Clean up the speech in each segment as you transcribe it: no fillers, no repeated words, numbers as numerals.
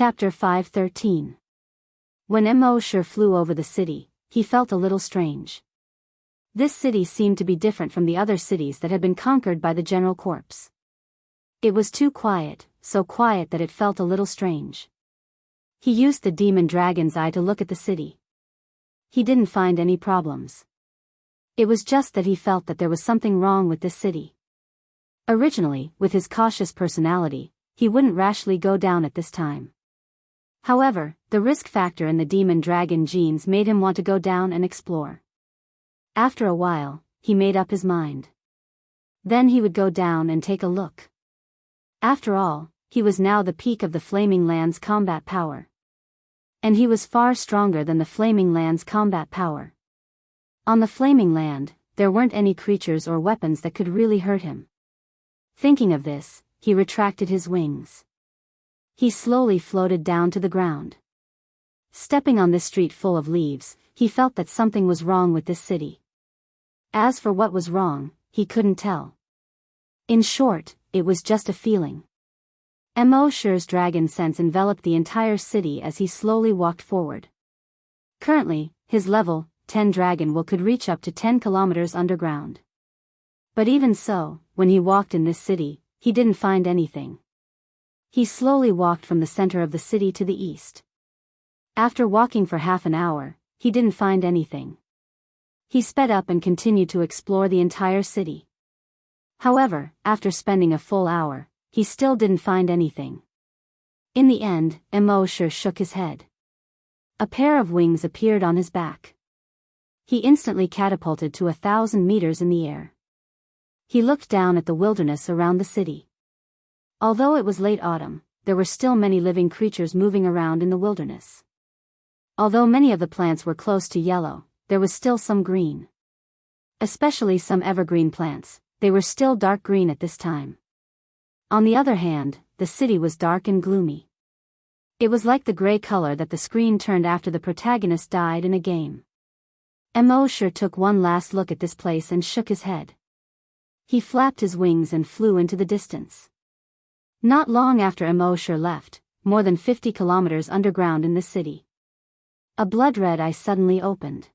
Chapter 5:13. When Immerse flew over the city, he felt a little strange. This city seemed to be different from the other cities that had been conquered by the General Corps. It was too quiet, so quiet that it felt a little strange. He used the demon dragon's eye to look at the city. He didn't find any problems. It was just that he felt that there was something wrong with this city. Originally, with his cautious personality, he wouldn't rashly go down at this time. However, the risk factor in the demon dragon genes made him want to go down and explore. After a while, he made up his mind. Then he would go down and take a look. After all, he was now the peak of the Flaming Land's combat power. And he was far stronger than the Flaming Land's combat power. On the Flaming Land, there weren't any creatures or weapons that could really hurt him. Thinking of this, he retracted his wings. He slowly floated down to the ground. Stepping on this street full of leaves, he felt that something was wrong with this city. As for what was wrong, he couldn't tell. In short, it was just a feeling. Immerse's dragon sense enveloped the entire city as he slowly walked forward. Currently, his level 10 dragon will could reach up to 10 kilometers underground. But even so, when he walked in this city, he didn't find anything. He slowly walked from the center of the city to the east. After walking for half an hour, he didn't find anything. He sped up and continued to explore the entire city. However, after spending a full hour, he still didn't find anything. In the end, Immerse shook his head. A pair of wings appeared on his back. He instantly catapulted to 1,000 meters in the air. He looked down at the wilderness around the city. Although it was late autumn, there were still many living creatures moving around in the wilderness. Although many of the plants were close to yellow, there was still some green. Especially some evergreen plants, they were still dark green at this time. On the other hand, the city was dark and gloomy. It was like the gray color that the screen turned after the protagonist died in a game. Immerse took one last look at this place and shook his head. He flapped his wings and flew into the distance. Not long after Immerse left, more than 50 kilometers underground in the city, a blood-red eye suddenly opened.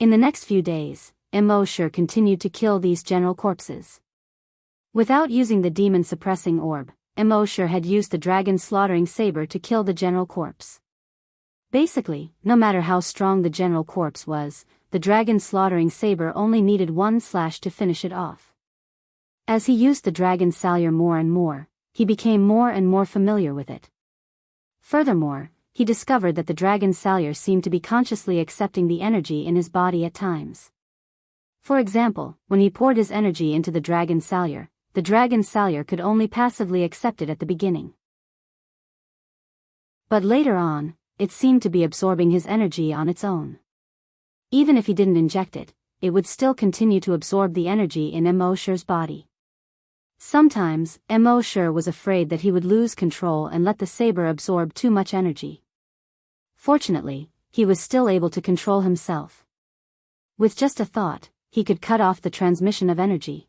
In the next few days, Immerse continued to kill these general corpses. Without using the demon-suppressing orb, Immerse had used the dragon slaughtering saber to kill the general corpse. Basically, no matter how strong the general corpse was, the dragon slaughtering saber only needed one slash to finish it off. As he used the dragon salure more and more, he became more and more familiar with it. Furthermore, he discovered that the dragon salure seemed to be consciously accepting the energy in his body at times. For example, when he poured his energy into the dragon salure could only passively accept it at the beginning. But later on, it seemed to be absorbing his energy on its own. Even if he didn't inject it, it would still continue to absorb the energy in Immerse's body. Sometimes, Immerse was afraid that he would lose control and let the saber absorb too much energy. Fortunately, he was still able to control himself. With just a thought, he could cut off the transmission of energy.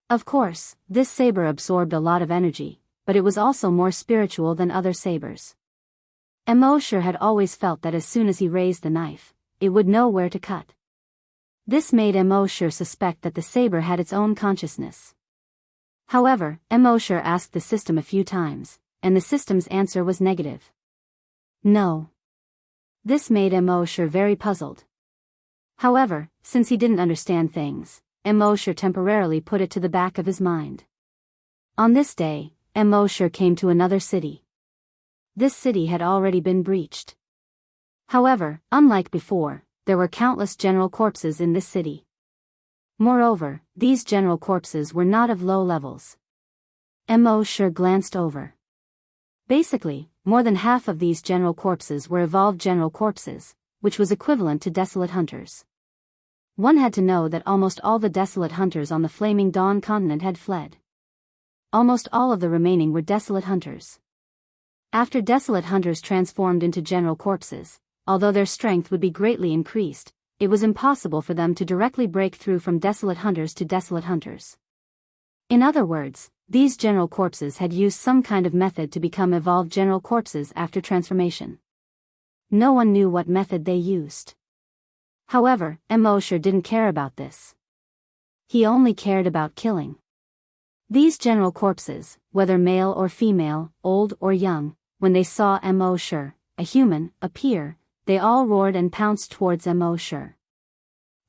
Of course, this saber absorbed a lot of energy, but it was also more spiritual than other sabers. Immerse had always felt that as soon as he raised the knife, it would know where to cut. This made Immerse suspect that the saber had its own consciousness. However, Immerse asked the system a few times, and the system's answer was negative. No. This made Immerse very puzzled. However, since he didn't understand things, Immerse temporarily put it to the back of his mind. On this day, Immerse came to another city. This city had already been breached. However, unlike before, there were countless general corpses in this city. Moreover, these general corpses were not of low levels. Immerse glanced over. Basically, more than half of these general corpses were evolved general corpses, which was equivalent to desolate hunters. One had to know that almost all the desolate hunters on the Flaming Dawn continent had fled. Almost all of the remaining were desolate hunters. After desolate hunters transformed into general corpses, although their strength would be greatly increased, it was impossible for them to directly break through from desolate hunters to desolate hunters. In other words, these general corpses had used some kind of method to become evolved general corpses after transformation. No one knew what method they used. However, Immerse didn't care about this. He only cared about killing. These general corpses, whether male or female, old or young, when they saw Immerse, a human, appear, they all roared and pounced towards Immerse.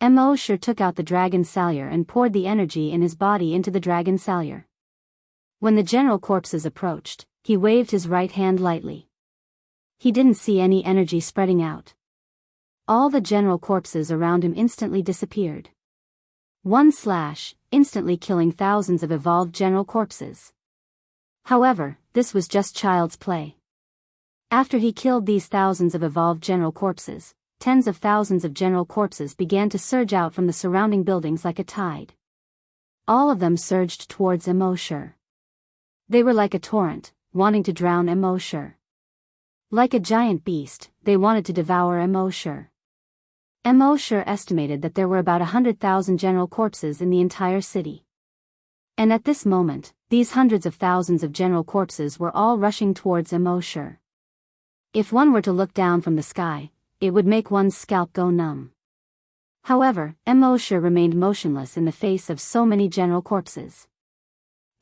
Immerse took out the dragon salyer and poured the energy in his body into the dragon salyer. When the general corpses approached, he waved his right hand lightly. He didn't see any energy spreading out. All the general corpses around him instantly disappeared. One slash, instantly killing thousands of evolved general corpses. However, this was just child's play. After he killed these thousands of evolved general corpses, tens of thousands of general corpses began to surge out from the surrounding buildings like a tide. All of them surged towards Immerse. They were like a torrent, wanting to drown Immerse. Like a giant beast, they wanted to devour Immerse. Immerse estimated that there were about 100,000 general corpses in the entire city. And at this moment, these hundreds of thousands of general corpses were all rushing towards Immerse. If one were to look down from the sky, it would make one's scalp go numb. However, Immerse remained motionless in the face of so many general corpses.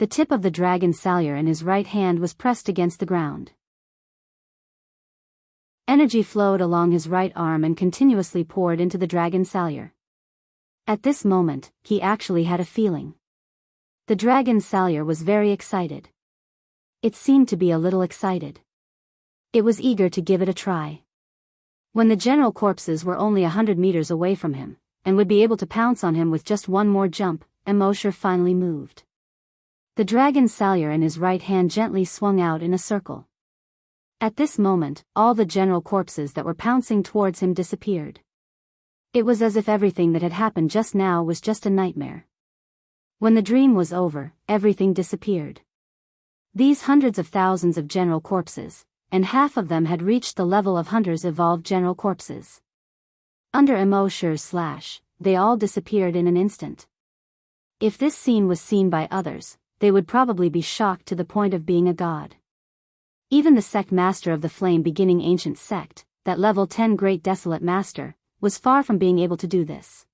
The tip of the dragon salyer in his right hand was pressed against the ground. Energy flowed along his right arm and continuously poured into the dragon salyer. At this moment, he actually had a feeling. The dragon salyer was very excited. It seemed to be a little excited. It was eager to give it a try. When the general corpses were only 100 meters away from him, and would be able to pounce on him with just one more jump, Immerse finally moved. The dragon salyer in his right hand gently swung out in a circle. At this moment, all the general corpses that were pouncing towards him disappeared. It was as if everything that had happened just now was just a nightmare. When the dream was over, everything disappeared. These hundreds of thousands of general corpses, and half of them had reached the level of hunters evolved general corpses. Under Immerse's slash, they all disappeared in an instant. If this scene was seen by others, they would probably be shocked to the point of being a god. Even the sect master of the flame beginning ancient sect, that level 10 great desolate master, was far from being able to do this.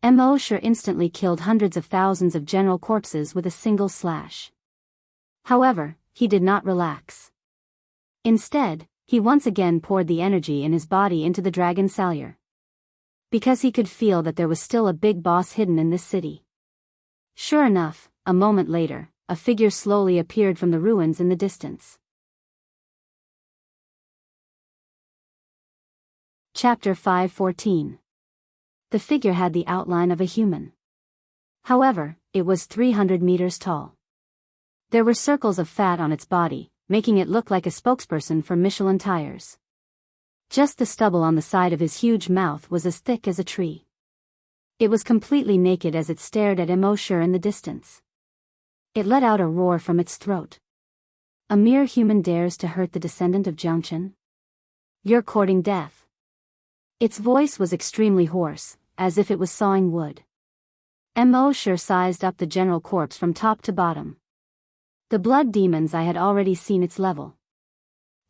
Immerse instantly killed hundreds of thousands of general corpses with a single slash. However, he did not relax. Instead, he once again poured the energy in his body into the dragon salyer. Because he could feel that there was still a big boss hidden in this city. Sure enough, a moment later, a figure slowly appeared from the ruins in the distance. Chapter 5:14. The figure had the outline of a human. However, it was 300 meters tall. There were circles of fat on its body, making it look like a spokesperson for Michelin tires. Just the stubble on the side of his huge mouth was as thick as a tree. It was completely naked as it stared at Immerse in the distance. It let out a roar from its throat. A mere human dares to hurt the descendant of Jiangchen? You're courting death. Its voice was extremely hoarse, as if it was sawing wood. Immerse sized up the general corpse from top to bottom. The blood demons I had already seen its level.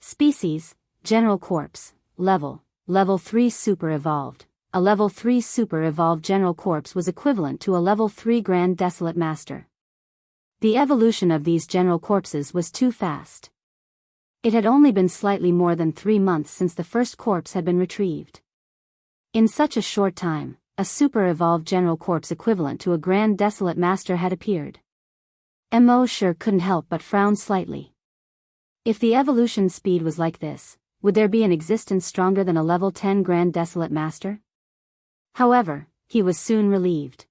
Species, general corpse, level 3 super evolved. A level 3 super evolved general corpse was equivalent to a level 3 grand desolate master. The evolution of these general corpses was too fast. It had only been slightly more than 3 months since the first corpse had been retrieved. In such a short time, a super-evolved general corpse equivalent to a grand desolate master had appeared. Immerse couldn't help but frown slightly. If the evolution speed was like this, would there be an existence stronger than a level 10 grand desolate master? However, he was soon relieved.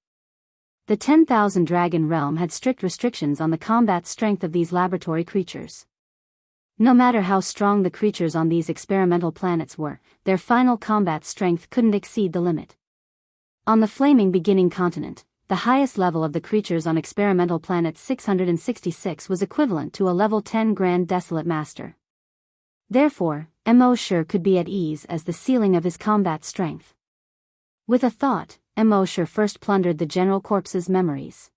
The 10,000 Dragon Realm had strict restrictions on the combat strength of these laboratory creatures. No matter how strong the creatures on these experimental planets were, their final combat strength couldn't exceed the limit. On the flaming beginning continent, the highest level of the creatures on experimental planet 666 was equivalent to a level 10 grand desolate master. Therefore, Immerse could be at ease as the ceiling of his combat strength. With a thought, Immerse first plundered the general corpse's memories.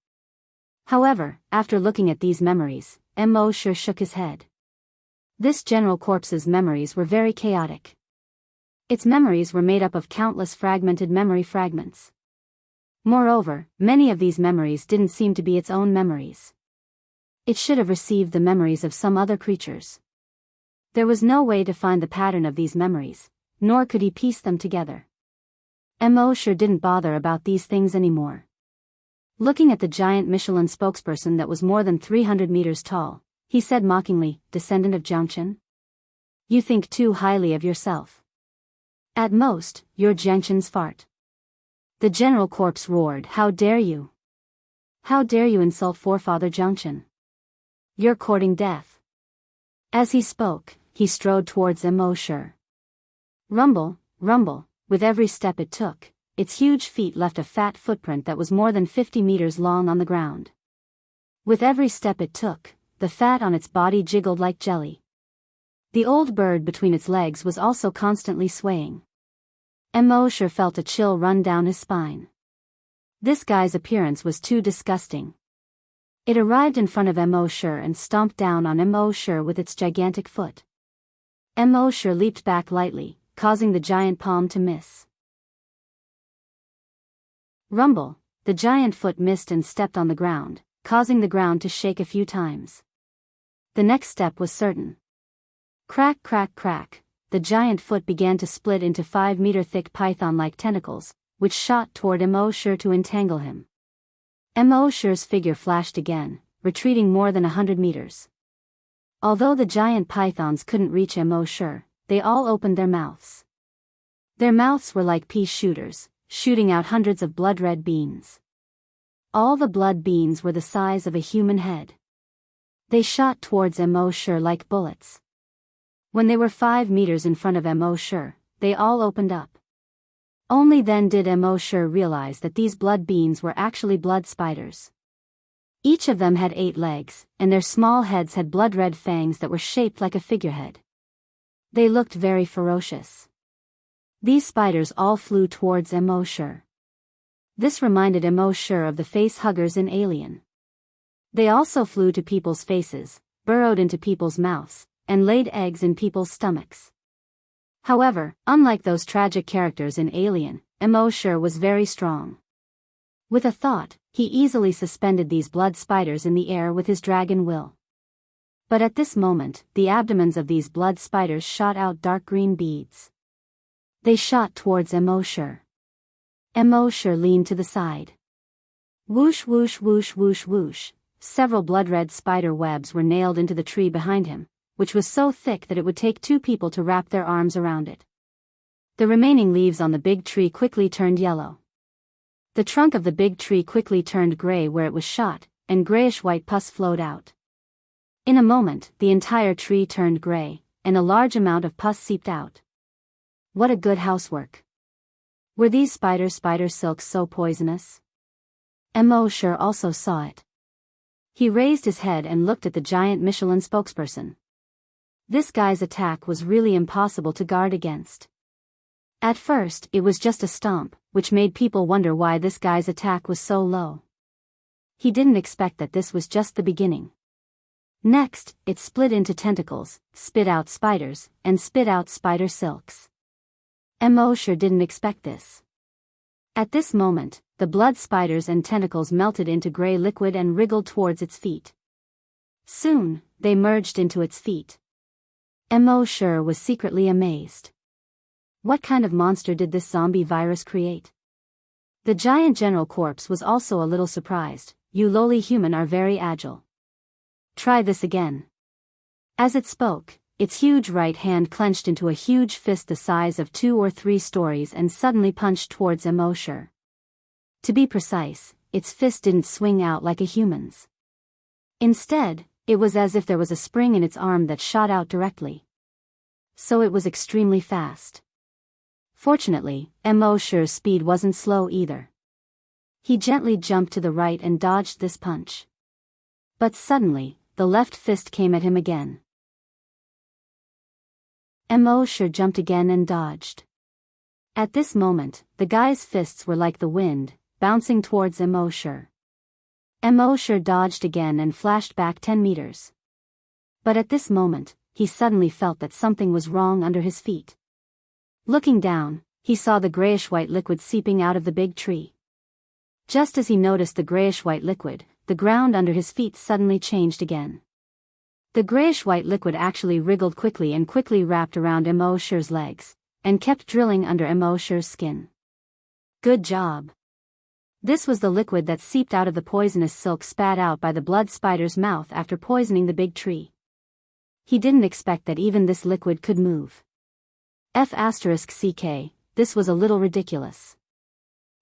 However, after looking at these memories, Immerse shook his head. This general corpse's memories were very chaotic. Its memories were made up of countless fragmented memory fragments. Moreover, many of these memories didn't seem to be its own memories. It should have received the memories of some other creatures. There was no way to find the pattern of these memories, nor could he piece them together. Immerse didn't bother about these things anymore. Looking at the giant Michelin spokesperson that was more than 300 meters tall, he said mockingly, "Descendant of Jiangchen? You think too highly of yourself. At most, you're Jiangchen's fart." The general corpse roared, "How dare you? How dare you insult forefather Jiangchen? You're courting death." As he spoke, he strode towards Immerse. Rumble, rumble, with every step it took, its huge feet left a fat footprint that was more than 50 meters long on the ground. With every step it took, the fat on its body jiggled like jelly. The old bird between its legs was also constantly swaying. Immerse felt a chill run down his spine. This guy's appearance was too disgusting. It arrived in front of Immerse and stomped down on Immerse with its gigantic foot. Immerse leaped back lightly, causing the giant palm to miss. Rumble, the giant foot missed and stepped on the ground, causing the ground to shake a few times. The next step was certain. Crack, crack, crack, the giant foot began to split into 5-meter-thick python-like tentacles, which shot toward Immerse to entangle him. Immerse's figure flashed again, retreating more than 100 meters. Although the giant pythons couldn't reach Immerse, they all opened their mouths. Their mouths were like pea shooters, shooting out hundreds of blood-red beans. All the blood beans were the size of a human head. They shot towards Immerse like bullets. When they were 5 meters in front of Immerse, they all opened up. Only then did Immerse realize that these blood beans were actually blood spiders. Each of them had 8 legs, and their small heads had blood-red fangs that were shaped like a figurehead. They looked very ferocious. These spiders all flew towards Immerse. This reminded Immerse of the face huggers in Alien. They also flew to people's faces, burrowed into people's mouths, and laid eggs in people's stomachs. However, unlike those tragic characters in Alien, Immerse was very strong. With a thought, he easily suspended these blood spiders in the air with his dragon will. But at this moment, the abdomens of these blood spiders shot out dark green beads. They shot towards Immerse. Immerse leaned to the side. Whoosh whoosh whoosh whoosh whoosh, several blood-red spider webs were nailed into the tree behind him, which was so thick that it would take 2 people to wrap their arms around it. The remaining leaves on the big tree quickly turned yellow. The trunk of the big tree quickly turned gray where it was shot, and grayish-white pus flowed out. In a moment, the entire tree turned gray, and a large amount of pus seeped out. What a good housework. Were these spider silks so poisonous? Immerse also saw it. He raised his head and looked at the giant Michelin spokesperson. This guy's attack was really impossible to guard against. At first, it was just a stomp, which made people wonder why this guy's attack was so low. He didn't expect that this was just the beginning. Next, it split into tentacles, spit out spiders, and spit out spider silks. Immerse didn't expect this. At this moment, the blood spiders and tentacles melted into gray liquid and wriggled towards its feet. Soon, they merged into its feet. Immerse was secretly amazed. What kind of monster did this zombie virus create? The giant general corpse was also a little surprised. You lowly human are very agile. Try this again. As it spoke, its huge right hand clenched into a huge fist the size of 2 or 3 stories and suddenly punched towards Immerse. To be precise, its fist didn't swing out like a human's. Instead, it was as if there was a spring in its arm that shot out directly. So it was extremely fast. Fortunately, Immerse's speed wasn't slow either. He gently jumped to the right and dodged this punch. But suddenly, the left fist came at him again. Immerse jumped again and dodged. At this moment, the guy's fists were like the wind, bouncing towards Immerse. Immerse dodged again and flashed back 10 meters. But at this moment, he suddenly felt that something was wrong under his feet. Looking down, he saw the grayish-white liquid seeping out of the big tree. Just as he noticed the grayish-white liquid, the ground under his feet suddenly changed again. The grayish-white liquid actually wriggled quickly and quickly wrapped around Immerse's legs, and kept drilling under Immerse's skin. Good job. This was the liquid that seeped out of the poisonous silk spat out by the blood spider's mouth after poisoning the big tree. He didn't expect that even this liquid could move. F***ck, this was a little ridiculous.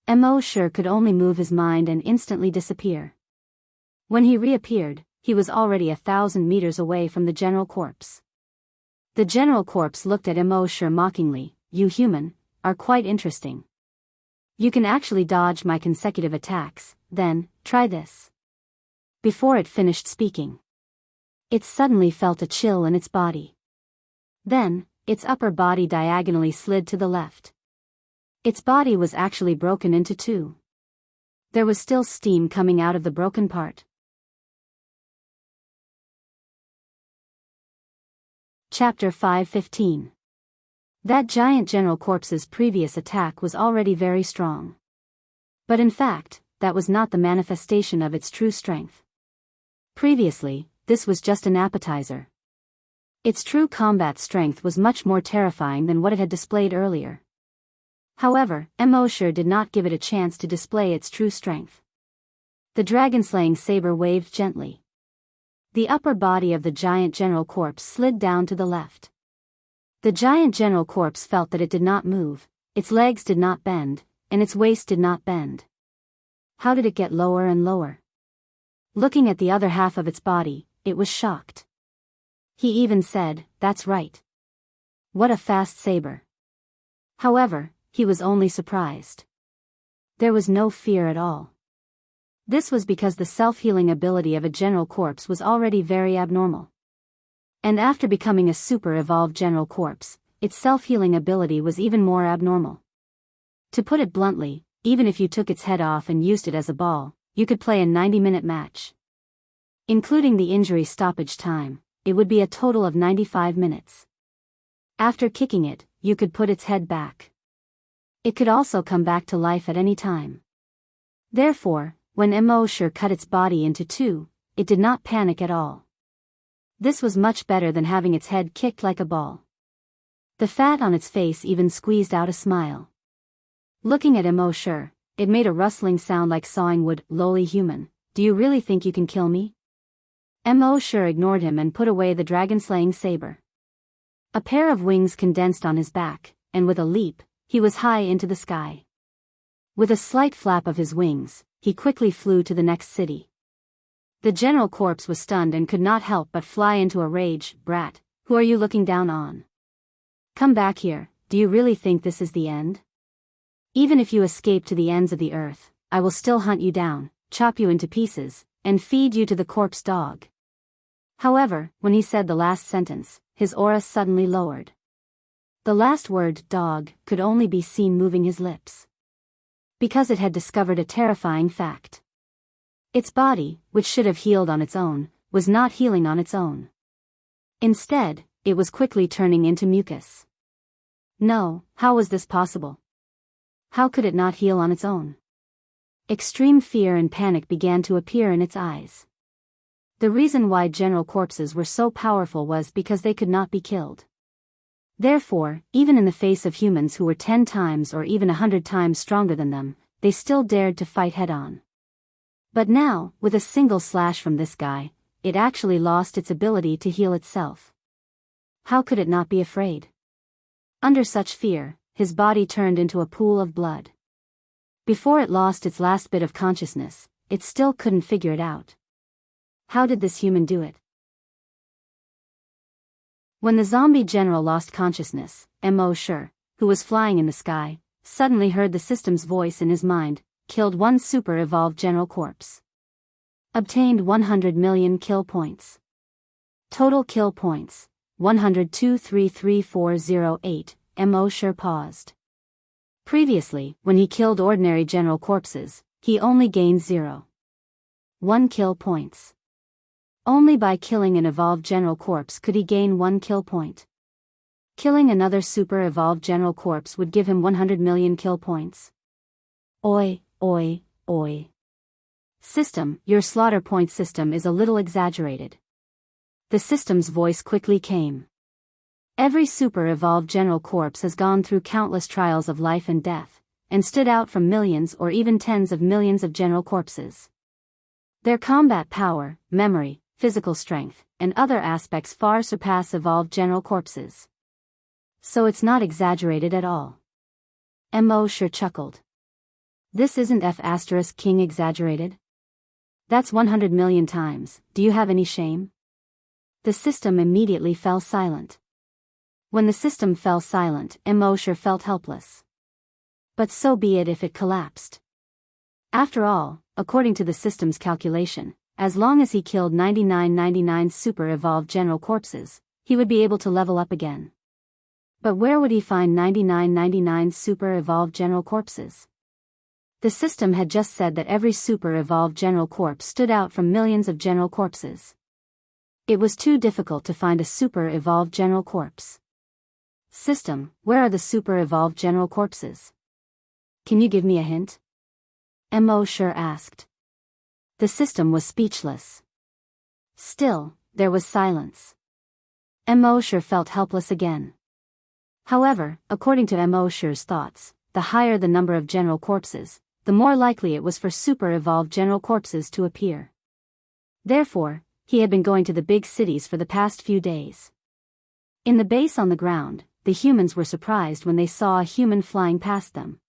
Immerse could only move his mind and instantly disappear. When he reappeared, he was already 1,000 meters away from the general corpse. The general corpse looked at Immerse mockingly. You human, are quite interesting. You can actually dodge my consecutive attacks, then, try this. Before it finished speaking, it suddenly felt a chill in its body. Then, its upper body diagonally slid to the left. Its body was actually broken into two. There was still steam coming out of the broken part. Chapter 5:15. That giant general corpse's previous attack was already very strong. But in fact, that was not the manifestation of its true strength. Previously, this was just an appetizer. Its true combat strength was much more terrifying than what it had displayed earlier. However, Immerse did not give it a chance to display its true strength. The dragon-slaying saber waved gently. The upper body of the giant general corpse slid down to the left. The giant general corpse felt that it did not move, its legs did not bend, and its waist did not bend. How did it get lower and lower? Looking at the other half of its body, it was shocked. He even said, "That's right. What a fast saber." However, he was only surprised. There was no fear at all. This was because the self-healing ability of a general corpse was already very abnormal. And after becoming a super-evolved general corpse, its self-healing ability was even more abnormal. To put it bluntly, even if you took its head off and used it as a ball, you could play a 90-minute match. Including the injury stoppage time, it would be a total of 95 minutes. After kicking it, you could put its head back. It could also come back to life at any time. Therefore, when Immerse cut its body into two, it did not panic at all. This was much better than having its head kicked like a ball. The fat on its face even squeezed out a smile. Looking at Immerse, it made a rustling sound like sawing wood. Lowly human, do you really think you can kill me? Immerse ignored him and put away the dragon-slaying saber. A pair of wings condensed on his back, and with a leap, he was high into the sky. With a slight flap of his wings, he quickly flew to the next city. The general corpse was stunned and could not help but fly into a rage. Brat, who are you looking down on? Come back here, do you really think this is the end? Even if you escape to the ends of the earth, I will still hunt you down, chop you into pieces, and feed you to the corpse dog. However, when he said the last sentence, his aura suddenly lowered. The last word, dog, could only be seen moving his lips. Because it had discovered a terrifying fact. Its body, which should have healed on its own, was not healing on its own. Instead, it was quickly turning into mucus. No, how was this possible? How could it not heal on its own? Extreme fear and panic began to appear in its eyes. The reason why general corpses were so powerful was because they could not be killed. Therefore, even in the face of humans who were 10 times or even 100 times stronger than them, they still dared to fight head-on. But now, with a single slash from this guy, it actually lost its ability to heal itself. How could it not be afraid? Under such fear, his body turned into a pool of blood. Before it lost its last bit of consciousness, it still couldn't figure it out. How did this human do it? When the zombie general lost consciousness, Immerse, who was flying in the sky, suddenly heard the system's voice in his mind, killed one super-evolved general corpse. Obtained 100 million kill points. Total kill points, 102,33408. Immerse paused. Previously, when he killed ordinary general corpses, he only gained 0. 1 kill points. Only by killing an evolved general corpse could he gain 1 kill point. Killing another super evolved general corpse would give him 100 million kill points. Oi, oi, oi. System, your slaughter point system is a little exaggerated. The system's voice quickly came. Every super evolved general corpse has gone through countless trials of life and death, and stood out from millions or even tens of millions of general corpses. Their combat power, memory, physical strength, and other aspects far surpass evolved general corpses. So it's not exaggerated at all. Immerse chuckled. This isn't F*King exaggerated? That's 100 million times. Do you have any shame? The system immediately fell silent. When the system fell silent, Immerse felt helpless. But so be it if it collapsed. After all, according to the system's calculation, as long as he killed 99 super evolved general corpses, he would be able to level up again. But where would he find 99 super evolved general corpses? The system had just said that every super evolved general corpse stood out from millions of general corpses. It was too difficult to find a super evolved general corpse. System, where are the super evolved general corpses? Can you give me a hint? Immerse asked. The system was speechless. Still, there was silence. Immerse felt helpless again. However, according to Immerse's thoughts, the higher the number of general corpses, the more likely it was for super evolved general corpses to appear. Therefore, he had been going to the big cities for the past few days. In the base on the ground, the humans were surprised when they saw a human flying past them.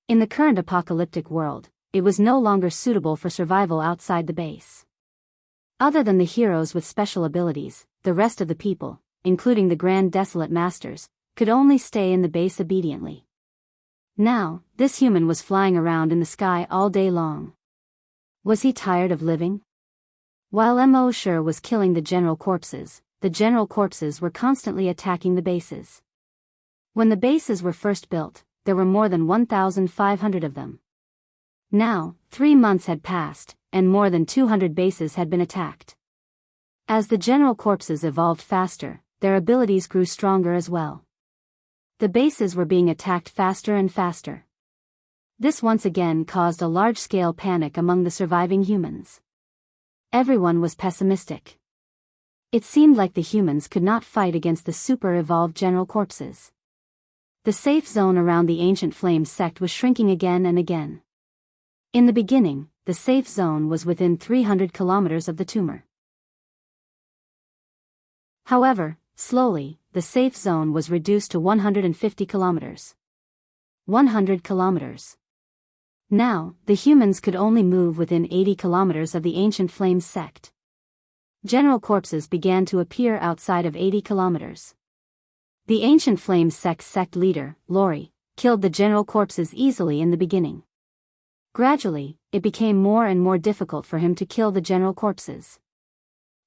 In the current apocalyptic world, it was no longer suitable for survival outside the base. Other than the heroes with special abilities, the rest of the people, including the Grand Desolate Masters, could only stay in the base obediently. Now, this human was flying around in the sky all day long. Was he tired of living? While Immerse was killing the general corpses were constantly attacking the bases. When the bases were first built, there were more than 1,500 of them. Now, 3 months had passed, and more than 200 bases had been attacked. As the general corpses evolved faster, their abilities grew stronger as well. The bases were being attacked faster and faster. This once again caused a large-scale panic among the surviving humans. Everyone was pessimistic. It seemed like the humans could not fight against the super-evolved general corpses. The safe zone around the Ancient Flame sect was shrinking again and again. In the beginning, the safe zone was within 300 kilometers of the tumor. However, slowly, the safe zone was reduced to 150 kilometers. 100 kilometers. Now, the humans could only move within 80 kilometers of the Ancient Flame sect. General corpses began to appear outside of 80 kilometers. The Ancient Flame sect leader, Lori, killed the general corpses easily in the beginning. Gradually, it became more and more difficult for him to kill the general corpses.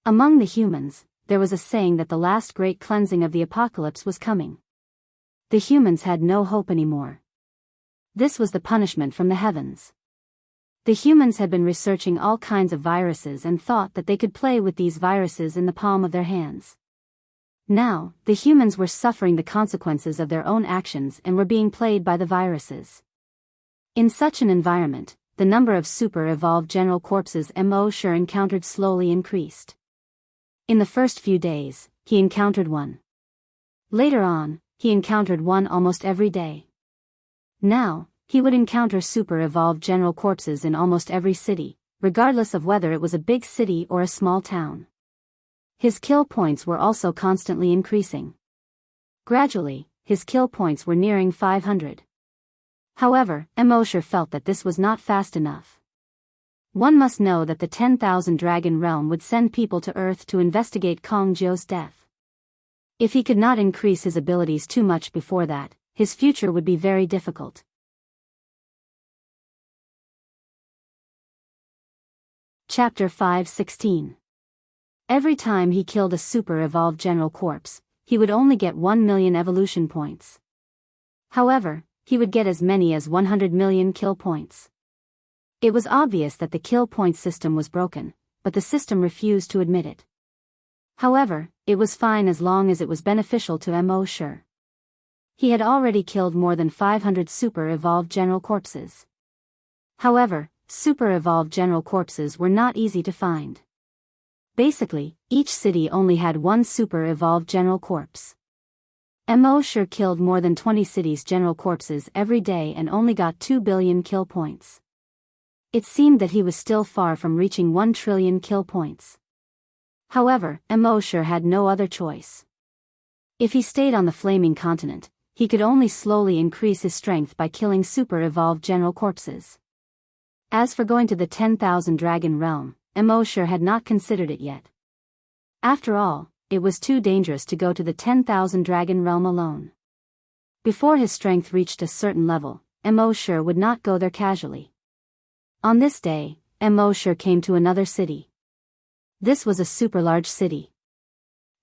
Among the humans, there was a saying that the last great cleansing of the apocalypse was coming. The humans had no hope anymore. This was the punishment from the heavens. The humans had been researching all kinds of viruses and thought that they could play with these viruses in the palm of their hands. Now, the humans were suffering the consequences of their own actions and were being played by the viruses. In such an environment, the number of super-evolved general corpses Immerse encountered slowly increased. In the first few days, he encountered one. Later on, he encountered one almost every day. Now, he would encounter super-evolved general corpses in almost every city, regardless of whether it was a big city or a small town. His kill points were also constantly increasing. Gradually, his kill points were nearing 500. However, Immerse felt that this was not fast enough. One must know that the 10,000 Dragon Realm would send people to Earth to investigate Kong Jiu's death. If he could not increase his abilities too much before that, his future would be very difficult. Chapter 5:16. Every time he killed a super-evolved general corpse, he would only get 1 million evolution points. However, he would get as many as 100 million kill points. It was obvious that the kill point system was broken, but the system refused to admit it. However, it was fine as long as it was beneficial to Immerse. He had already killed more than 500 super-evolved general corpses. However, super-evolved general corpses were not easy to find. Basically, each city only had one super-evolved general corpse. Immerse killed more than 20 cities' general corpses every day and only got 2 billion kill points. It seemed that he was still far from reaching 1 trillion kill points. However, Immerse had no other choice. If he stayed on the flaming continent, he could only slowly increase his strength by killing super-evolved general corpses. As for going to the 10,000 Dragon Realm, Immerse had not considered it yet. After all, it was too dangerous to go to the 10,000 Dragon Realm alone. Before his strength reached a certain level, Immerse would not go there casually. On this day, Immerse came to another city. This was a super large city.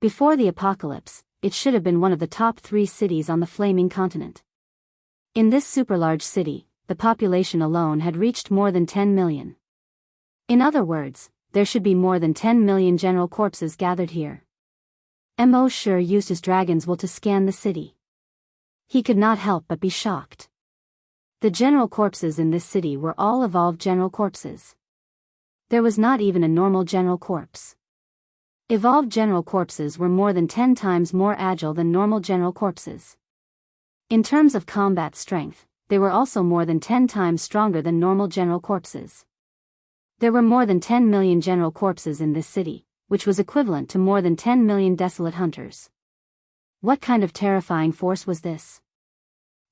Before the apocalypse, it should have been one of the top 3 cities on the flaming continent. In this super large city, the population alone had reached more than 10 million. In other words, there should be more than 10 million general corpses gathered here. Immerse used his dragon's will to scan the city. He could not help but be shocked. The general corpses in this city were all evolved general corpses. There was not even a normal general corpse. Evolved general corpses were more than 10 times more agile than normal general corpses. In terms of combat strength, they were also more than 10 times stronger than normal general corpses. There were more than 10 million general corpses in this city, which was equivalent to more than 10 million desolate hunters. What kind of terrifying force was this?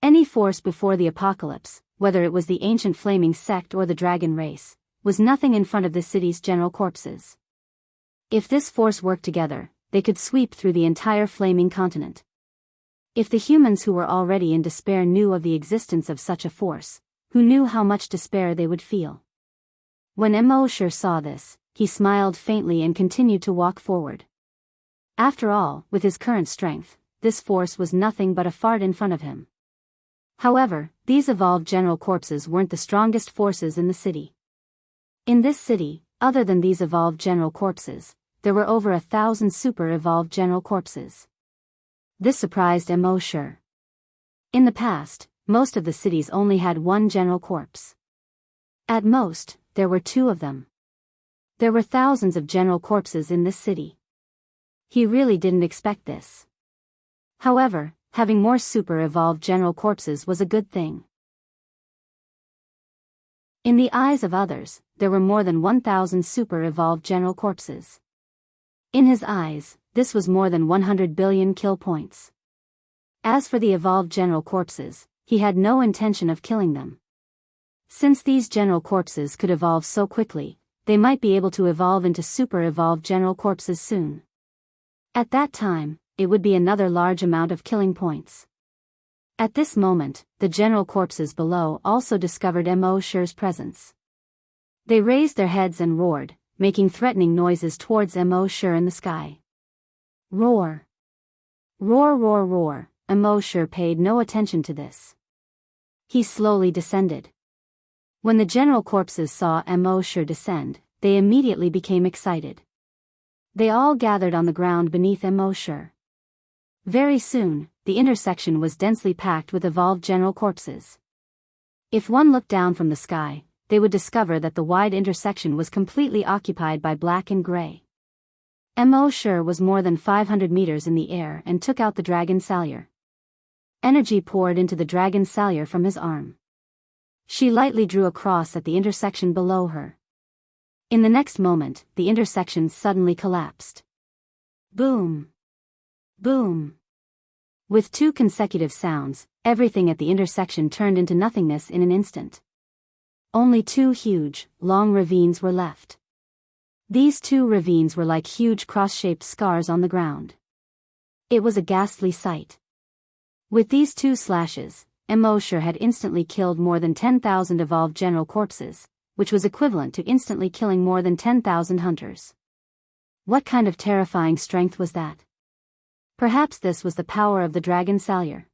Any force before the apocalypse, whether it was the ancient flaming sect or the dragon race, was nothing in front of the city's general corpses. If this force worked together, they could sweep through the entire flaming continent. If the humans who were already in despair knew of the existence of such a force, who knew how much despair they would feel? When Immerse saw this, he smiled faintly and continued to walk forward. After all, with his current strength, this force was nothing but a fart in front of him. However, these evolved general corpses weren't the strongest forces in the city. In this city, other than these evolved general corpses, there were over 1,000 super-evolved general corpses. This surprised Immerse. In the past, most of the cities only had one general corpse. At most, there were 2 of them. There were thousands of general corpses in this city. He really didn't expect this. However, having more super-evolved general corpses was a good thing. In the eyes of others, there were more than 1,000 super-evolved general corpses. In his eyes, this was more than 100 billion kill points. As for the evolved general corpses, he had no intention of killing them. Since these general corpses could evolve so quickly, they might be able to evolve into super-evolved general corpses soon. At that time, it would be another large amount of killing points. At this moment, the general corpses below also discovered Immerse's presence. They raised their heads and roared, making threatening noises towards Immerse in the sky. Roar! Roar, roar, roar! Immerse paid no attention to this. He slowly descended. When the general corpses saw Immerse descend, they immediately became excited. They all gathered on the ground beneath Immerse. Very soon, the intersection was densely packed with evolved general corpses. If one looked down from the sky, they would discover that the wide intersection was completely occupied by black and gray. Immerse was more than 500 meters in the air and took out the dragon salyer. Energy poured into the dragon salyer from his arm. She lightly drew a cross at the intersection below her. In the next moment, the intersection suddenly collapsed. Boom! Boom! With 2 consecutive sounds, everything at the intersection turned into nothingness in an instant. Only 2 huge, long ravines were left. These 2 ravines were like huge cross-shaped scars on the ground. It was a ghastly sight. With these 2 slashes, Immerse had instantly killed more than 10,000 evolved general corpses, which was equivalent to instantly killing more than 10,000 hunters. What kind of terrifying strength was that? Perhaps this was the power of the dragon salyer.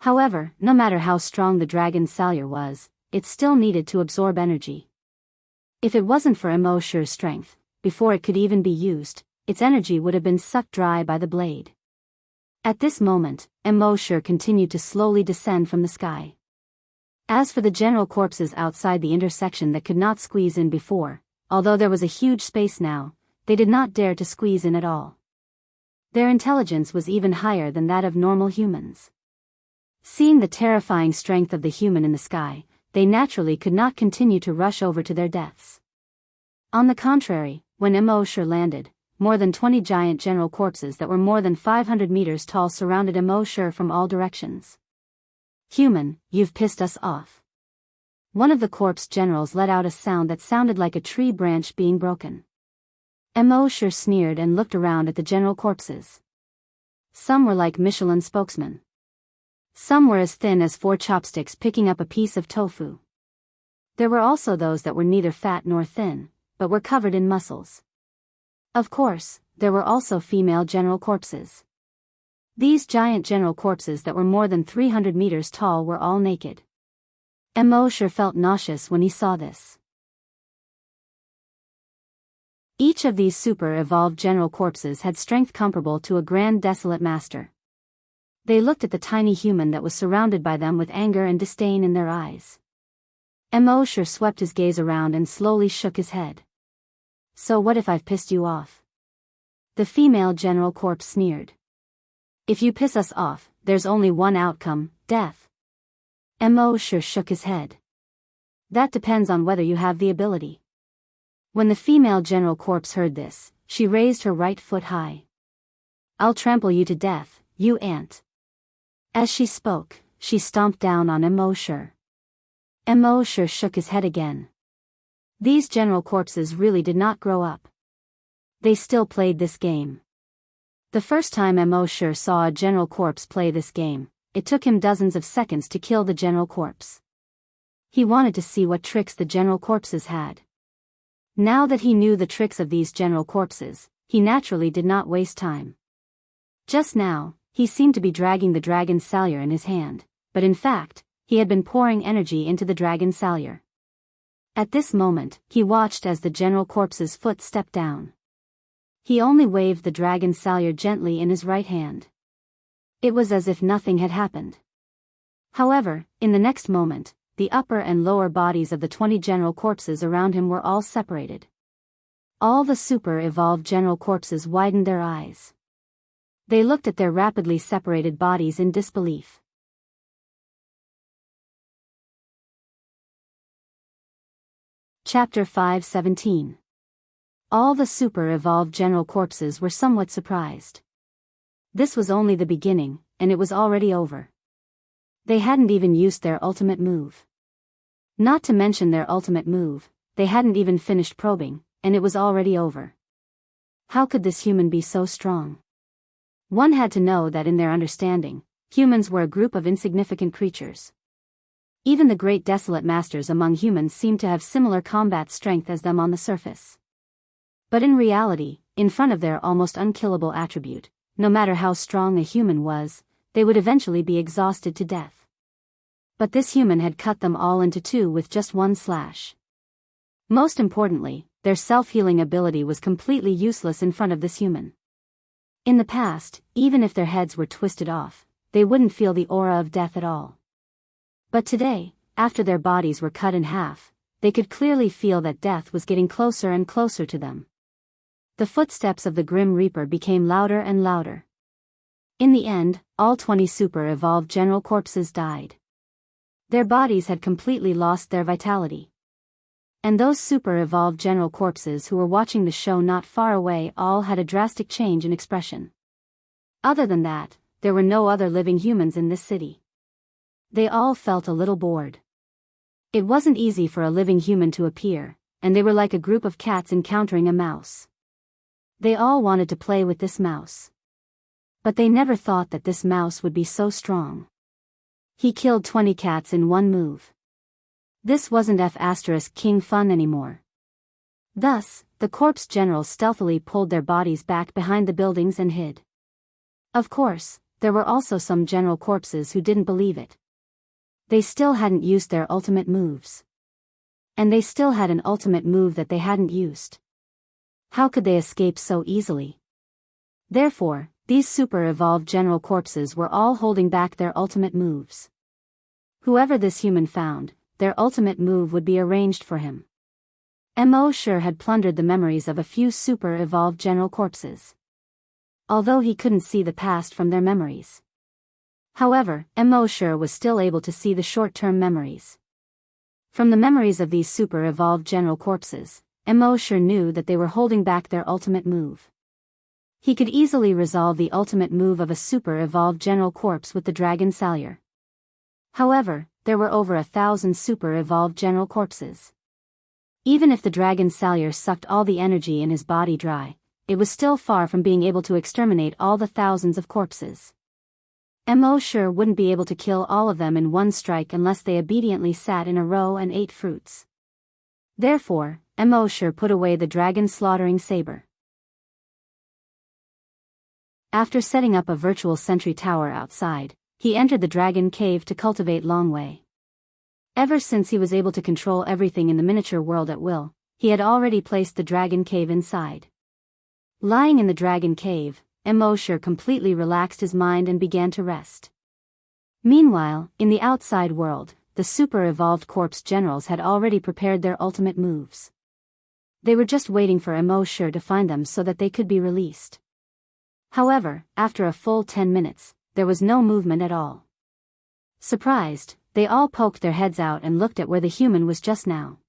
However, no matter how strong the dragon salyer was, it still needed to absorb energy. If it wasn't for Immerse's strength, before it could even be used, its energy would have been sucked dry by the blade. At this moment, Immerse continued to slowly descend from the sky. As for the general corpses outside the intersection that could not squeeze in before, although there was a huge space now, they did not dare to squeeze in at all. Their intelligence was even higher than that of normal humans. Seeing the terrifying strength of the human in the sky, they naturally could not continue to rush over to their deaths. On the contrary, when Immerse landed, more than 20 giant general corpses that were more than 500 meters tall surrounded Immerse from all directions. "Human, you've pissed us off." One of the corpse generals let out a sound that sounded like a tree branch being broken. Immerse sneered and looked around at the general corpses. Some were like Michelin spokesmen. Some were as thin as 4 chopsticks picking up a piece of tofu. There were also those that were neither fat nor thin, but were covered in muscles. Of course, there were also female general corpses. These giant general corpses that were more than 300 meters tall were all naked. Immerse felt nauseous when he saw this. Each of these super-evolved general corpses had strength comparable to a grand desolate master. They looked at the tiny human that was surrounded by them with anger and disdain in their eyes. Immerse swept his gaze around and slowly shook his head. "So what if I've pissed you off?" The female general corpse sneered. "If you piss us off, there's only one outcome, death." Immerse shook his head. "That depends on whether you have the ability." When the female general corpse heard this, she raised her right foot high. "I'll trample you to death, you ant." As she spoke, she stomped down on Immerse. Immerse shook his head again. These general corpses really did not grow up. They still played this game. The first time Immerse saw a general corpse play this game, it took him dozens of seconds to kill the general corpse. He wanted to see what tricks the general corpses had. Now that he knew the tricks of these general corpses, he naturally did not waste time. Just now, he seemed to be dragging the dragon salyer in his hand, but in fact, he had been pouring energy into the dragon salyer. At this moment, he watched as the general corpse's foot stepped down. He only waved the dragon salyer gently in his right hand. It was as if nothing had happened. However, in the next moment, the upper and lower bodies of the 20 general corpses around him were all separated. All the super-evolved general corpses widened their eyes. They looked at their rapidly separated bodies in disbelief. Chapter 5:17. All the super-evolved general corpses were somewhat surprised. This was only the beginning, and it was already over. They hadn't even used their ultimate move. Not to mention their ultimate move, they hadn't even finished probing, and it was already over. How could this human be so strong? One had to know that in their understanding, humans were a group of insignificant creatures. Even the great desolate masters among humans seemed to have similar combat strength as them on the surface. But in reality, in front of their almost unkillable attribute, no matter how strong a human was, they would eventually be exhausted to death. But this human had cut them all into two with just one slash. Most importantly, their self-healing ability was completely useless in front of this human. In the past, even if their heads were twisted off, they wouldn't feel the aura of death at all. But today, after their bodies were cut in half, they could clearly feel that death was getting closer and closer to them. The footsteps of the Grim Reaper became louder and louder. In the end, all 20 super-evolved general corpses died. Their bodies had completely lost their vitality. And those super-evolved general corpses who were watching the show not far away all had a drastic change in expression. Other than that, there were no other living humans in this city. They all felt a little bored. It wasn't easy for a living human to appear, and they were like a group of cats encountering a mouse. They all wanted to play with this mouse. But they never thought that this mouse would be so strong. He killed 20 cats in one move. This wasn't F*King fun anymore. Thus, the corpse generals stealthily pulled their bodies back behind the buildings and hid. Of course, there were also some general corpses who didn't believe it. They still hadn't used their ultimate moves. And they still had an ultimate move that they hadn't used. How could they escape so easily? Therefore, these super-evolved general corpses were all holding back their ultimate moves. Whoever this human found, their ultimate move would be arranged for him. Immerse had plundered the memories of a few super-evolved general corpses. Although he couldn't see the past from their memories. However, Immerse was still able to see the short-term memories. From the memories of these super-evolved general corpses, Immerse knew that they were holding back their ultimate move. He could easily resolve the ultimate move of a super-evolved general corpse with the dragon salure. However, there were over 1,000 super-evolved general corpses. Even if the dragon salure sucked all the energy in his body dry, it was still far from being able to exterminate all the thousands of corpses. Immerse wouldn't be able to kill all of them in one strike unless they obediently sat in a row and ate fruits. Therefore, Immerse put away the dragon slaughtering saber. After setting up a virtual sentry tower outside, he entered the dragon cave to cultivate Longwei. Ever since he was able to control everything in the miniature world at will, he had already placed the dragon cave inside. Lying in the dragon cave, Immerse completely relaxed his mind and began to rest. Meanwhile, in the outside world, the super-evolved corpse generals had already prepared their ultimate moves. They were just waiting for Immerse to find them so that they could be released. However, after a full 10 minutes, there was no movement at all. Surprised, they all poked their heads out and looked at where the human was just now.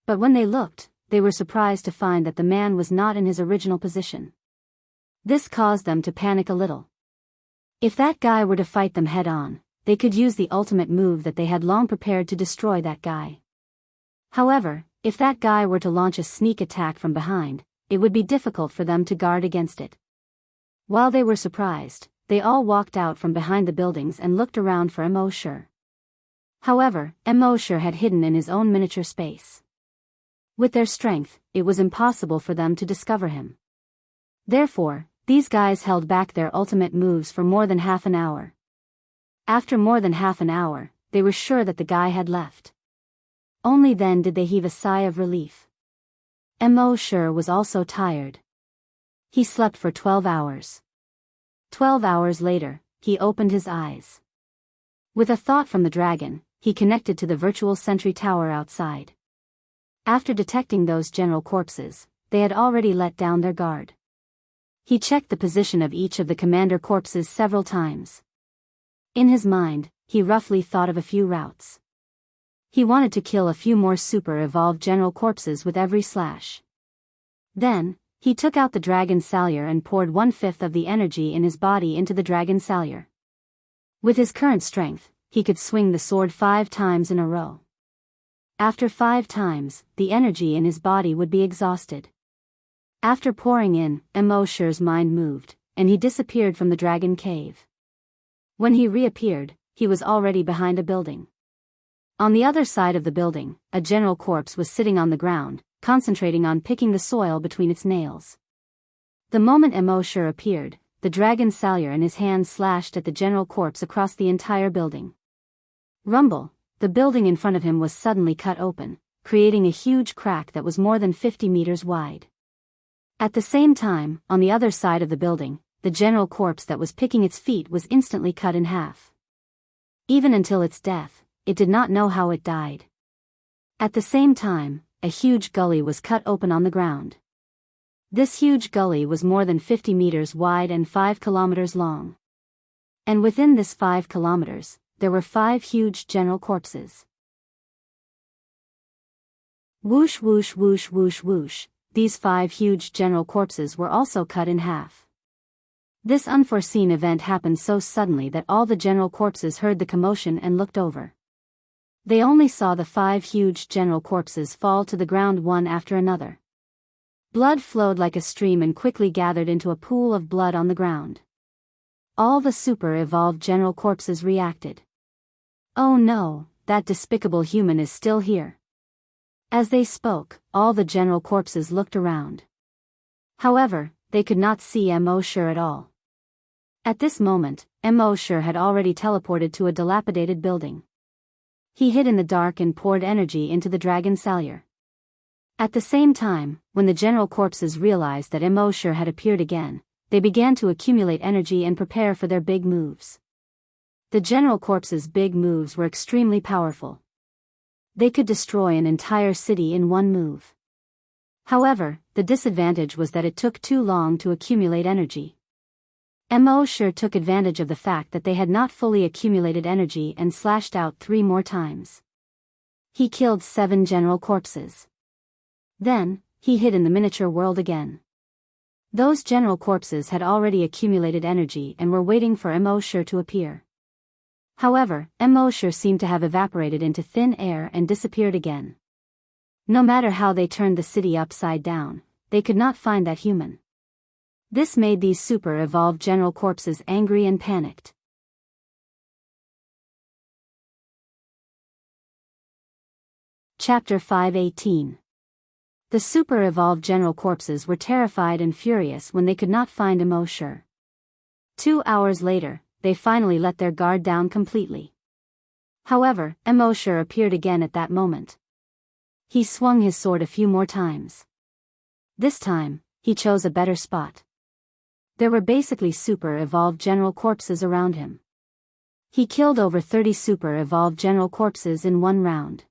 But when they looked, they were surprised to find that the man was not in his original position. This caused them to panic a little. If that guy were to fight them head-on, they could use the ultimate move that they had long prepared to destroy that guy. However, if that guy were to launch a sneak attack from behind, it would be difficult for them to guard against it. While they were surprised, they all walked out from behind the buildings and looked around for Immerse. However, Immerse had hidden in his own miniature space. With their strength, it was impossible for them to discover him. Therefore, these guys held back their ultimate moves for more than half an hour. After more than half an hour, they were sure that the guy had left. Only then did they heave a sigh of relief. Immerse was also tired. He slept for 12 hours. 12 hours later, he opened his eyes. With a thought from the dragon, he connected to the virtual sentry tower outside. After detecting those general corpses, they had already let down their guard. He checked the position of each of the commander corpses several times. In his mind, he roughly thought of a few routes. He wanted to kill a few more super-evolved general corpses with every slash. Then, he took out the dragon salure and poured 1/5 of the energy in his body into the dragon salure. With his current strength, he could swing the sword 5 times in a row. After 5 times, the energy in his body would be exhausted. After pouring in, Immerse's mind moved, and he disappeared from the dragon cave. When he reappeared, he was already behind a building. On the other side of the building, a general corpse was sitting on the ground, concentrating on picking the soil between its nails. The moment Immerse appeared, the dragon salure in his hand slashed at the general corpse across the entire building. Rumble! The building in front of him was suddenly cut open, creating a huge crack that was more than 50 meters wide. At the same time, on the other side of the building, the general corpse that was picking its feet was instantly cut in half. Even until its death, it did not know how it died. At the same time, a huge gully was cut open on the ground. This huge gully was more than 50 meters wide and 5 kilometers long. And within this 5 kilometers, there were 5 huge general corpses. Whoosh whoosh whoosh whoosh whoosh, these 5 huge general corpses were also cut in half. This unforeseen event happened so suddenly that all the general corpses heard the commotion and looked over. They only saw the 5 huge general corpses fall to the ground one after another. Blood flowed like a stream and quickly gathered into a pool of blood on the ground. All the super-evolved general corpses reacted. Oh no, that despicable human is still here. As they spoke, all the general corpses looked around. However, they could not see Immerse at all. At this moment, Immerse had already teleported to a dilapidated building. He hid in the dark and poured energy into the dragon cellular. At the same time, when the general corpses realized that Immerse had appeared again, they began to accumulate energy and prepare for their big moves. The general corpses' big moves were extremely powerful. They could destroy an entire city in one move. However, the disadvantage was that it took too long to accumulate energy. Immerse took advantage of the fact that they had not fully accumulated energy and slashed out 3 more times. He killed 7 general corpses. Then, he hid in the miniature world again. Those general corpses had already accumulated energy and were waiting for Immerse to appear. However, Immerse seemed to have evaporated into thin air and disappeared again. No matter how they turned the city upside down, they could not find that human. This made these super-evolved general corpses angry and panicked. Chapter 5:18. The super-evolved general corpses were terrified and furious when they could not find Immerse. 2 hours later, they finally let their guard down completely. However, Immerse appeared again at that moment. He swung his sword a few more times. This time, he chose a better spot. There were basically super-evolved general corpses around him. He killed over 30 super-evolved general corpses in one round.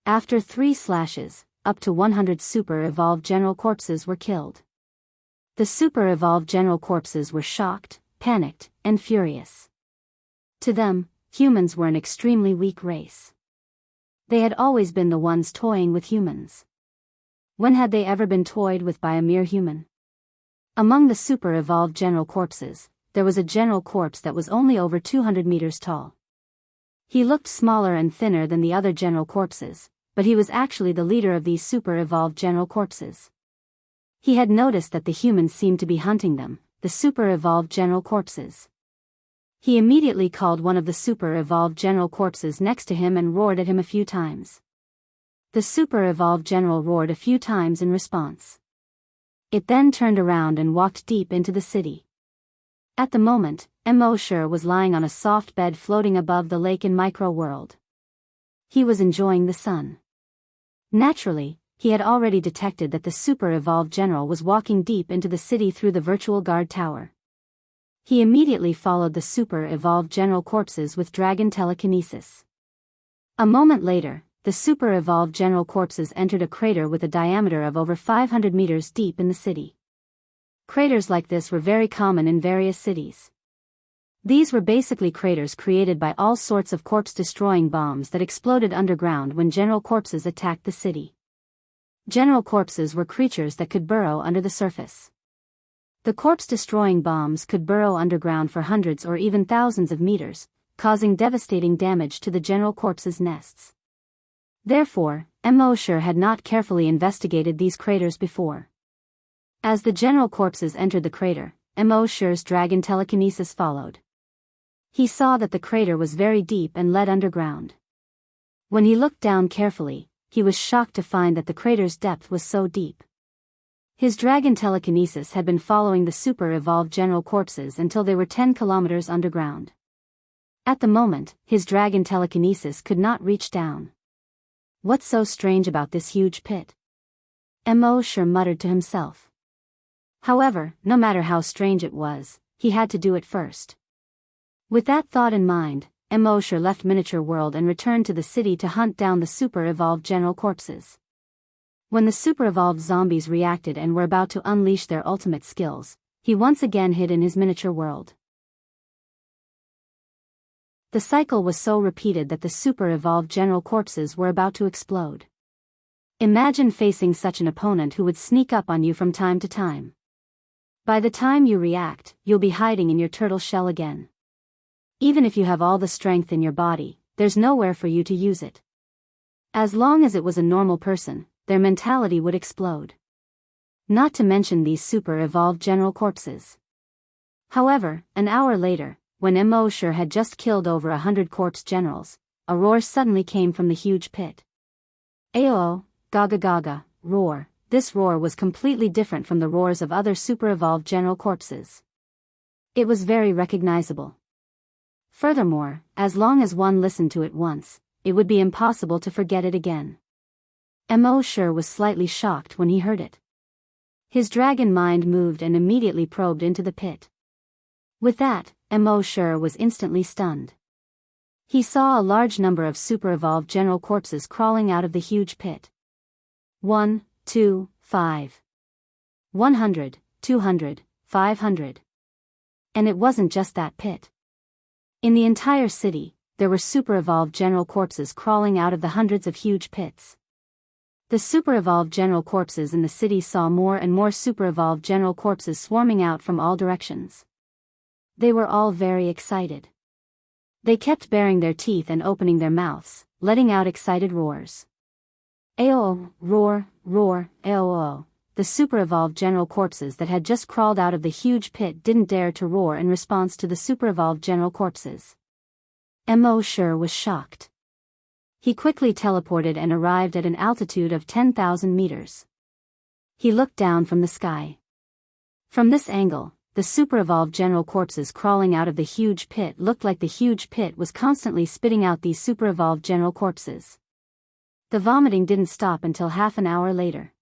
After 3 slashes, up to 100 super-evolved general corpses were killed. The super-evolved general corpses were shocked, panicked, and furious. To them, humans were an extremely weak race. They had always been the ones toying with humans. When had they ever been toyed with by a mere human? Among the super-evolved general corpses, there was a general corpse that was only over 200 meters tall. He looked smaller and thinner than the other general corpses, but he was actually the leader of these super-evolved general corpses. He had noticed that the humans seemed to be hunting them, the super-evolved general corpses. He immediately called one of the super-evolved general corpses next to him and roared at him a few times. The super-evolved general roared a few times in response. It then turned around and walked deep into the city. At the moment, Immerse was lying on a soft bed floating above the lake in Micro-world. He was enjoying the sun. Naturally, he had already detected that the super-evolved general was walking deep into the city through the virtual guard tower. He immediately followed the super-evolved general corpses with dragon telekinesis. A moment later, the super-evolved general corpses entered a crater with a diameter of over 500 meters deep in the city. Craters like this were very common in various cities. These were basically craters created by all sorts of corpse-destroying bombs that exploded underground when general corpses attacked the city. General corpses were creatures that could burrow under the surface. The corpse-destroying bombs could burrow underground for hundreds or even thousands of meters, causing devastating damage to the general corpses' nests. Therefore, Immerse had not carefully investigated these craters before. As the general corpses entered the crater, Immerse's dragon telekinesis followed. He saw that the crater was very deep and led underground. When he looked down carefully, he was shocked to find that the crater's depth was so deep. His dragon telekinesis had been following the super-evolved general corpses until they were 10 kilometers underground. At the moment, his dragon telekinesis could not reach down. What's so strange about this huge pit? Immerse muttered to himself. However, no matter how strange it was, he had to do it first. With that thought in mind, Immerse left Miniature World and returned to the city to hunt down the super-evolved general corpses. When the super-evolved zombies reacted and were about to unleash their ultimate skills, he once again hid in his miniature world. The cycle was so repeated that the super-evolved general corpses were about to explode. Imagine facing such an opponent who would sneak up on you from time to time. By the time you react, you'll be hiding in your turtle shell again. Even if you have all the strength in your body, there's nowhere for you to use it. As long as it was a normal person, their mentality would explode. Not to mention these super-evolved general corpses. However, an hour later, when Immerse had just killed over 100 corpse generals, a roar suddenly came from the huge pit. Ayo, gaga gaga, roar. This roar was completely different from the roars of other super-evolved general corpses. It was very recognizable. Furthermore, as long as one listened to it once, it would be impossible to forget it again. Immerse was slightly shocked when he heard it. His dragon mind moved and immediately probed into the pit. With that, Immerse was instantly stunned. He saw a large number of super-evolved general corpses crawling out of the huge pit. 1, 2, 5. 100, 200, 500. And it wasn't just that pit. In the entire city, there were super-evolved general corpses crawling out of the hundreds of huge pits. The super-evolved general corpses in the city saw more and more super-evolved general corpses swarming out from all directions. They were all very excited. They kept baring their teeth and opening their mouths, letting out excited roars. Aoo, roar, roar, aoo. The super-evolved general corpses that had just crawled out of the huge pit didn't dare to roar in response to the super-evolved general corpses. Immerse was shocked. He quickly teleported and arrived at an altitude of 10,000 meters. He looked down from the sky. From this angle, the super-evolved general corpses crawling out of the huge pit looked like the huge pit was constantly spitting out these super-evolved general corpses. The vomiting didn't stop until half an hour later.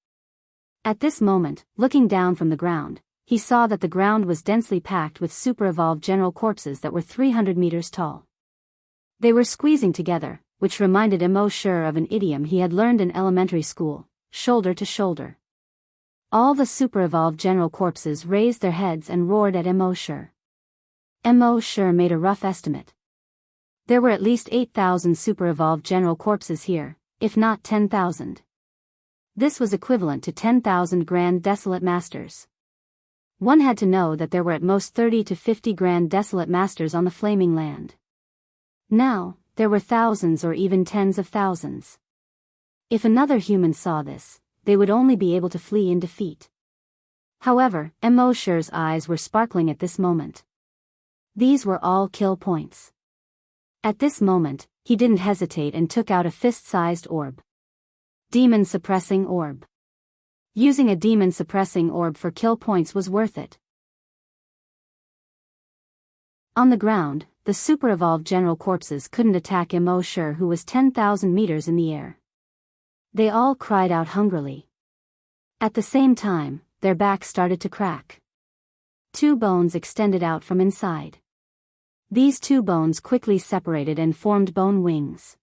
At this moment, looking down from the ground, he saw that the ground was densely packed with super-evolved general corpses that were 300 meters tall. They were squeezing together, which reminded Immerse of an idiom he had learned in elementary school, shoulder to shoulder. All the super-evolved general corpses raised their heads and roared at Immerse. Immerse made a rough estimate. There were at least 8,000 super-evolved general corpses here, if not 10,000. This was equivalent to 10,000 Grand Desolate Masters. One had to know that there were at most 30 to 50 Grand Desolate Masters on the Flaming Land. Now, there were thousands or even tens of thousands. If another human saw this, they would only be able to flee in defeat. However, Immerse's eyes were sparkling at this moment. These were all kill points. At this moment, he didn't hesitate and took out a fist-sized orb. Demon Suppressing Orb. Using a Demon Suppressing Orb for kill points was worth it. On the ground, the super-evolved general corpses couldn't attack Immerse, who was 10,000 meters in the air. They all cried out hungrily. At the same time, their backs started to crack. 2 bones extended out from inside. These 2 bones quickly separated and formed bone wings.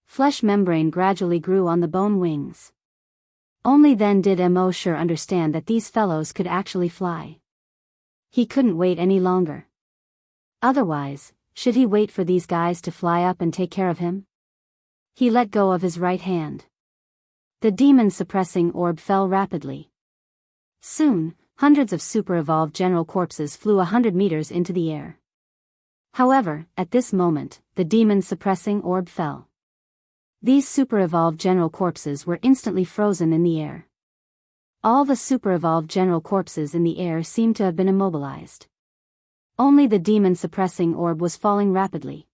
Flesh membrane gradually grew on the bone wings. Only then did Immerse understand that these fellows could actually fly. He couldn't wait any longer. Otherwise, should he wait for these guys to fly up and take care of him? He let go of his right hand. The Demon Suppressing Orb fell rapidly. Soon, hundreds of super-evolved general corpses flew 100 meters into the air. However, at this moment, the Demon Suppressing Orb fell. These super-evolved general corpses were instantly frozen in the air. All the super-evolved general corpses in the air seemed to have been immobilized. Only the Demon Suppressing Orb was falling rapidly.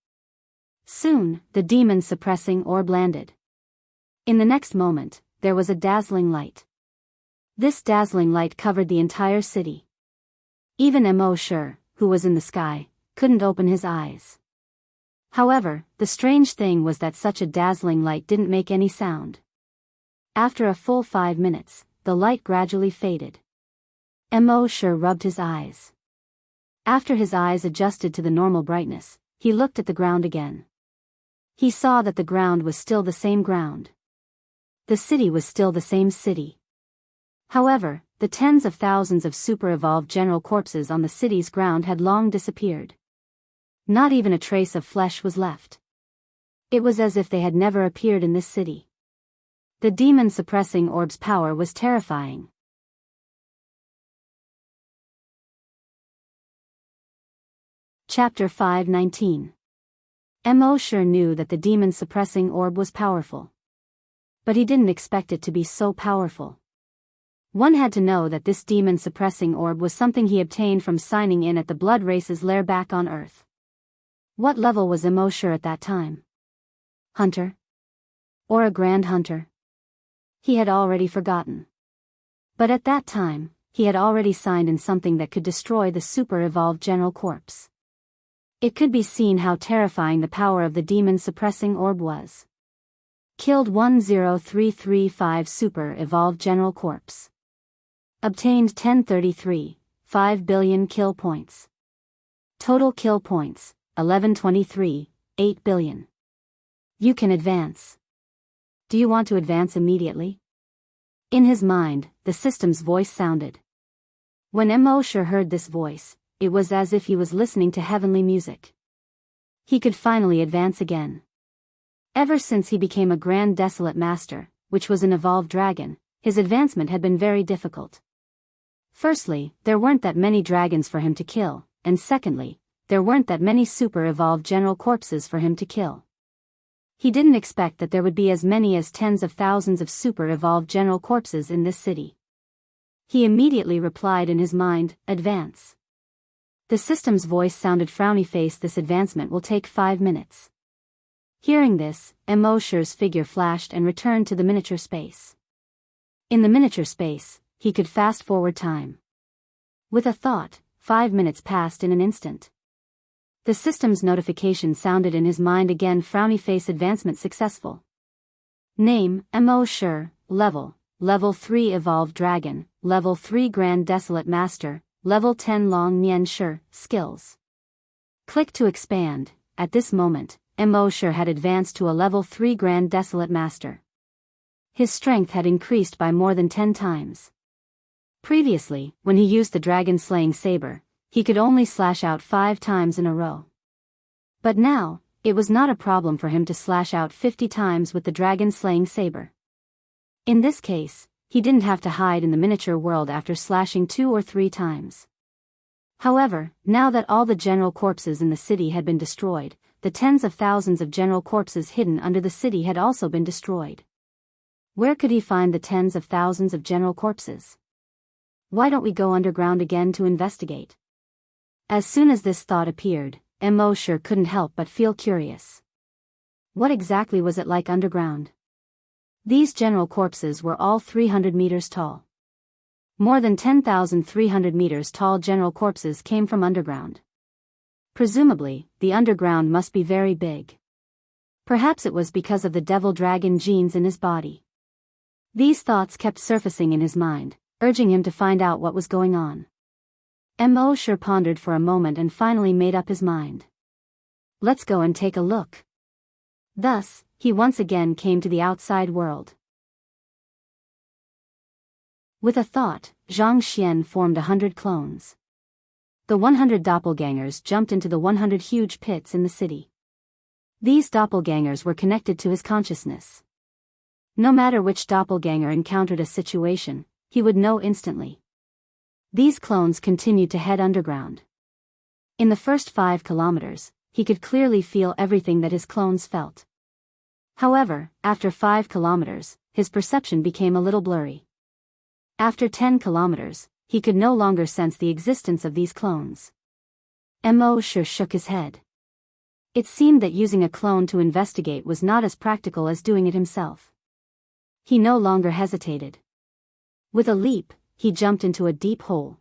Soon, the Demon Suppressing Orb landed. In the next moment, there was a dazzling light. This dazzling light covered the entire city. Even Immerse, who was in the sky, couldn't open his eyes. However, the strange thing was that such a dazzling light didn't make any sound. After a full 5 minutes, the light gradually faded. Immerse rubbed his eyes. After his eyes adjusted to the normal brightness, he looked at the ground again. He saw that the ground was still the same ground. The city was still the same city. However, the tens of thousands of super-evolved general corpses on the city's ground had long disappeared. Not even a trace of flesh was left. It was as if they had never appeared in this city. The Demon Suppressing Orb's power was terrifying. Chapter 5:19. Immerse knew that the Demon Suppressing Orb was powerful. But he didn't expect it to be so powerful. One had to know that this Demon Suppressing Orb was something he obtained from signing in at the Blood Race's lair back on Earth. What level was Immerse at that time? Hunter? Or a Grand Hunter? He had already forgotten. But at that time, he had already signed in something that could destroy the super-evolved General Corpse. It could be seen how terrifying the power of the demon-suppressing orb was. Killed 10335 Super Evolved General Corpse. Obtained 1033, 5 billion kill points. Total kill points, 1123, 8 billion. You can advance. Do you want to advance immediately? In his mind, the system's voice sounded. When Immerse heard this voice, it was as if he was listening to heavenly music. He could finally advance again. Ever since he became a Grand Desolate Master, which was an evolved dragon, his advancement had been very difficult. Firstly, there weren't that many dragons for him to kill, and secondly, there weren't that many super evolved general corpses for him to kill. He didn't expect that there would be as many as tens of thousands of super evolved general corpses in this city. He immediately replied in his mind, "Advance." The system's voice sounded frowny-faced. "This advancement will take 5 minutes. Hearing this, Immerse's figure flashed and returned to the miniature space. In the miniature space, he could fast-forward time. With a thought, 5 minutes passed in an instant. The system's notification sounded in his mind again. Frowny face. Advancement successful. Name, Immerse. Level 3 Evolved Dragon, Level 3 Grand Desolate Master, Level 10 Long Nian Shi. Skills. Click to expand. At this moment, Immerse had advanced to a Level 3 Grand Desolate Master. His strength had increased by more than 10 times. Previously, when he used the dragon-slaying saber, he could only slash out 5 times in a row. But now, it was not a problem for him to slash out 50 times with the dragon-slaying saber. In this case, he didn't have to hide in the miniature world after slashing 2 or 3 times. However, now that all the general corpses in the city had been destroyed, the tens of thousands of general corpses hidden under the city had also been destroyed. Where could he find the tens of thousands of general corpses? Why don't we go underground again to investigate? As soon as this thought appeared, Immerse couldn't help but feel curious. What exactly was it like underground? These general corpses were all 300 meters tall. More than 10,300 meters tall general corpses came from underground. Presumably, the underground must be very big. Perhaps it was because of the devil dragon genes in his body. These thoughts kept surfacing in his mind, urging him to find out what was going on. Immerse pondered for a moment and finally made up his mind. Let's go and take a look. Thus, he once again came to the outside world. With a thought, Zhang Xian formed 100 clones. The 100 doppelgangers jumped into the 100 huge pits in the city. These doppelgangers were connected to his consciousness. No matter which doppelganger encountered a situation, he would know instantly. These clones continued to head underground. In the first 5 kilometers, he could clearly feel everything that his clones felt. However, after 5 kilometers, his perception became a little blurry. After 10 kilometers, he could no longer sense the existence of these clones. Immerse shook his head. It seemed that using a clone to investigate was not as practical as doing it himself. He no longer hesitated. With a leap, he jumped into a deep hole.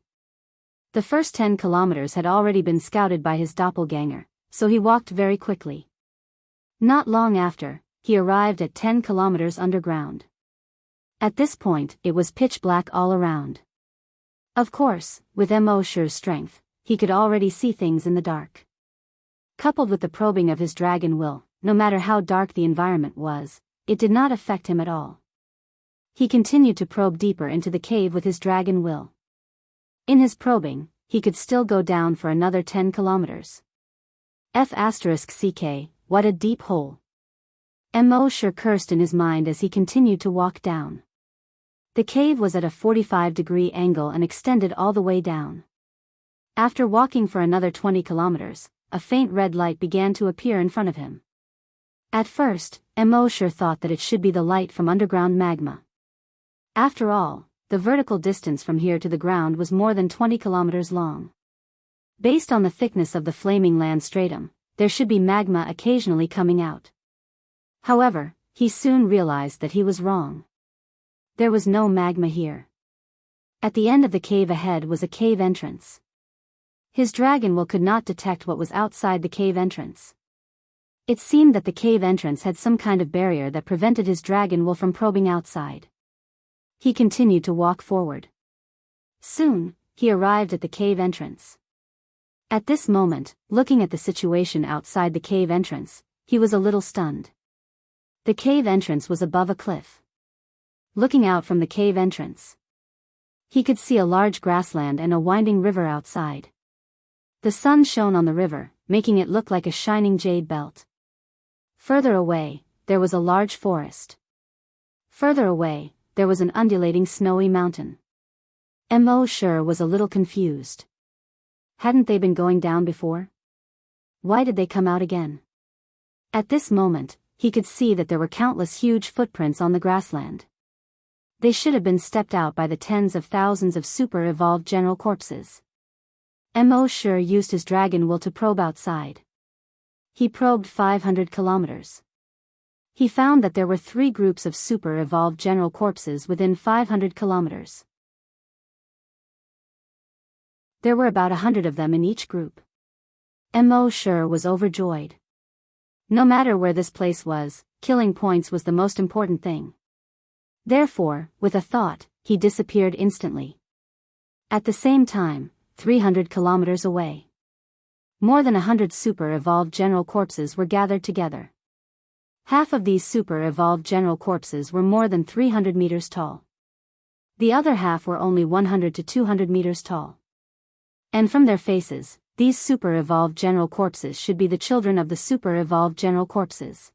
The first 10 kilometers had already been scouted by his doppelganger, so he walked very quickly. Not long after, he arrived at 10 kilometers underground. At this point, it was pitch black all around. Of course, with Immerse's strength, he could already see things in the dark. Coupled with the probing of his dragon will, no matter how dark the environment was, it did not affect him at all. He continued to probe deeper into the cave with his dragon will. In his probing, he could still go down for another 10 kilometers. F***ck, what a deep hole. Immerse cursed in his mind as he continued to walk down. The cave was at a 45-degree angle and extended all the way down. After walking for another 20 kilometers, a faint red light began to appear in front of him. At first, Immerse thought that it should be the light from underground magma. After all, the vertical distance from here to the ground was more than 20 kilometers long. Based on the thickness of the flaming land stratum, there should be magma occasionally coming out. However, he soon realized that he was wrong. There was no magma here. At the end of the cave ahead was a cave entrance. His dragon will could not detect what was outside the cave entrance. It seemed that the cave entrance had some kind of barrier that prevented his dragon will from probing outside. He continued to walk forward. Soon, he arrived at the cave entrance. At this moment, looking at the situation outside the cave entrance, he was a little stunned. The cave entrance was above a cliff. Looking out from the cave entrance, he could see a large grassland and a winding river outside. The sun shone on the river, making it look like a shining jade belt. Further away, there was a large forest. Further away, there was an undulating snowy mountain. Immerse was a little confused. Hadn't they been going down before? Why did they come out again? At this moment, he could see that there were countless huge footprints on the grassland. They should have been stepped out by the tens of thousands of super-evolved general corpses. Immerse used his dragon will to probe outside. He probed 500 kilometers. He found that there were 3 groups of super-evolved general corpses within 500 kilometers. There were about 100 of them in each group. Immerse was overjoyed. No matter where this place was, killing points was the most important thing. Therefore, with a thought, he disappeared instantly. At the same time, 300 kilometers away, more than 100 super-evolved general corpses were gathered together. Half of these super-evolved general corpses were more than 300 meters tall. The other half were only 100 to 200 meters tall. And from their faces, these super-evolved general corpses should be the children of the super-evolved general corpses.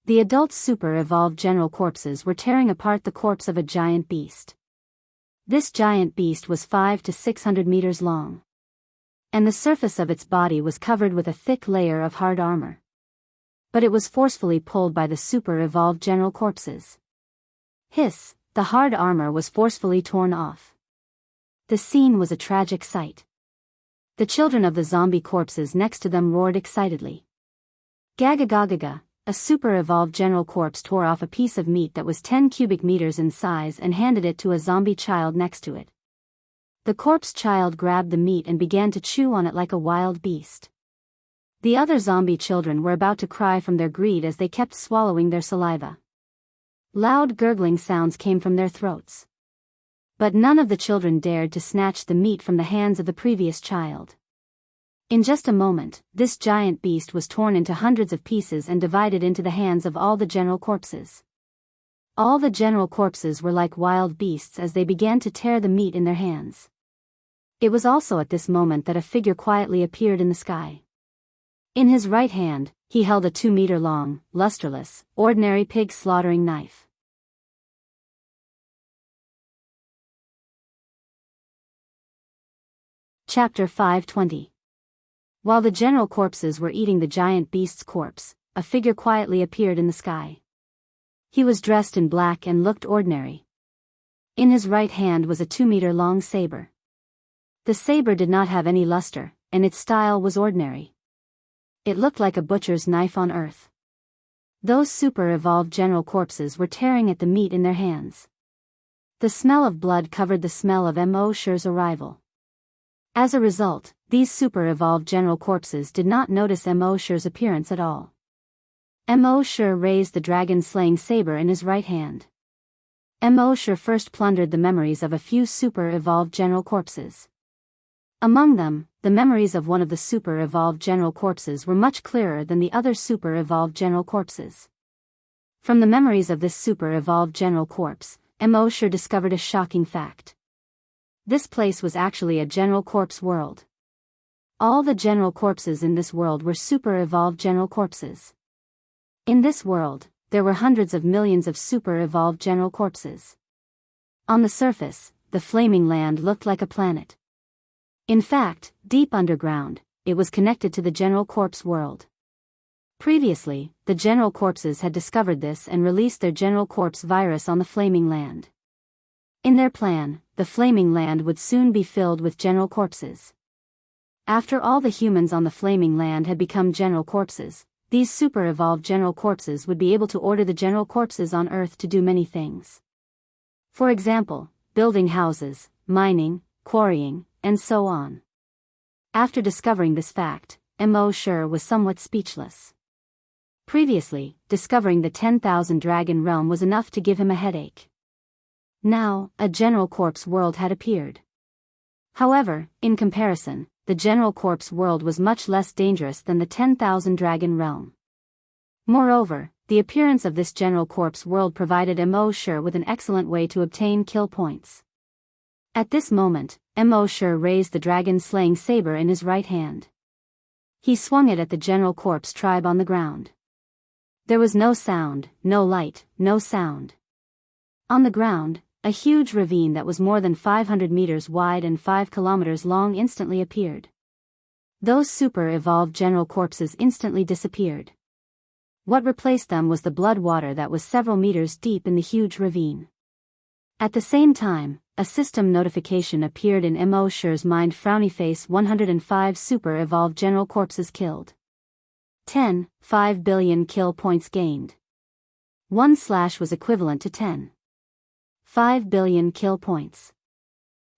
The adult super-evolved general corpses were tearing apart the corpse of a giant beast. This giant beast was 500 to 600 meters long. And the surface of its body was covered with a thick layer of hard armor. But it was forcefully pulled by the super-evolved general corpses. Hiss, the hard armor was forcefully torn off. The scene was a tragic sight. The children of the zombie corpses next to them roared excitedly. Gagagagaga, a super-evolved general corpse tore off a piece of meat that was 10 cubic meters in size and handed it to a zombie child next to it. The corpse child grabbed the meat and began to chew on it like a wild beast. The other zombie children were about to cry from their greed as they kept swallowing their saliva. Loud gurgling sounds came from their throats. But none of the children dared to snatch the meat from the hands of the previous child. In just a moment, this giant beast was torn into hundreds of pieces and divided into the hands of all the general corpses. All the general corpses were like wild beasts as they began to tear the meat in their hands. It was also at this moment that a figure quietly appeared in the sky. In his right hand, he held a 2-meter-long, lusterless, ordinary pig slaughtering knife. Chapter 520. While the general corpses were eating the giant beast's corpse, a figure quietly appeared in the sky. He was dressed in black and looked ordinary. In his right hand was a 2-meter-long saber. The saber did not have any luster, and its style was ordinary. It looked like a butcher's knife on earth. Those super-evolved general corpses were tearing at the meat in their hands. The smell of blood covered the smell of Immerse's arrival. As a result, these super-evolved general corpses did not notice Immerse's appearance at all. Immerse raised the dragon-slaying saber in his right hand. Immerse first plundered the memories of a few super-evolved general corpses. Among them, the memories of one of the super-evolved general corpses were much clearer than the other super-evolved general corpses. From the memories of this super-evolved general corpse, Immerse discovered a shocking fact. This place was actually a general corpse world. All the general corpses in this world were super-evolved general corpses. In this world, there were hundreds of millions of super-evolved general corpses. On the surface, the flaming land looked like a planet. In fact, deep underground, it was connected to the general corpse world. Previously, the general corpses had discovered this and released their general corpse virus on the flaming land. In their plan, the flaming land would soon be filled with general corpses. After all the humans on the flaming land had become general corpses, these super-evolved general corpses would be able to order the general corpses on Earth to do many things. For example, building houses, mining, quarrying, and so on. After discovering this fact, Immerse was somewhat speechless. Previously, discovering the 10,000 dragon realm was enough to give him a headache. Now, a general corpse world had appeared. However, in comparison, the general corpse world was much less dangerous than the 10,000 dragon realm. Moreover, the appearance of this general corpse world provided Immerse with an excellent way to obtain kill points. At this moment, Immerse raised the dragon-slaying saber in his right hand. He swung it at the general corpse tribe on the ground. There was no sound, no light, no sound. On the ground, a huge ravine that was more than 500 meters wide and 5 kilometers long instantly appeared. Those super-evolved general corpses instantly disappeared. What replaced them was the blood water that was several meters deep in the huge ravine. At the same time, a system notification appeared in Immerse's mind. Frowny face. 105 super-evolved general corpses killed. 5 billion kill points gained. 1/ was equivalent to 5 billion kill points.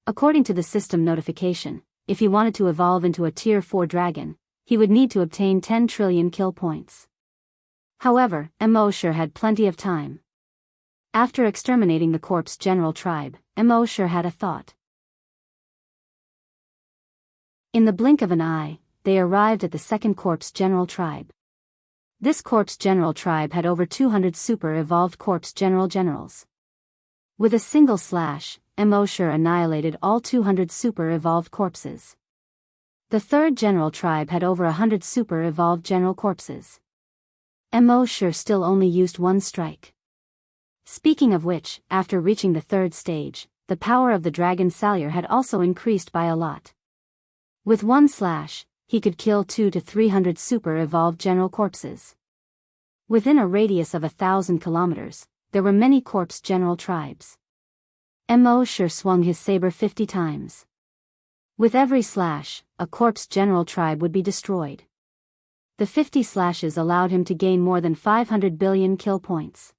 According to the system notification, if he wanted to evolve into a Tier 4 dragon, he would need to obtain 10 trillion kill points. However, Immerse had plenty of time. After exterminating the corpse general tribe, Immerse had a thought. In the blink of an eye, they arrived at the second corpse general tribe. This corpse general tribe had over 200 super-evolved corpse generals. With a single slash, Immerse annihilated all 200 super-evolved corpses. The third general tribe had over 100 super-evolved general corpses. Immerse still only used one strike. Speaking of which, after reaching the third stage, the power of the dragon Salyer had also increased by a lot. With one slash, he could kill 200 to 300 super-evolved general corpses. Within a radius of 1,000 kilometers, there were many corpse general tribes. Immerse swung his saber 50 times. With every slash, a corpse general tribe would be destroyed. The 50 slashes allowed him to gain more than 500 billion kill points.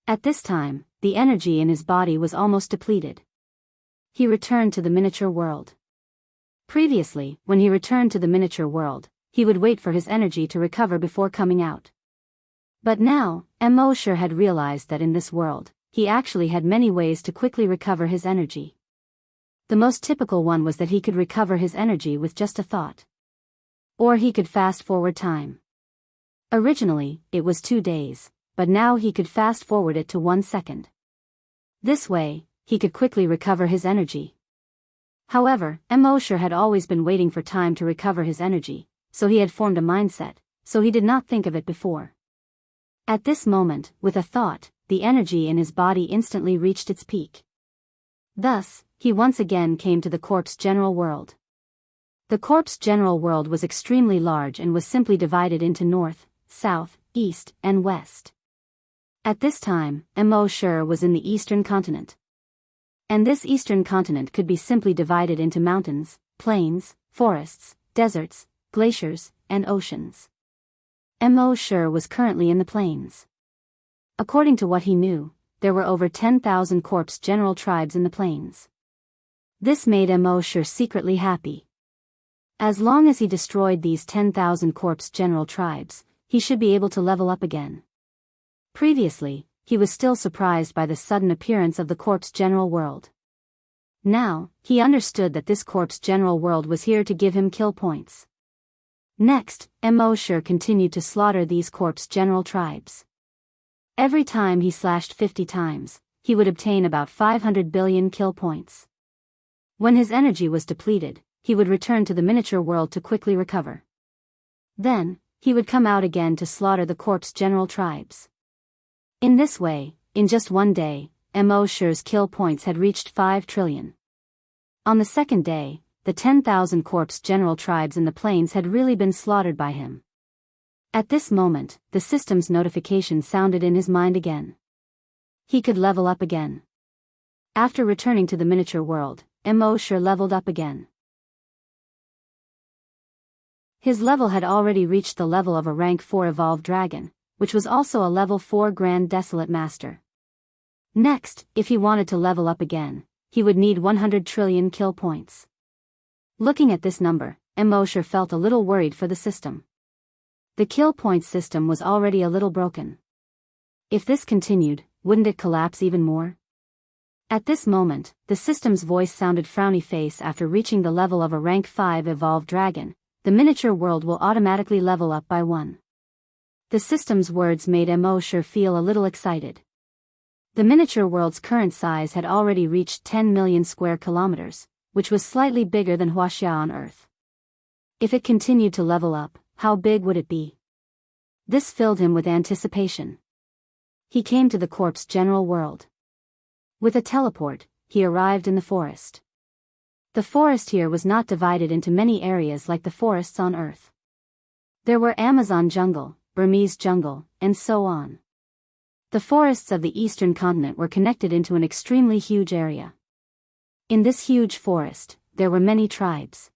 At this time, the energy in his body was almost depleted. He returned to the miniature world. Previously, when he returned to the miniature world, he would wait for his energy to recover before coming out. But now, Immerse had realized that in this world, he actually had many ways to quickly recover his energy. The most typical one was that he could recover his energy with just a thought. Or he could fast forward time. Originally, it was 2 days, but now he could fast forward it to 1 second. This way, he could quickly recover his energy. However, Immerse had always been waiting for time to recover his energy, so he had formed a mindset, so he did not think of it before. At this moment, with a thought, the energy in his body instantly reached its peak. Thus, he once again came to the corpse general world. The corpse general world was extremely large and was simply divided into north, south, east, and west. At this time, Immerse was in the eastern continent. And this eastern continent could be simply divided into mountains, plains, forests, deserts, glaciers, and oceans. Immerse was currently in the plains. According to what he knew, there were over 10,000 corpse general tribes in the plains. This made Immerse secretly happy. As long as he destroyed these 10,000 corpse general tribes, he should be able to level up again. Previously, he was still surprised by the sudden appearance of the corpse general world. Now, he understood that this corpse general world was here to give him kill points. Next, Immerse continued to slaughter these corpse general tribes. Every time he slashed 50 times, he would obtain about 500 billion kill points. When his energy was depleted, he would return to the miniature world to quickly recover. Then, he would come out again to slaughter the corpse general tribes. In this way, in just 1 day, Immerse's kill points had reached 5 trillion. On the second day, the 10,000 corpse general tribes in the plains had really been slaughtered by him. At this moment, the system's notification sounded in his mind again. He could level up again. After returning to the miniature world, Immerse leveled up again. His level had already reached the level of a rank 4 evolved dragon, which was also a level 4 Grand Desolate Master. Next, if he wanted to level up again, he would need 100 trillion kill points. Looking at this number, Immerse felt a little worried for the system. The kill point system was already a little broken. If this continued, wouldn't it collapse even more? At this moment, the system's voice sounded frowny face. After reaching the level of a rank 5 evolved dragon, the miniature world will automatically level up by 1. The system's words made Immerse feel a little excited. The miniature world's current size had already reached 10 million square kilometers, which was slightly bigger than Huaxia on Earth. If it continued to level up, how big would it be? This filled him with anticipation. He came to the corpse general world. With a teleport, he arrived in the forest. The forest here was not divided into many areas like the forests on Earth. There were Amazon jungle, Burmese jungle, and so on. The forests of the eastern continent were connected into an extremely huge area. In this huge forest, there were many tribes.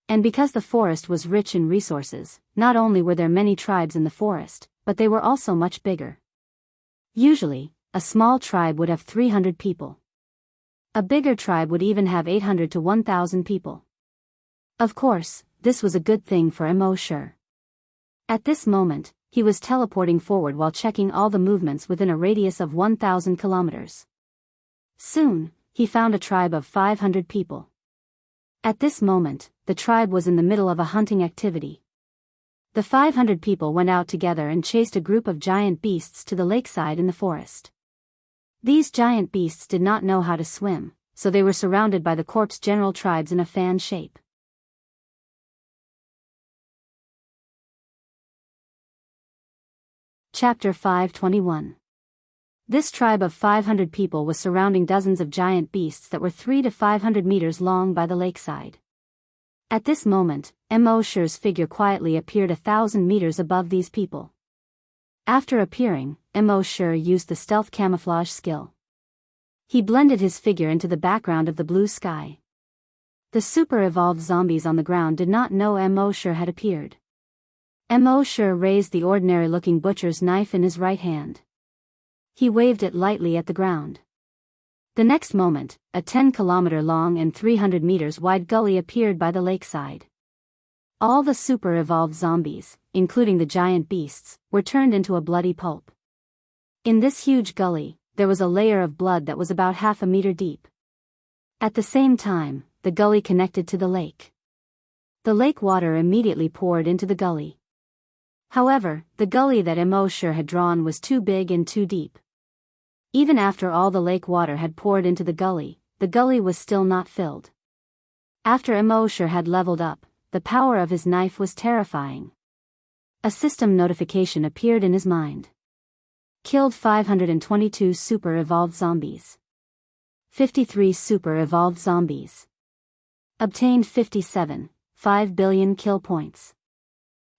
And because the forest was rich in resources, not only were there many tribes in the forest, but they were also much bigger. Usually, a small tribe would have 300 people. A bigger tribe would even have 800 to 1,000 people. Of course, this was a good thing for Immerse. At this moment, he was teleporting forward while checking all the movements within a radius of 1,000 kilometers. Soon, he found a tribe of 500 people. At this moment, the tribe was in the middle of a hunting activity. The 500 people went out together and chased a group of giant beasts to the lakeside in the forest. These giant beasts did not know how to swim, so they were surrounded by the corpse general tribes in a fan shape. Chapter 521. This tribe of 500 people was surrounding dozens of giant beasts that were 300 to 500 meters long by the lakeside. At this moment, Immerse's figure quietly appeared 1,000 meters above these people. After appearing, Immerse used the stealth camouflage skill. He blended his figure into the background of the blue sky. The super-evolved zombies on the ground did not know Immerse had appeared. Immerse raised the ordinary-looking butcher's knife in his right hand. He waved it lightly at the ground. The next moment, a 10-kilometer-long and 300 meters wide gully appeared by the lakeside. All the super-evolved zombies, including the giant beasts, were turned into a bloody pulp. In this huge gully, there was a layer of blood that was about half a meter deep. At the same time, the gully connected to the lake. The lake water immediately poured into the gully. However, the gully that Immerse had drawn was too big and too deep. Even after all the lake water had poured into the gully was still not filled. After Immerse had leveled up, the power of his knife was terrifying. A system notification appeared in his mind. Killed 522 super-evolved zombies. 53 super-evolved zombies. Obtained 57.5 billion kill points.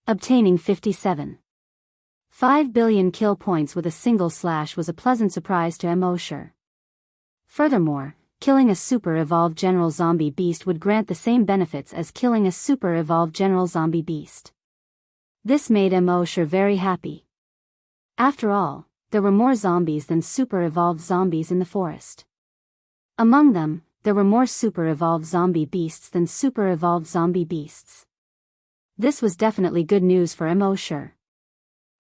Obtaining 57.5 billion kill points with a single slash was a pleasant surprise to Immerse. Furthermore, killing a super-evolved general zombie beast would grant the same benefits as killing a super-evolved general zombie beast. This made Immerse very happy. After all, there were more zombies than super-evolved zombies in the forest. Among them, there were more super-evolved zombie beasts than super-evolved zombie beasts. This was definitely good news for Immerse.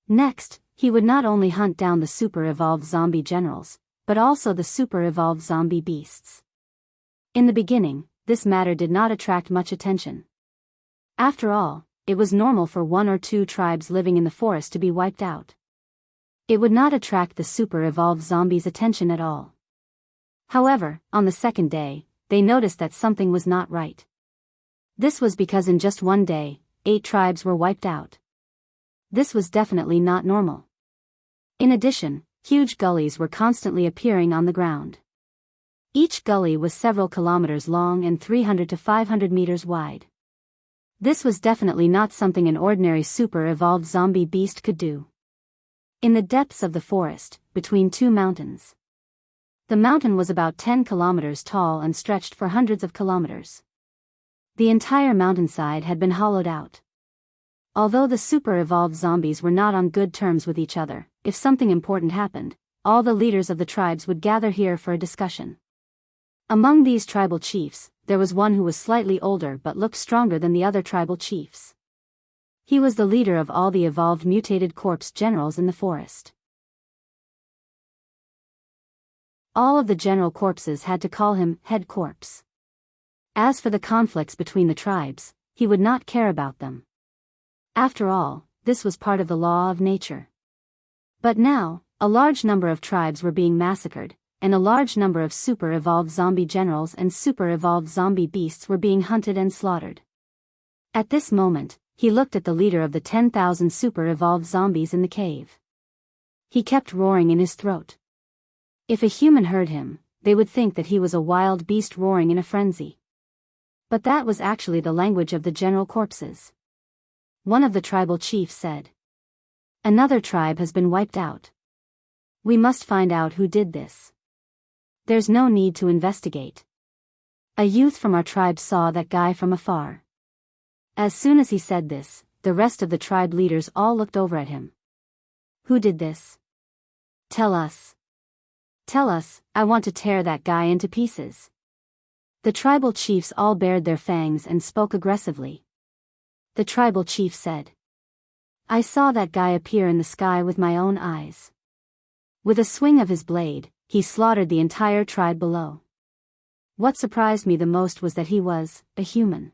Next, he would not only hunt down the super-evolved zombie generals, but also the super-evolved zombie beasts. In the beginning, this matter did not attract much attention. After all, it was normal for 1 or 2 tribes living in the forest to be wiped out. It would not attract the super-evolved zombies' attention at all. However, on the second day, they noticed that something was not right. This was because in just one day, 8 tribes were wiped out. This was definitely not normal. In addition, huge gullies were constantly appearing on the ground. Each gully was several kilometers long and 300 to 500 meters wide. This was definitely not something an ordinary super-evolved zombie beast could do. In the depths of the forest, between 2 mountains. The mountain was about 10 kilometers tall and stretched for hundreds of kilometers. The entire mountainside had been hollowed out. Although the super-evolved zombies were not on good terms with each other, if something important happened, all the leaders of the tribes would gather here for a discussion. Among these tribal chiefs, there was one who was slightly older but looked stronger than the other tribal chiefs. He was the leader of all the evolved mutated corpse generals in the forest. All of the general corpses had to call him head corpse. As for the conflicts between the tribes, he would not care about them. After all, this was part of the law of nature. But now, a large number of tribes were being massacred, and a large number of super-evolved zombie generals and super-evolved zombie beasts were being hunted and slaughtered. At this moment, he looked at the leader of the 10,000 super-evolved zombies in the cave. He kept roaring in his throat. If a human heard him, they would think that he was a wild beast roaring in a frenzy. But that was actually the language of the general corpses. One of the tribal chiefs said, "Another tribe has been wiped out. We must find out who did this. There's no need to investigate." A youth from our tribe saw that guy from afar. As soon as he said this, the rest of the tribe leaders all looked over at him. "Who did this? Tell us. Tell us, I want to tear that guy into pieces." The tribal chiefs all bared their fangs and spoke aggressively. The tribal chief said, "I saw that guy appear in the sky with my own eyes." With a swing of his blade, he slaughtered the entire tribe below. What surprised me the most was that he was a human.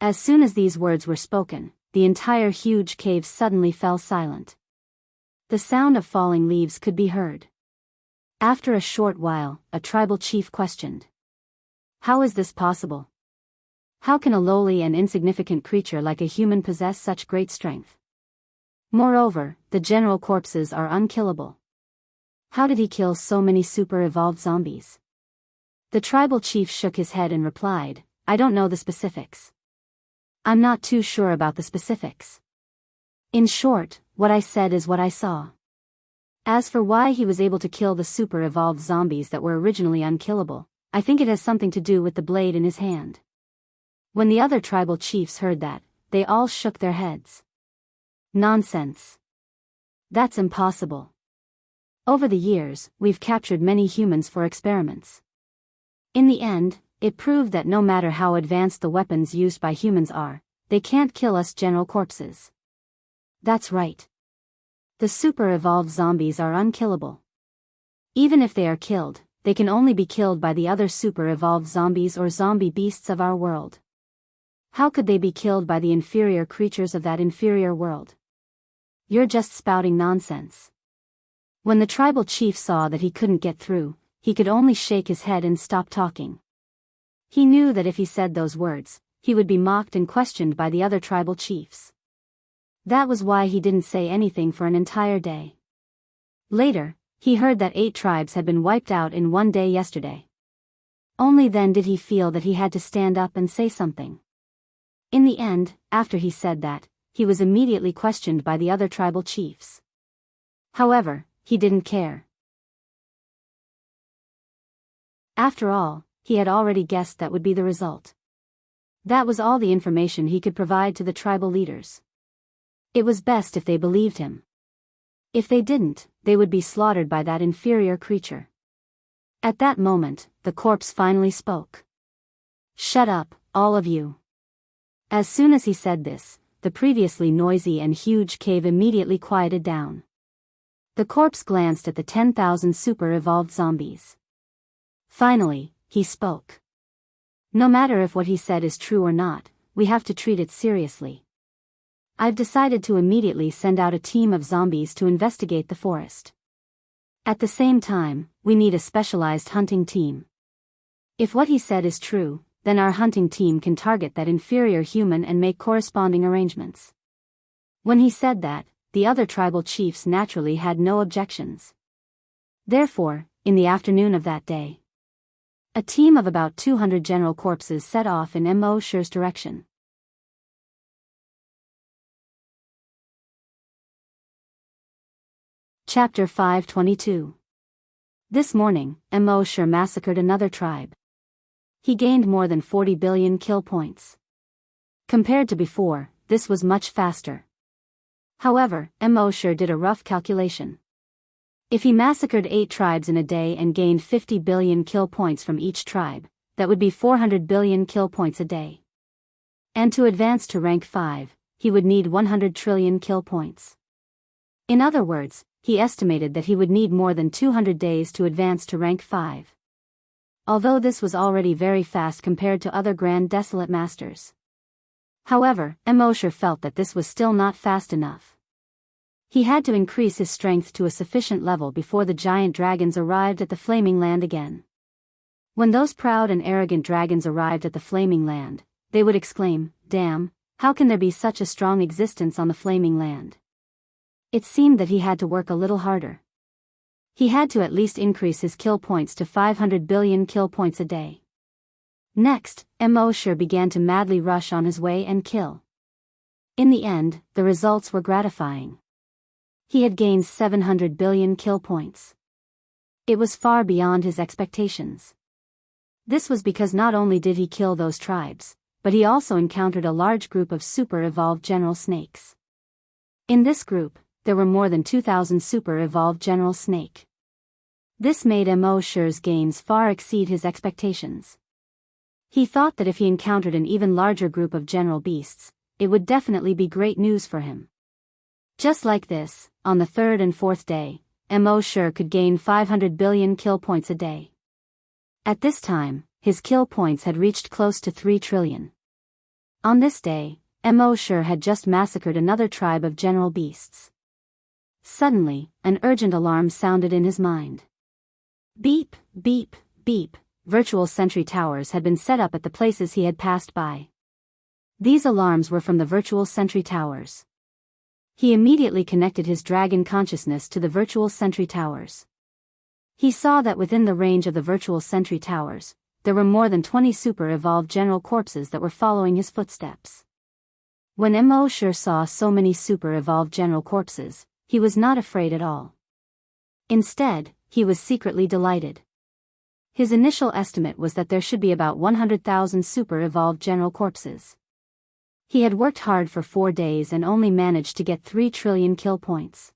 As soon as these words were spoken, the entire huge cave suddenly fell silent. The sound of falling leaves could be heard. After a short while, a tribal chief questioned, "How is this possible? How can a lowly and insignificant creature like a human possess such great strength? Moreover, the general corpses are unkillable. How did he kill so many super-evolved zombies?" The tribal chief shook his head and replied, "I don't know the specifics. I'm not too sure about the specifics. In short, what I said is what I saw. As for why he was able to kill the super-evolved zombies that were originally unkillable, I think it has something to do with the blade in his hand." When the other tribal chiefs heard that, they all shook their heads. "Nonsense. That's impossible. Over the years, we've captured many humans for experiments. In the end, it proved that no matter how advanced the weapons used by humans are, they can't kill us general corpses. That's right. The super-evolved zombies are unkillable. Even if they are killed, they can only be killed by the other super-evolved zombies or zombie beasts of our world. How could they be killed by the inferior creatures of that inferior world? You're just spouting nonsense." When the tribal chief saw that he couldn't get through, he could only shake his head and stop talking. He knew that if he said those words, he would be mocked and questioned by the other tribal chiefs. That was why he didn't say anything for an entire day. Later, he heard that 8 tribes had been wiped out in one day yesterday. Only then did he feel that he had to stand up and say something. In the end, after he said that, he was immediately questioned by the other tribal chiefs. However, he didn't care. After all, he had already guessed that would be the result. That was all the information he could provide to the tribal leaders. It was best if they believed him. If they didn't, they would be slaughtered by that inferior creature. At that moment, the corpse finally spoke. "Shut up, all of you." As soon as he said this, the previously noisy and huge cave immediately quieted down. The corpse glanced at the 10,000 super-evolved zombies. Finally, he spoke. "No matter if what he said is true or not, we have to treat it seriously. I've decided to immediately send out a team of zombies to investigate the forest. At the same time, we need a specialized hunting team. If what he said is true, then our hunting team can target that inferior human and make corresponding arrangements." When he said that, the other tribal chiefs naturally had no objections. Therefore, in the afternoon of that day, a team of about 200 general corpses set off in Immerse's direction. Chapter 522. This morning, Immerse massacred another tribe. He gained more than 40 billion kill points. Compared to before, this was much faster. However, Immerse did a rough calculation. If he massacred 8 tribes in a day and gained 50 billion kill points from each tribe, that would be 400 billion kill points a day. And to advance to rank 5, he would need 100 trillion kill points. In other words, he estimated that he would need more than 200 days to advance to rank 5. Although this was already very fast compared to other Grand Desolate Masters. However, Immerse felt that this was still not fast enough. He had to increase his strength to a sufficient level before the giant dragons arrived at the Flaming Land again. When those proud and arrogant dragons arrived at the Flaming Land, they would exclaim, "Damn, how can there be such a strong existence on the Flaming Land?" It seemed that he had to work a little harder. He had to at least increase his kill points to 500 billion kill points a day. Next, Immerse began to madly rush on his way and kill. In the end, the results were gratifying. He had gained 700 billion kill points. It was far beyond his expectations. This was because not only did he kill those tribes, but he also encountered a large group of super-evolved general snakes. In this group, there were more than 2,000 super-evolved general snake. This made Immerse's gains far exceed his expectations. He thought that if he encountered an even larger group of general beasts, it would definitely be great news for him. Just like this, on the 3rd and 4th day, Immerse could gain 500 billion kill points a day. At this time, his kill points had reached close to 3 trillion. On this day, Immerse had just massacred another tribe of general beasts. Suddenly, an urgent alarm sounded in his mind. Beep, beep, beep, virtual sentry towers had been set up at the places he had passed by. These alarms were from the virtual sentry towers. He immediately connected his dragon consciousness to the virtual sentry towers. He saw that within the range of the virtual sentry towers, there were more than 20 super-evolved general corpses that were following his footsteps. When Immerse saw so many super-evolved general corpses, he was not afraid at all. Instead, he was secretly delighted. His initial estimate was that there should be about 100,000 super-evolved general corpses. He had worked hard for 4 days and only managed to get 3 trillion kill points.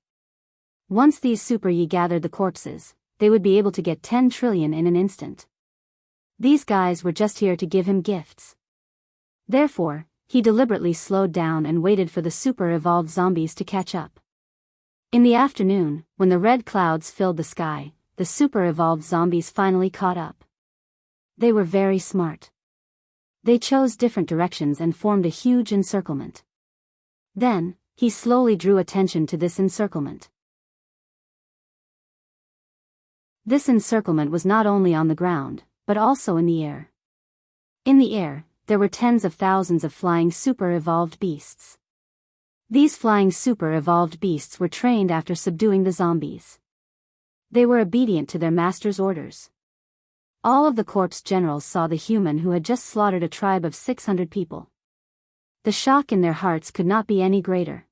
Once these super-Yi gathered the corpses, they would be able to get 10 trillion in an instant. These guys were just here to give him gifts. Therefore, he deliberately slowed down and waited for the super-evolved zombies to catch up. In the afternoon, when the red clouds filled the sky, the super-evolved zombies finally caught up. They were very smart. They chose different directions and formed a huge encirclement. Then, he slowly drew attention to this encirclement. This encirclement was not only on the ground, but also in the air. In the air, there were tens of thousands of flying super-evolved beasts. These flying super-evolved beasts were trained after subduing the zombies. They were obedient to their master's orders. All of the corpse generals saw the human who had just slaughtered a tribe of 600 people. The shock in their hearts could not be any greater.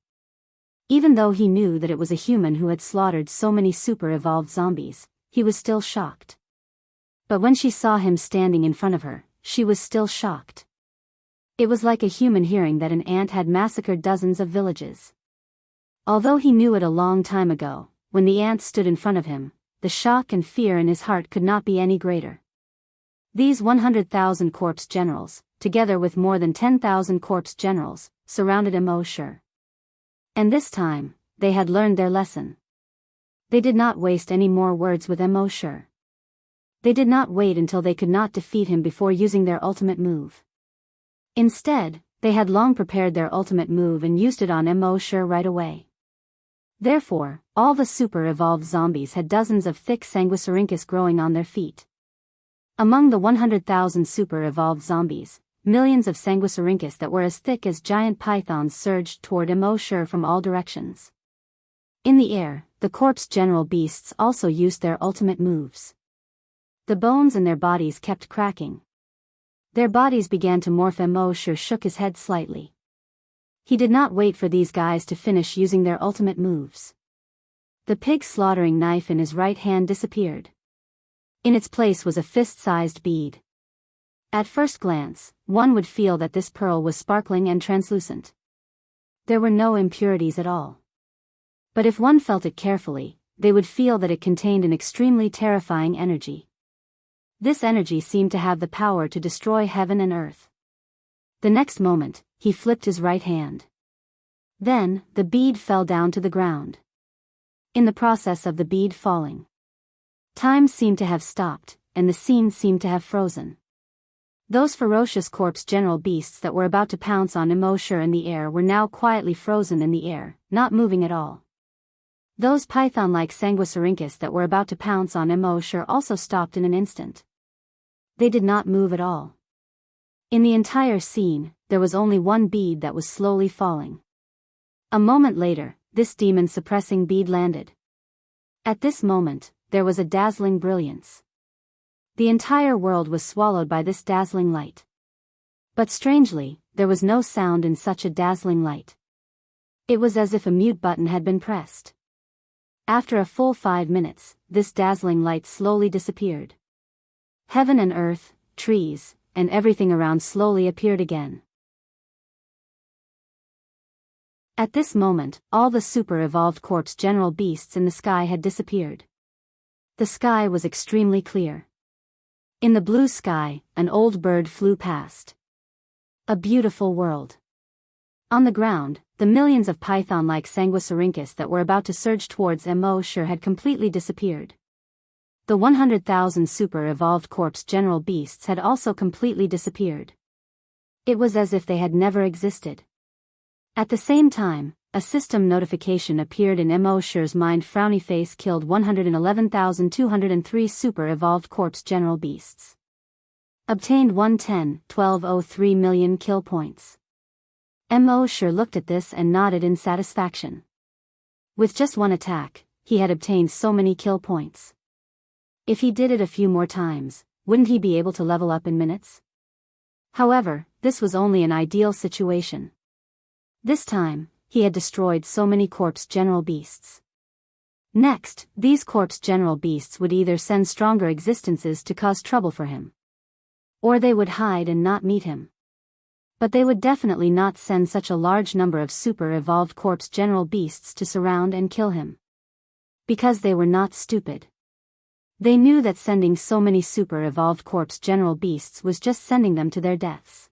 Even though he knew that it was a human who had slaughtered so many super-evolved zombies, he was still shocked. But when she saw him standing in front of her, she was still shocked. It was like a human hearing that an ant had massacred dozens of villages. Although he knew it a long time ago, when the ant stood in front of him, the shock and fear in his heart could not be any greater. These 100,000 corpse generals, together with more than 10,000 corpse generals, surrounded Immerse. And this time, they had learned their lesson. They did not waste any more words with Immerse. They did not wait until they could not defeat him before using their ultimate move. Instead, they had long prepared their ultimate move and used it on Immerse right away. Therefore, all the super-evolved zombies had dozens of thick sanguisurincus growing on their feet. Among the 100,000 super-evolved zombies, millions of sanguisurincus that were as thick as giant pythons surged toward Immerse from all directions. In the air, the corpse general beasts also used their ultimate moves. The bones in their bodies kept cracking. Their bodies began to morph. Immerse shook his head slightly. He did not wait for these guys to finish using their ultimate moves. The pig slaughtering knife in his right hand disappeared. In its place was a fist-sized bead. At first glance, one would feel that this pearl was sparkling and translucent. There were no impurities at all. But if one felt it carefully, they would feel that it contained an extremely terrifying energy. This energy seemed to have the power to destroy heaven and earth. The next moment, he flipped his right hand. Then, the bead fell down to the ground. In the process of the bead falling, time seemed to have stopped, and the scene seemed to have frozen. Those ferocious corpse general beasts that were about to pounce on Immerse in the air were now quietly frozen in the air, not moving at all. Those python-like sanguisurincus that were about to pounce on Immerse also stopped in an instant. They did not move at all. In the entire scene, there was only one bead that was slowly falling. A moment later, this demon-suppressing bead landed. At this moment, there was a dazzling brilliance. The entire world was swallowed by this dazzling light. But strangely, there was no sound in such a dazzling light. It was as if a mute button had been pressed. After a full 5 minutes, this dazzling light slowly disappeared. Heaven and earth, trees, and everything around slowly appeared again. At this moment, all the super-evolved corpse general beasts in the sky had disappeared. The sky was extremely clear. In the blue sky, an old bird flew past. A beautiful world. On the ground, the millions of python-like sanguisurincus that were about to surge towards Immerse had completely disappeared. The 100,000 super-evolved corpse general beasts had also completely disappeared. It was as if they had never existed. At the same time, a system notification appeared in Immerse's mind. Frowny face killed 111,203 super-evolved corpse general beasts. Obtained 110.1203 million kill points. Immerse looked at this and nodded in satisfaction. With just one attack, he had obtained so many kill points. If he did it a few more times, wouldn't he be able to level up in minutes? However, this was only an ideal situation. This time, he had destroyed so many corpse general beasts. Next, these corpse general beasts would either send stronger existences to cause trouble for him, or they would hide and not meet him. But they would definitely not send such a large number of super-evolved corpse general beasts to surround and kill him. Because they were not stupid. They knew that sending so many super-evolved corpse general beasts was just sending them to their deaths.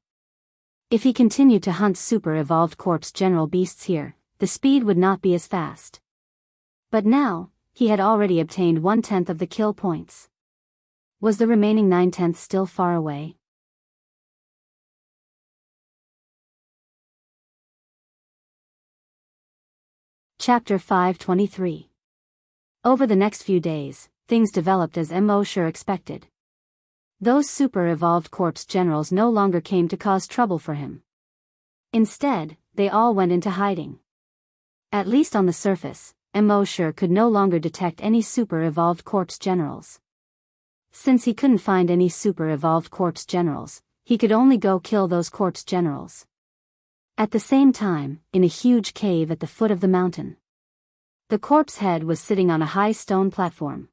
If he continued to hunt super-evolved corpse general beasts here, the speed would not be as fast. But now, he had already obtained 1/10 of the kill points. Was the remaining 9/10 still far away? Chapter 523. Over the next few days, things developed as Immerse expected. Those super-evolved corpse generals no longer came to cause trouble for him. Instead, they all went into hiding. At least on the surface, Immerse could no longer detect any super-evolved corpse generals. Since he couldn't find any super-evolved corpse generals, he could only go kill those corpse generals. At the same time, in a huge cave at the foot of the mountain, the corpse head was sitting on a high stone platform.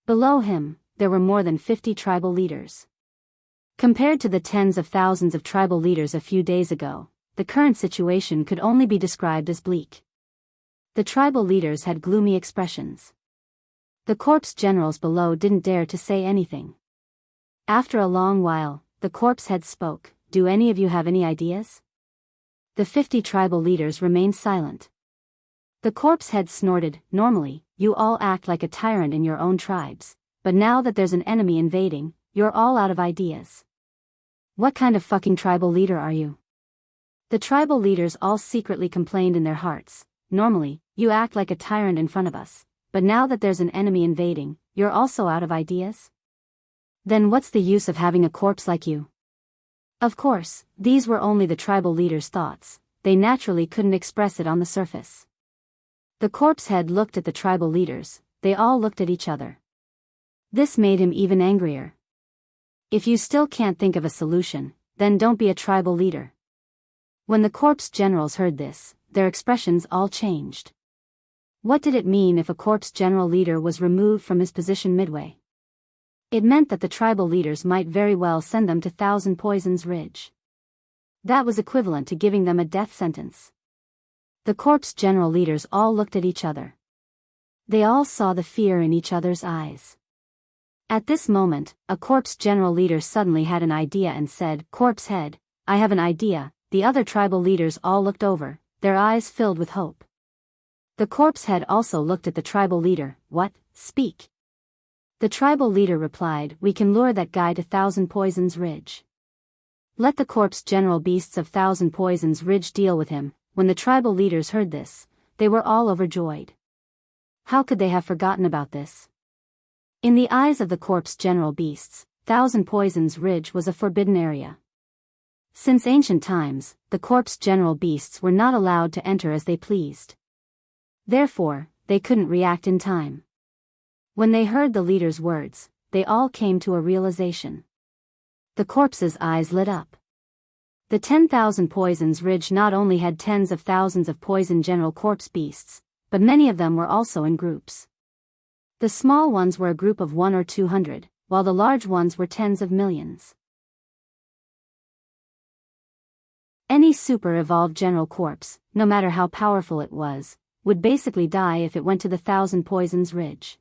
Below him, there were more than 50 tribal leaders. Compared to the tens of thousands of tribal leaders a few days ago, the current situation could only be described as bleak. The tribal leaders had gloomy expressions. The corpse generals below didn't dare to say anything. After a long while, the corpse head spoke. "Do any of you have any ideas?" The 50 tribal leaders remained silent. The corpse head snorted. "Normally, you all act like a tyrant in your own tribes. But now that there's an enemy invading, you're all out of ideas. What kind of fucking tribal leader are you?" The tribal leaders all secretly complained in their hearts. "Normally, you act like a tyrant in front of us, but now that there's an enemy invading, you're also out of ideas? Then what's the use of having a corpse like you?" Of course, these were only the tribal leaders' thoughts. They naturally couldn't express it on the surface. The corpse head looked at the tribal leaders. They all looked at each other. This made him even angrier. If you still can't think of a solution, then don't be a tribal leader. When the corpse generals heard this, their expressions all changed. What did it mean if a corpse general leader was removed from his position midway? It meant that the tribal leaders might very well send them to Thousand Poisons Ridge. That was equivalent to giving them a death sentence. The corpse general leaders all looked at each other. They all saw the fear in each other's eyes. At this moment, a corpse general leader suddenly had an idea and said, "Corpse head, I have an idea." The other tribal leaders all looked over, their eyes filled with hope. The corpse head also looked at the tribal leader. "What? Speak." The tribal leader replied, "We can lure that guy to Thousand Poisons Ridge. Let the corpse general beasts of Thousand Poisons Ridge deal with him." When the tribal leaders heard this, they were all overjoyed. How could they have forgotten about this? In the eyes of the corpse general beasts, Thousand Poisons Ridge was a forbidden area. Since ancient times, the corpse general beasts were not allowed to enter as they pleased. Therefore, they couldn't react in time. When they heard the leader's words, they all came to a realization. The corpse's eyes lit up. The 10,000 Poisons Ridge not only had tens of thousands of poison general corpse beasts, but many of them were also in groups. The small ones were a group of 1 or 200, while the large ones were tens of millions. Any super-evolved general corpse, no matter how powerful it was, would basically die if it went to the Thousand Poisons Ridge.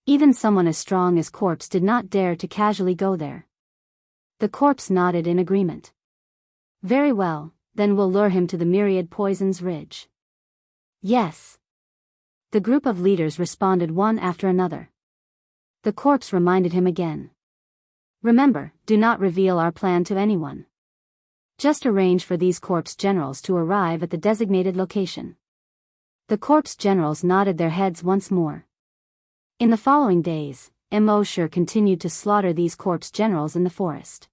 Even someone as strong as corpse did not dare to casually go there. The corpse nodded in agreement. "Very well, then we'll lure him to the Myriad Poisons Ridge." "Yes." The group of leaders responded one after another. The corpse reminded him again. "Remember, do not reveal our plan to anyone. Just arrange for these corpse generals to arrive at the designated location." The corpse generals nodded their heads once more. In the following days, Immerse continued to slaughter these corpse generals in the forest.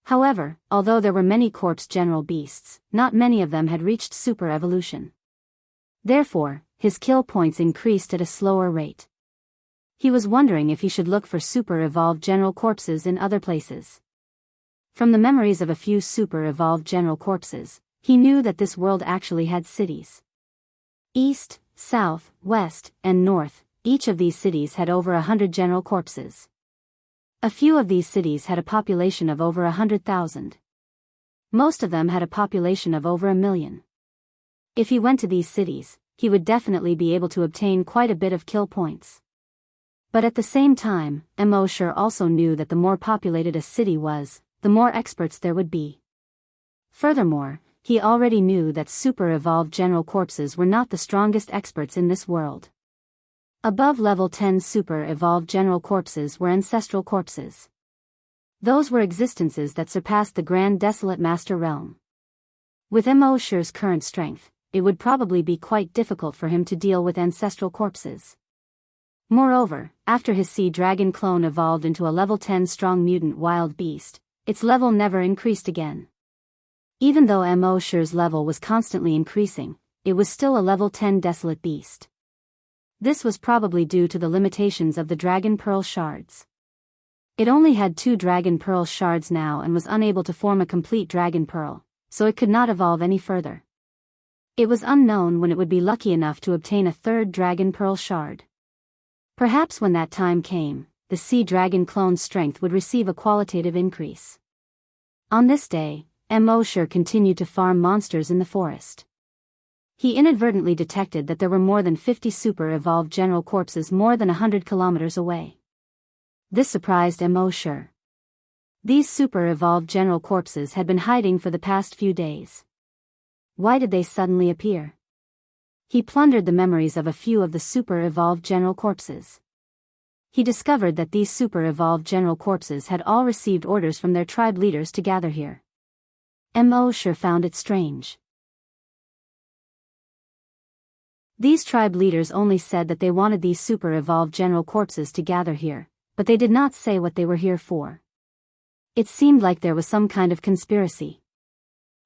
However, although there were many corpse general beasts, not many of them had reached super evolution. Therefore, his kill points increased at a slower rate. He was wondering if he should look for super-evolved general corpses in other places. From the memories of a few super-evolved general corpses, he knew that this world actually had cities. East, South, West, and North, each of these cities had over 100 general corpses. A few of these cities had a population of over 100,000. Most of them had a population of over 1,000,000. If he went to these cities, he would definitely be able to obtain quite a bit of kill points. But at the same time, Immerse also knew that the more populated a city was, the more experts there would be. Furthermore, he already knew that super-evolved general corpses were not the strongest experts in this world. Above level 10 super-evolved general corpses were ancestral corpses. Those were existences that surpassed the Grand Desolate Master Realm. With Immerse's current strength, it would probably be quite difficult for him to deal with ancestral corpses. Moreover, after his sea dragon clone evolved into a level 10 strong mutant wild beast, its level never increased again. Even though Immerse's level was constantly increasing, it was still a level 10 desolate beast. This was probably due to the limitations of the Dragon Pearl shards. It only had 2 Dragon Pearl shards now and was unable to form a complete Dragon Pearl, so it could not evolve any further. It was unknown when it would be lucky enough to obtain a 3rd Dragon Pearl shard. Perhaps when that time came, the sea dragon clone's strength would receive a qualitative increase. On this day, Immerse continued to farm monsters in the forest. He inadvertently detected that there were more than 50 super-evolved general corpses more than 100 kilometers away. This surprised Immerse. These super-evolved general corpses had been hiding for the past few days. Why did they suddenly appear? He plundered the memories of a few of the super-evolved general corpses. He discovered that these super-evolved general corpses had all received orders from their tribe leaders to gather here. Immerse found it strange. These tribe leaders only said that they wanted these super-evolved general corpses to gather here, but they did not say what they were here for. It seemed like there was some kind of conspiracy.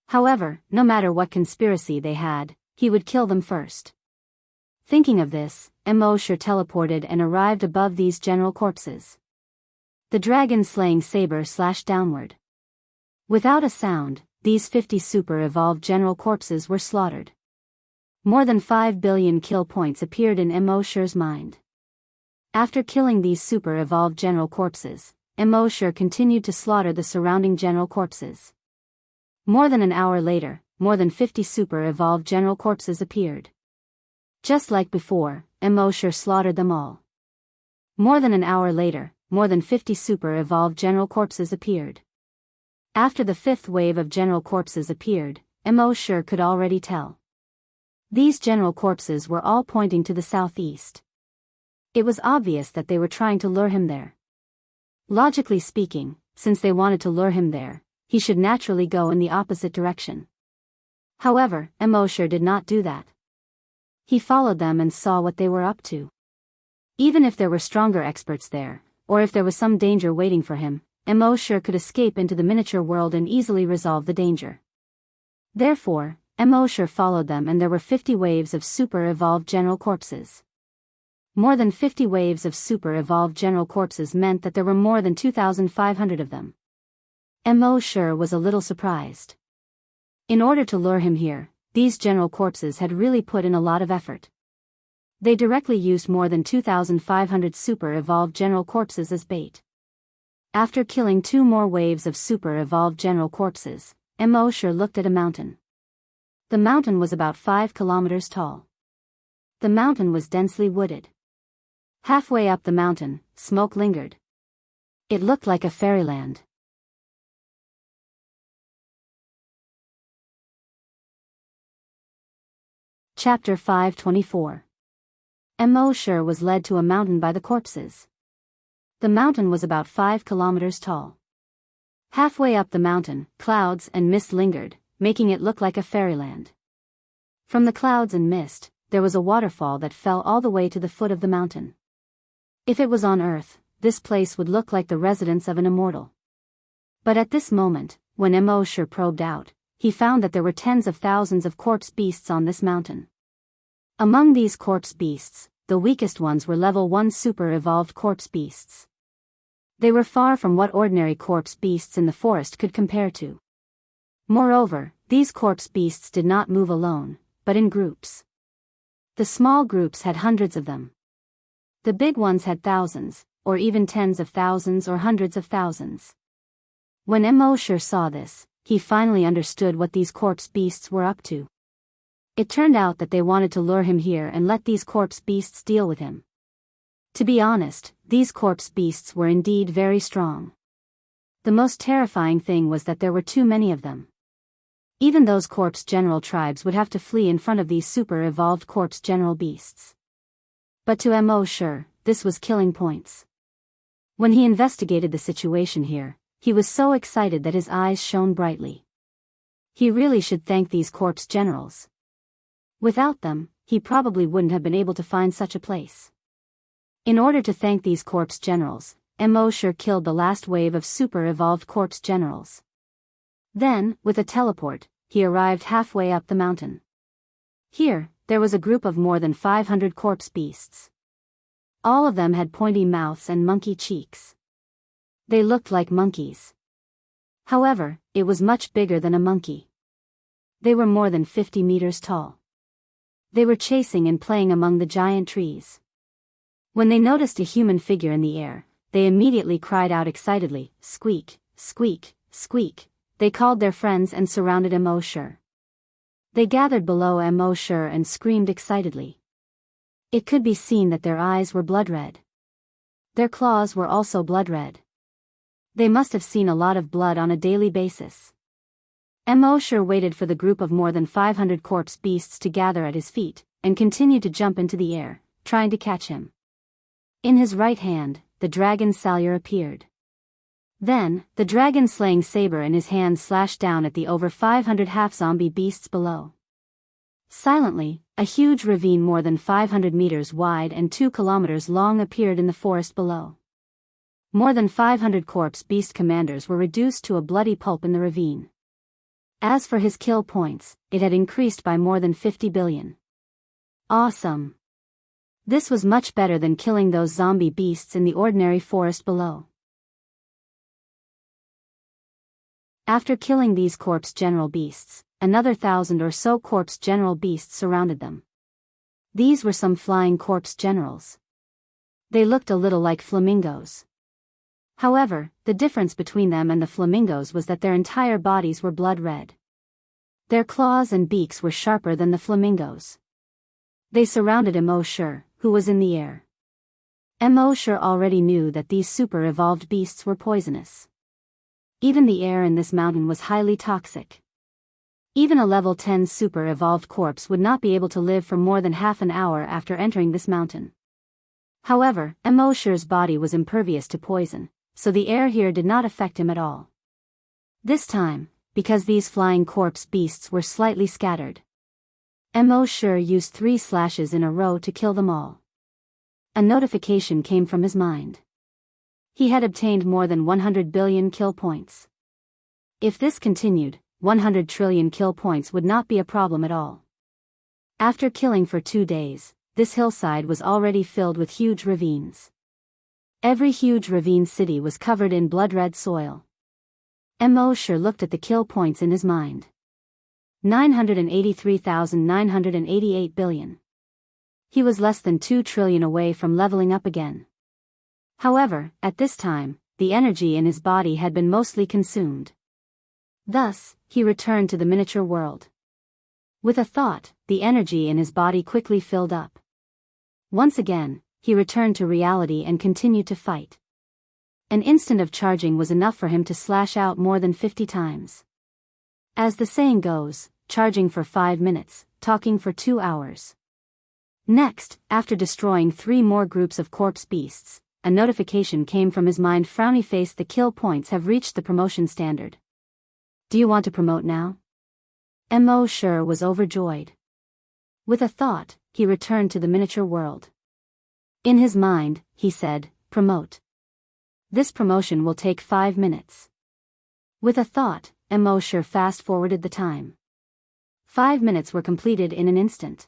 However, no matter what conspiracy they had, he would kill them first. Thinking of this, Immerse teleported and arrived above these general corpses. The dragon-slaying saber slashed downward. Without a sound, these 50 super-evolved general corpses were slaughtered. More than 5 billion kill points appeared in Immerse's mind. After killing these super-evolved general corpses, Immerse continued to slaughter the surrounding general corpses. More than an hour later, more than 50 super-evolved general corpses appeared. Just like before, Immerse slaughtered them all. More than an hour later, more than 50 super-evolved general corpses appeared. After the fifth wave of general corpses appeared, Immerse could already tell. These general corpses were all pointing to the southeast. It was obvious that they were trying to lure him there. Logically speaking, since they wanted to lure him there, he should naturally go in the opposite direction. However, Immerse did not do that. He followed them and saw what they were up to. Even if there were stronger experts there, or if there was some danger waiting for him, Immerse could escape into the miniature world and easily resolve the danger. Therefore, Immerse followed them, and there were 50 waves of super-evolved general corpses. More than 50 waves of super-evolved general corpses meant that there were more than 2,500 of them. Immerse was a little surprised. In order to lure him here, these general corpses had really put in a lot of effort. They directly used more than 2,500 super-evolved general corpses as bait. After killing 2 more waves of super-evolved general corpses, Immerse looked at a mountain. The mountain was about 5 kilometers tall. The mountain was densely wooded. Halfway up the mountain, smoke lingered. It looked like a fairyland. Chapter 524. Immerse was led to a mountain by the corpses. The mountain was about 5 kilometers tall. Halfway up the mountain, clouds and mist lingered, making it look like a fairyland. From the clouds and mist, there was a waterfall that fell all the way to the foot of the mountain. If it was on Earth, this place would look like the residence of an immortal. But at this moment, when Immerse probed out, he found that there were tens of thousands of corpse beasts on this mountain. Among these corpse beasts, the weakest ones were level 1 super-evolved corpse beasts. They were far from what ordinary corpse beasts in the forest could compare to. Moreover, these corpse beasts did not move alone, but in groups. The small groups had hundreds of them. The big ones had thousands, or even tens of thousands or hundreds of thousands. When Immerse saw this, he finally understood what these corpse beasts were up to. It turned out that they wanted to lure him here and let these corpse beasts deal with him. To be honest, these corpse beasts were indeed very strong. The most terrifying thing was that there were too many of them. Even those corpse general tribes would have to flee in front of these super-evolved corpse general beasts. But to Immerse, this was killing points. When he investigated the situation here, he was so excited that his eyes shone brightly. He really should thank these corpse generals. Without them, he probably wouldn't have been able to find such a place. In order to thank these corpse generals, Immerse killed the last wave of super-evolved corpse generals. Then, with a teleport, he arrived halfway up the mountain. Here, there was a group of more than 500 corpse beasts. All of them had pointy mouths and monkey cheeks. They looked like monkeys. However, it was much bigger than a monkey. They were more than 50 meters tall. They were chasing and playing among the giant trees. When they noticed a human figure in the air, they immediately cried out excitedly, "Squeak, squeak, squeak." They called their friends and surrounded Immerse. They gathered below Immerse and screamed excitedly. It could be seen that their eyes were blood red. Their claws were also blood red. They must have seen a lot of blood on a daily basis. Immerse waited for the group of more than 500 corpse beasts to gather at his feet, and continued to jump into the air, trying to catch him. In his right hand, the dragon Salyer appeared. Then, the dragon-slaying saber in his hand slashed down at the over 500 half-zombie beasts below. Silently, a huge ravine more than 500 meters wide and 2 kilometers long appeared in the forest below. More than 500 corpse beast commanders were reduced to a bloody pulp in the ravine. As for his kill points, it had increased by more than 50 billion. Awesome! This was much better than killing those zombie beasts in the ordinary forest below. After killing these corpse general beasts, another 1,000 or so corpse general beasts surrounded them. These were some flying corpse generals. They looked a little like flamingos. However, the difference between them and the flamingos was that their entire bodies were blood red. Their claws and beaks were sharper than the flamingos. They surrounded Immerse, who was in the air. Immerse already knew that these super-evolved beasts were poisonous. Even the air in this mountain was highly toxic. Even a level 10 super-evolved corpse would not be able to live for more than half an hour after entering this mountain. However, Immerse's body was impervious to poison, so the air here did not affect him at all. This time, because these flying corpse beasts were slightly scattered, Immerse used 3 slashes in a row to kill them all. A notification came from his mind. He had obtained more than 100 billion kill points. If this continued, 100 trillion kill points would not be a problem at all. After killing for 2 days, this hillside was already filled with huge ravines. Every huge ravine city was covered in blood-red soil. Immerse looked at the kill points in his mind. 983,988 billion. He was less than 2 trillion away from leveling up again. However, at this time, the energy in his body had been mostly consumed. Thus, he returned to the miniature world. With a thought, the energy in his body quickly filled up. Once again, he returned to reality and continued to fight. An instant of charging was enough for him to slash out more than 50 times. As the saying goes, charging for 5 minutes, talking for 2 hours. Next, after destroying 3 more groups of corpse beasts, a notification came from his mind. Frowny face, the kill points have reached the promotion standard. Do you want to promote now? Immerse was overjoyed. With a thought, he returned to the miniature world. In his mind, he said, promote. This promotion will take 5 minutes. With a thought, Immerse fast-forwarded the time. 5 minutes were completed in an instant.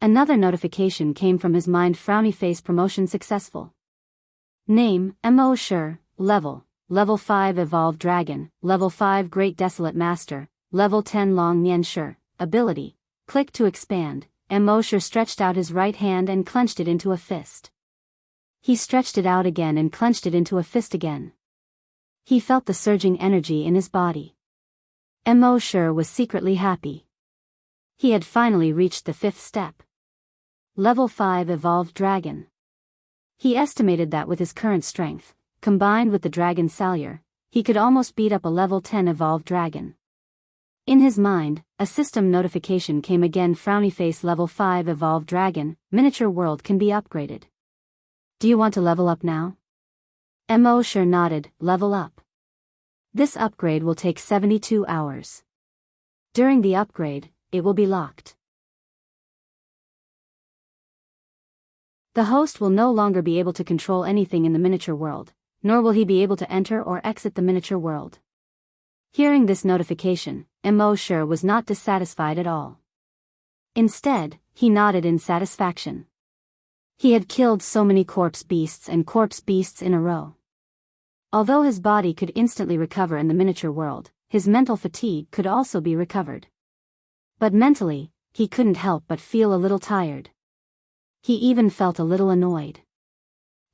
Another notification came from his mind. Frowny face, promotion successful. Name, Immerse, level 5 Evolved Dragon, level 5 Great Desolate Master, level 10 Long Nianshi, ability, click to expand. Immerse stretched out his right hand and clenched it into a fist. He stretched it out again and clenched it into a fist again. He felt the surging energy in his body. Immerse was secretly happy. He had finally reached the 5th step. Level 5 Evolved Dragon. He estimated that with his current strength, combined with the dragon Salure, he could almost beat up a level 10 Evolved Dragon. In his mind, a system notification came again. Frowny face, level 5 Evolved Dragon, miniature world can be upgraded. Do you want to level up now? Immerse nodded, level up. This upgrade will take 72 hours. During the upgrade, it will be locked. The host will no longer be able to control anything in the miniature world, nor will he be able to enter or exit the miniature world. Hearing this notification, Immerse was not dissatisfied at all. Instead, he nodded in satisfaction. He had killed so many corpse beasts in a row. Although his body could instantly recover in the miniature world, his mental fatigue could also be recovered. But mentally, he couldn't help but feel a little tired. He even felt a little annoyed.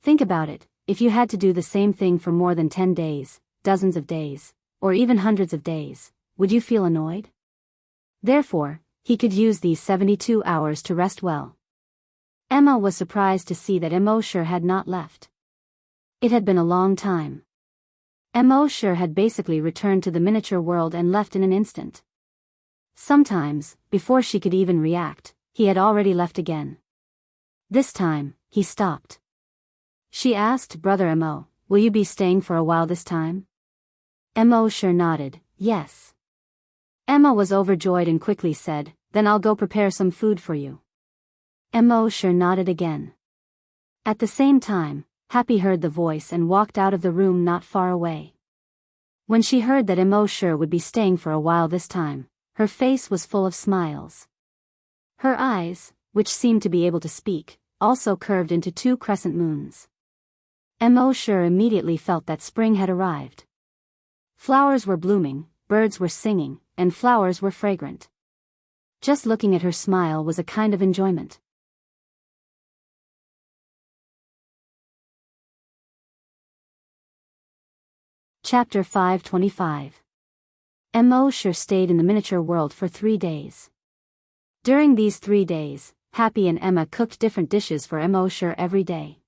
Think about it, if you had to do the same thing for more than 10 days, dozens of days, or even hundreds of days, would you feel annoyed? Therefore, he could use these 72 hours to rest well. Emma was surprised to see that Immerse had not left. It had been a long time. Immerse had basically returned to the miniature world and left in an instant. Sometimes, before she could even react, he had already left again. This time, he stopped. She asked, Brother Emo, will you be staying for a while this time? Immerse nodded, yes. Emma was overjoyed and quickly said, then I'll go prepare some food for you. Immerse nodded again. At the same time, Happy heard the voice and walked out of the room not far away. When she heard that Immerse would be staying for a while this time, her face was full of smiles. Her eyes, which seemed to be able to speak, also curved into 2 crescent moons. Immerse immediately felt that spring had arrived. Flowers were blooming, birds were singing, and flowers were fragrant. Just looking at her smile was a kind of enjoyment. Chapter 525. Immerse stayed in the miniature world for 3 days. During these 3 days, Happy and Emma cooked different dishes for Immerse every day.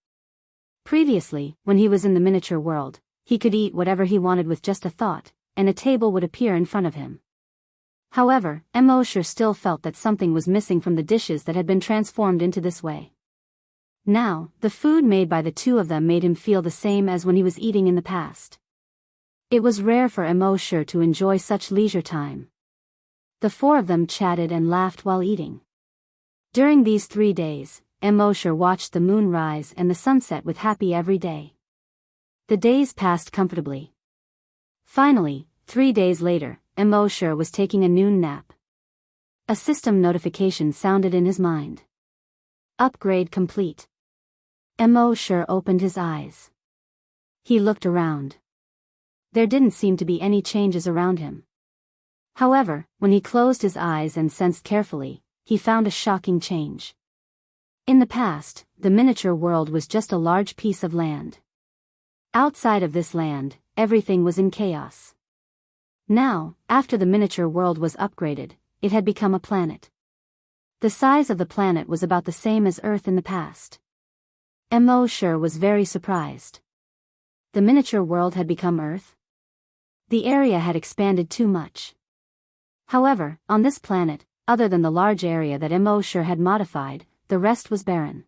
Previously, when he was in the miniature world, he could eat whatever he wanted with just a thought, and a table would appear in front of him. However, Immerse still felt that something was missing from the dishes that had been transformed into this way. Now, the food made by the two of them made him feel the same as when he was eating in the past. It was rare for Immerse to enjoy such leisure time. The four of them chatted and laughed while eating. During these 3 days, Immerse watched the moon rise and the sunset with happy every day. The days passed comfortably. Finally, 3 days later, Immerse was taking a noon nap. A system notification sounded in his mind. Upgrade complete. Immerse opened his eyes. He looked around. There didn't seem to be any changes around him. However, when he closed his eyes and sensed carefully, he found a shocking change. In the past, the miniature world was just a large piece of land. Outside of this land, everything was in chaos. Now, after the miniature world was upgraded, it had become a planet. The size of the planet was about the same as Earth in the past. Immerse was very surprised. The miniature world had become Earth? The area had expanded too much. However, on this planet, other than the large area that Immerse had modified, the rest was barren.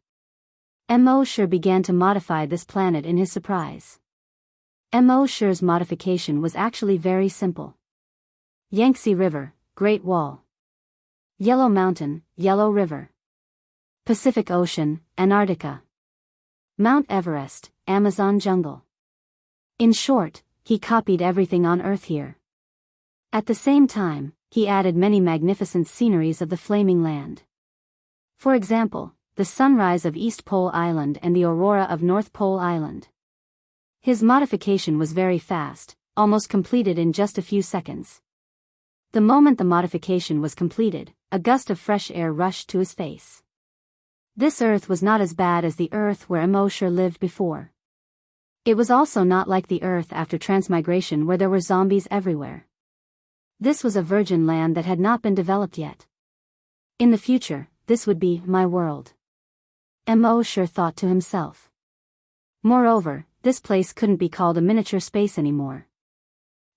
Immerse began to modify this planet in his surprise. Immerse's modification was actually very simple. Yangtze River, Great Wall. Yellow Mountain, Yellow River. Pacific Ocean, Antarctica. Mount Everest, Amazon Jungle. In short, he copied everything on Earth here. At the same time, he added many magnificent sceneries of the Flaming Land. For example, the sunrise of East Pole Island and the aurora of North Pole Island. His modification was very fast, almost completed in just a few seconds. The moment the modification was completed, a gust of fresh air rushed to his face. This Earth was not as bad as the Earth where Immerse lived before. It was also not like the Earth after transmigration where there were zombies everywhere. This was a virgin land that had not been developed yet. In the future, this would be my world. Immerse thought to himself. Moreover, this place couldn't be called a miniature space anymore.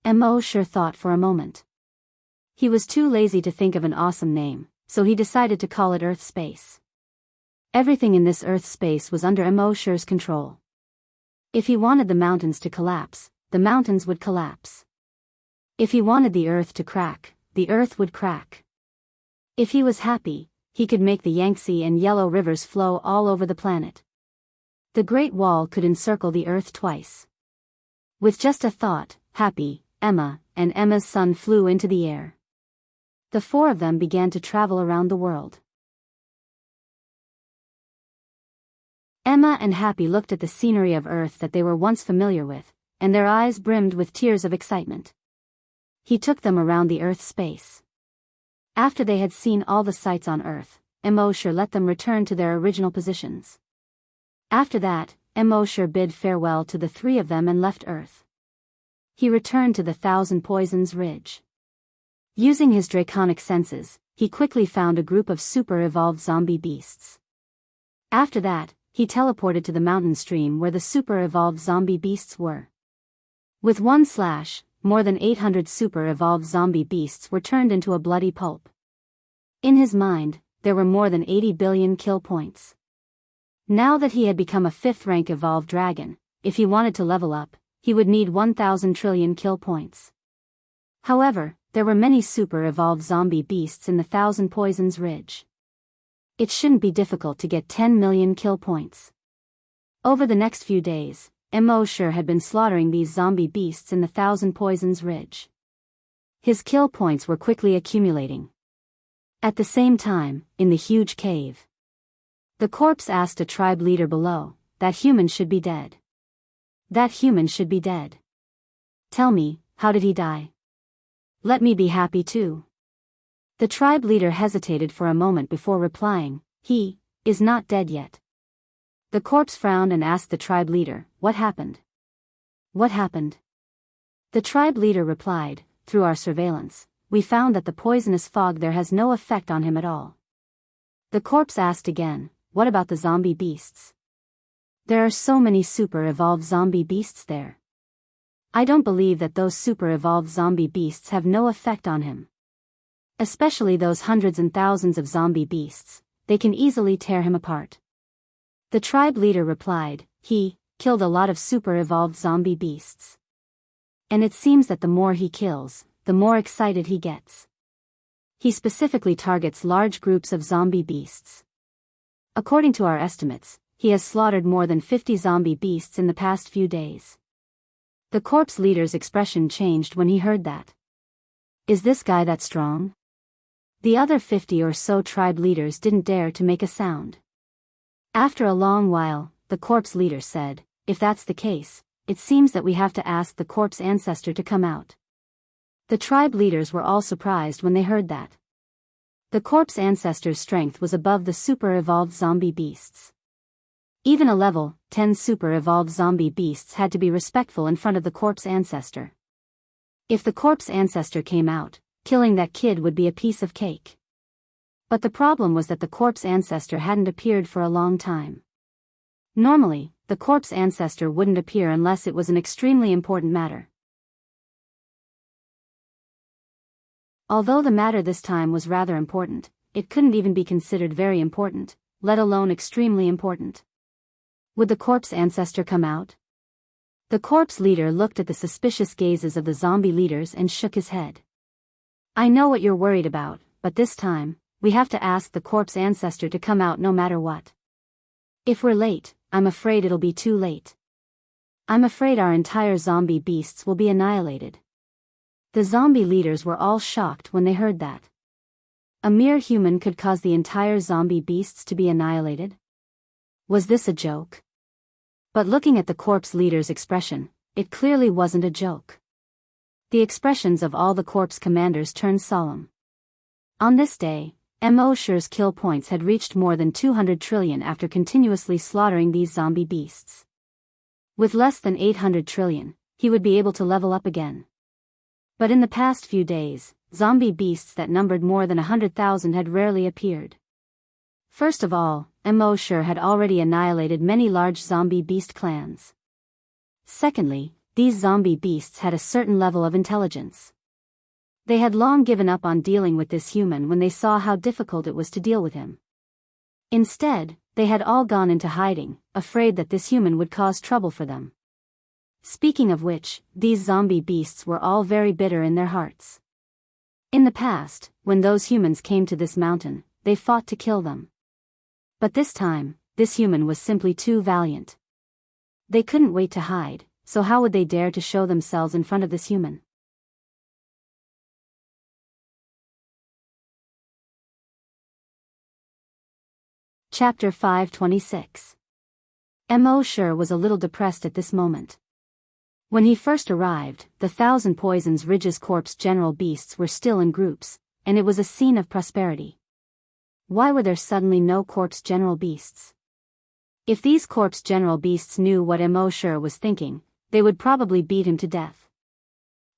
Immerse thought for a moment. He was too lazy to think of an awesome name, so he decided to call it Earth Space. Everything in this Earth space was under Immerse's control. If he wanted the mountains to collapse, the mountains would collapse. If he wanted the Earth to crack, the Earth would crack. If he was happy, he could make the Yangtze and Yellow rivers flow all over the planet. The Great Wall could encircle the Earth twice. With just a thought, Happy, Emma, and Emma's son flew into the air. The four of them began to travel around the world. Emma and Happy looked at the scenery of Earth that they were once familiar with, and their eyes brimmed with tears of excitement. He took them around the Earth space. After they had seen all the sights on Earth, Immerse let them return to their original positions. After that, Immerse bid farewell to the three of them and left Earth. He returned to the Thousand Poisons Ridge. Using his draconic senses, he quickly found a group of super-evolved zombie beasts. After that, he teleported to the mountain stream where the super-evolved zombie beasts were. With one slash, more than 800 super-evolved zombie beasts were turned into a bloody pulp. In his mind, there were more than 80 billion kill points. Now that he had become a 5th rank evolved dragon, if he wanted to level up, he would need 1,000 trillion kill points. However, there were many super-evolved zombie beasts in the Thousand Poisons Ridge. It shouldn't be difficult to get 10 million kill points. Over the next few days, Immerse had been slaughtering these zombie beasts in the Thousand Poisons Ridge. His kill points were quickly accumulating. At the same time, in the huge cave, the corpse asked a tribe leader below, "That human should be dead. That human should be dead. Tell me, how did he die? Let me be happy too." The tribe leader hesitated for a moment before replying, "He is not dead yet." The corpse frowned and asked the tribe leader, "What happened? What happened?" The tribe leader replied, "Through our surveillance, we found that the poisonous fog there has no effect on him at all." The corpse asked again, "What about the zombie beasts?" There are so many super-evolved zombie beasts there. I don't believe that those super-evolved zombie beasts have no effect on him. Especially those hundreds and thousands of zombie beasts, they can easily tear him apart. The tribe leader replied, he killed a lot of super-evolved zombie beasts. And it seems that the more he kills, the more excited he gets. He specifically targets large groups of zombie beasts. According to our estimates, he has slaughtered more than 50 zombie beasts in the past few days. The corpse leader's expression changed when he heard that. Is this guy that strong? The other 50 or so tribe leaders didn't dare to make a sound. After a long while, the corpse leader said, if that's the case, it seems that we have to ask the corpse ancestor to come out. The tribe leaders were all surprised when they heard that. The corpse ancestor's strength was above the super-evolved zombie beasts. Even a level 10 super-evolved zombie beasts had to be respectful in front of the corpse ancestor. If the corpse ancestor came out, killing that kid would be a piece of cake. But the problem was that the corpse ancestor hadn't appeared for a long time. Normally, the corpse ancestor wouldn't appear unless it was an extremely important matter. Although the matter this time was rather important, it couldn't even be considered very important, let alone extremely important. Would the corpse ancestor come out? The corpse leader looked at the suspicious gazes of the zombie leaders and shook his head. I know what you're worried about, but this time, we have to ask the corpse ancestor to come out no matter what. If we're late, I'm afraid it'll be too late. I'm afraid our entire zombie beasts will be annihilated. The zombie leaders were all shocked when they heard that. A mere human could cause the entire zombie beasts to be annihilated? Was this a joke? But looking at the corpse leader's expression, it clearly wasn't a joke. The expressions of all the corpse commanders turned solemn. On this day, Immerse's kill points had reached more than 200 trillion after continuously slaughtering these zombie beasts. With less than 800 trillion, he would be able to level up again. But in the past few days, zombie beasts that numbered more than 100,000 had rarely appeared. First of all, Immerse had already annihilated many large zombie beast clans. Secondly, these zombie beasts had a certain level of intelligence. They had long given up on dealing with this human when they saw how difficult it was to deal with him. Instead, they had all gone into hiding, afraid that this human would cause trouble for them. Speaking of which, these zombie beasts were all very bitter in their hearts. In the past, when those humans came to this mountain, they fought to kill them. But this time, this human was simply too valiant. They couldn't wait to hide, so how would they dare to show themselves in front of this human? Chapter 526. Immerse was a little depressed at this moment. When he first arrived, the Thousand Poisons Ridge's corpse general beasts were still in groups, and it was a scene of prosperity. Why were there suddenly no corpse general beasts? If these corpse general beasts knew what Immerse was thinking, they would probably beat him to death.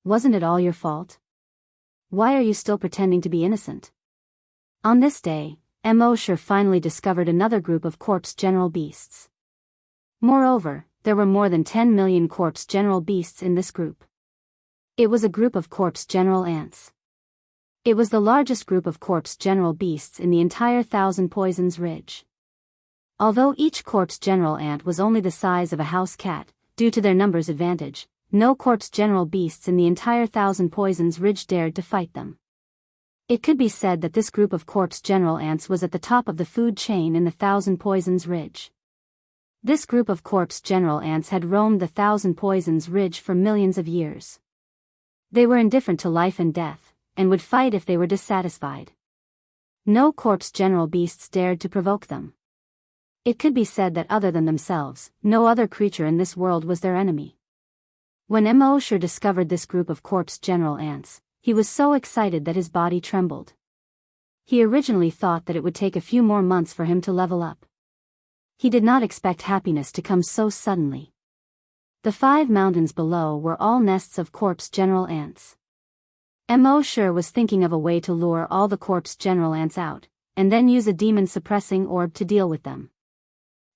Wasn't it all your fault? Why are you still pretending to be innocent? On this day, Immerse finally discovered another group of corpse general beasts. Moreover, there were more than 10 million corpse general beasts in this group. It was a group of corpse general ants. It was the largest group of corpse general beasts in the entire Thousand Poisons Ridge. Although each corpse general ant was only the size of a house cat, due to their numbers advantage, no corpse general beasts in the entire Thousand Poisons Ridge dared to fight them. It could be said that this group of corpse general ants was at the top of the food chain in the Thousand Poisons Ridge. This group of corpse general ants had roamed the Thousand Poisons Ridge for millions of years. They were indifferent to life and death, and would fight if they were dissatisfied. No corpse general beasts dared to provoke them. It could be said that other than themselves, no other creature in this world was their enemy. When Immerse discovered this group of corpse general ants, he was so excited that his body trembled. He originally thought that it would take a few more months for him to level up. He did not expect happiness to come so suddenly. The 5 mountains below were all nests of corpse general ants. Immerse was thinking of a way to lure all the corpse general ants out, and then use a demon-suppressing orb to deal with them.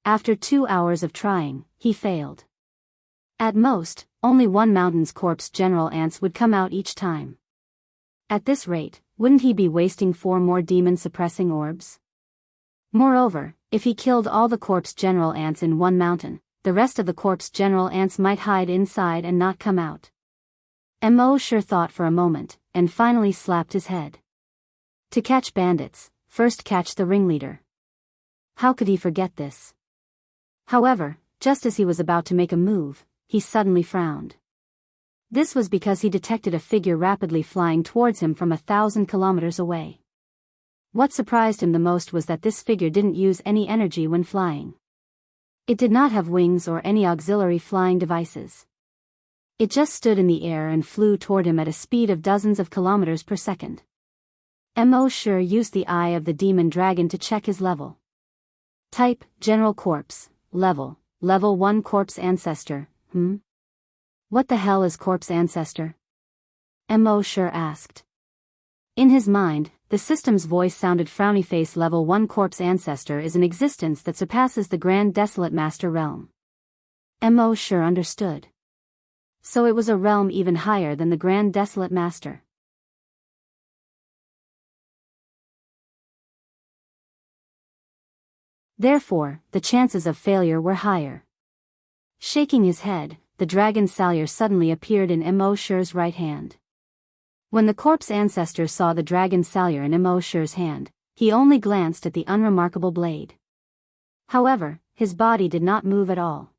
After 2 hours of trying, he failed. At most, only one mountain's corpse general ants would come out each time. At this rate, wouldn't he be wasting 4 more demon-suppressing orbs? Moreover, if he killed all the corpse general ants in one mountain, the rest of the corpse general ants might hide inside and not come out. Immerse thought for a moment, and finally slapped his head. To catch bandits, first catch the ringleader. How could he forget this? However, just as he was about to make a move, he suddenly frowned. This was because he detected a figure rapidly flying towards him from 1,000 kilometers away. What surprised him the most was that this figure didn't use any energy when flying. It did not have wings or any auxiliary flying devices. It just stood in the air and flew toward him at a speed of dozens of kilometers per second. Immerse used the eye of the demon dragon to check his level. Type, General Corpse, Level 1 Corpse Ancestor, What the hell is Corpse Ancestor? Immerse asked. In his mind, the system's voice sounded frowny face. Level 1 Corpse Ancestor is an existence that surpasses the Grand Desolate Master Realm. Immerse understood. So it was a realm even higher than the Grand Desolate Master. Therefore, the chances of failure were higher. Shaking his head, the dragon Salyer suddenly appeared in Immerse's right hand. When the corpse ancestor saw the dragon Salyer in Immerse's hand, he only glanced at the unremarkable blade. However, his body did not move at all.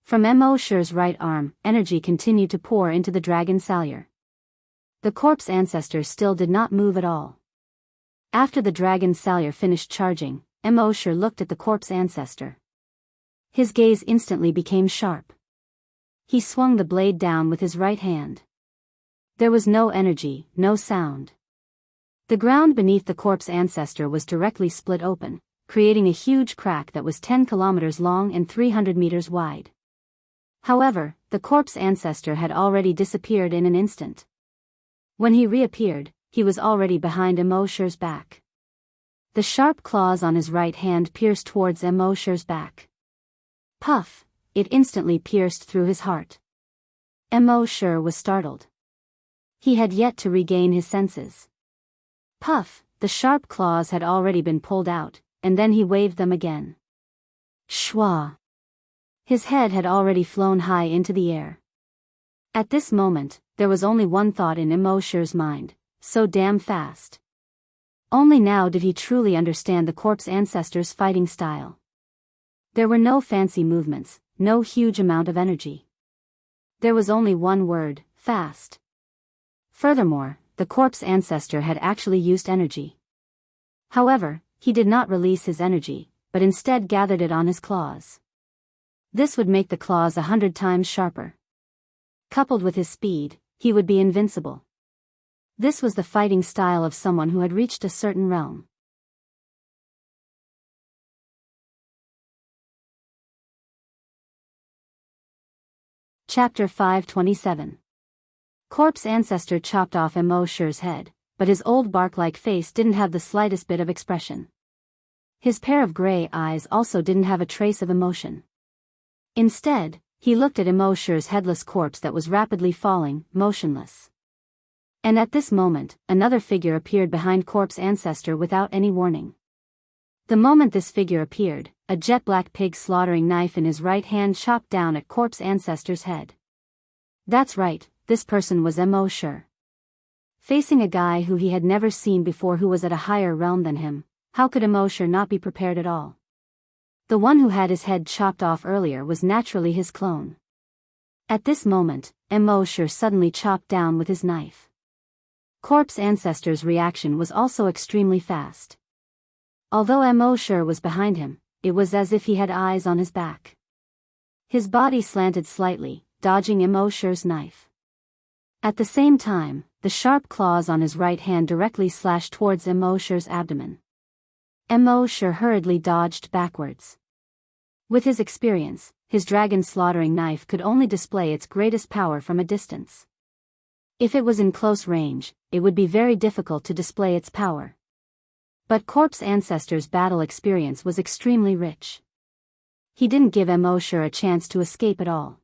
From Immerse's right arm, energy continued to pour into the dragon Salyer. The corpse ancestor still did not move at all. After the dragon Salyer finished charging, Immerse looked at the corpse ancestor. His gaze instantly became sharp. He swung the blade down with his right hand. There was no energy, no sound. The ground beneath the corpse ancestor was directly split open, creating a huge crack that was 10 kilometers long and 300 meters wide. However, the corpse ancestor had already disappeared in an instant. When he reappeared, he was already behind Immerse's back. The sharp claws on his right hand pierced towards Immerse's back. Puff! It instantly pierced through his heart. Immerse was startled. He had yet to regain his senses. Puff! The sharp claws had already been pulled out, and then he waved them again. Schwa! His head had already flown high into the air. At this moment, there was only one thought in Immerse's mind: so damn fast. Only now did he truly understand the corpse ancestor's fighting style. There were no fancy movements, no huge amount of energy. There was only one word: fast. Furthermore, the corpse ancestor had actually used energy. However, he did not release his energy, but instead gathered it on his claws. This would make the claws 100 times sharper. Coupled with his speed, he would be invincible. This was the fighting style of someone who had reached a certain realm. Chapter 527. Corpse ancestor chopped off Immerse's head, but his old bark-like face didn't have the slightest bit of expression. His pair of gray eyes also didn't have a trace of emotion. Instead, he looked at Immerse's headless corpse that was rapidly falling, motionless. And at this moment, another figure appeared behind corpse ancestor without any warning. The moment this figure appeared, a jet-black pig slaughtering knife in his right hand chopped down at corpse ancestor's head. That's right, this person was Immerse. Facing a guy who he had never seen before who was at a higher realm than him, how could Immerse not be prepared at all? The one who had his head chopped off earlier was naturally his clone. At this moment, Immerse suddenly chopped down with his knife. Corpse ancestor's reaction was also extremely fast. Although Immerse was behind him, it was as if he had eyes on his back. His body slanted slightly, dodging Immerse's knife. At the same time, the sharp claws on his right hand directly slashed towards Immerse's abdomen. Immerse hurriedly dodged backwards. With his experience, his dragon slaughtering knife could only display its greatest power from a distance. If it was in close range, it would be very difficult to display its power. But corpse ancestor's battle experience was extremely rich. He didn't give Immerse a chance to escape at all.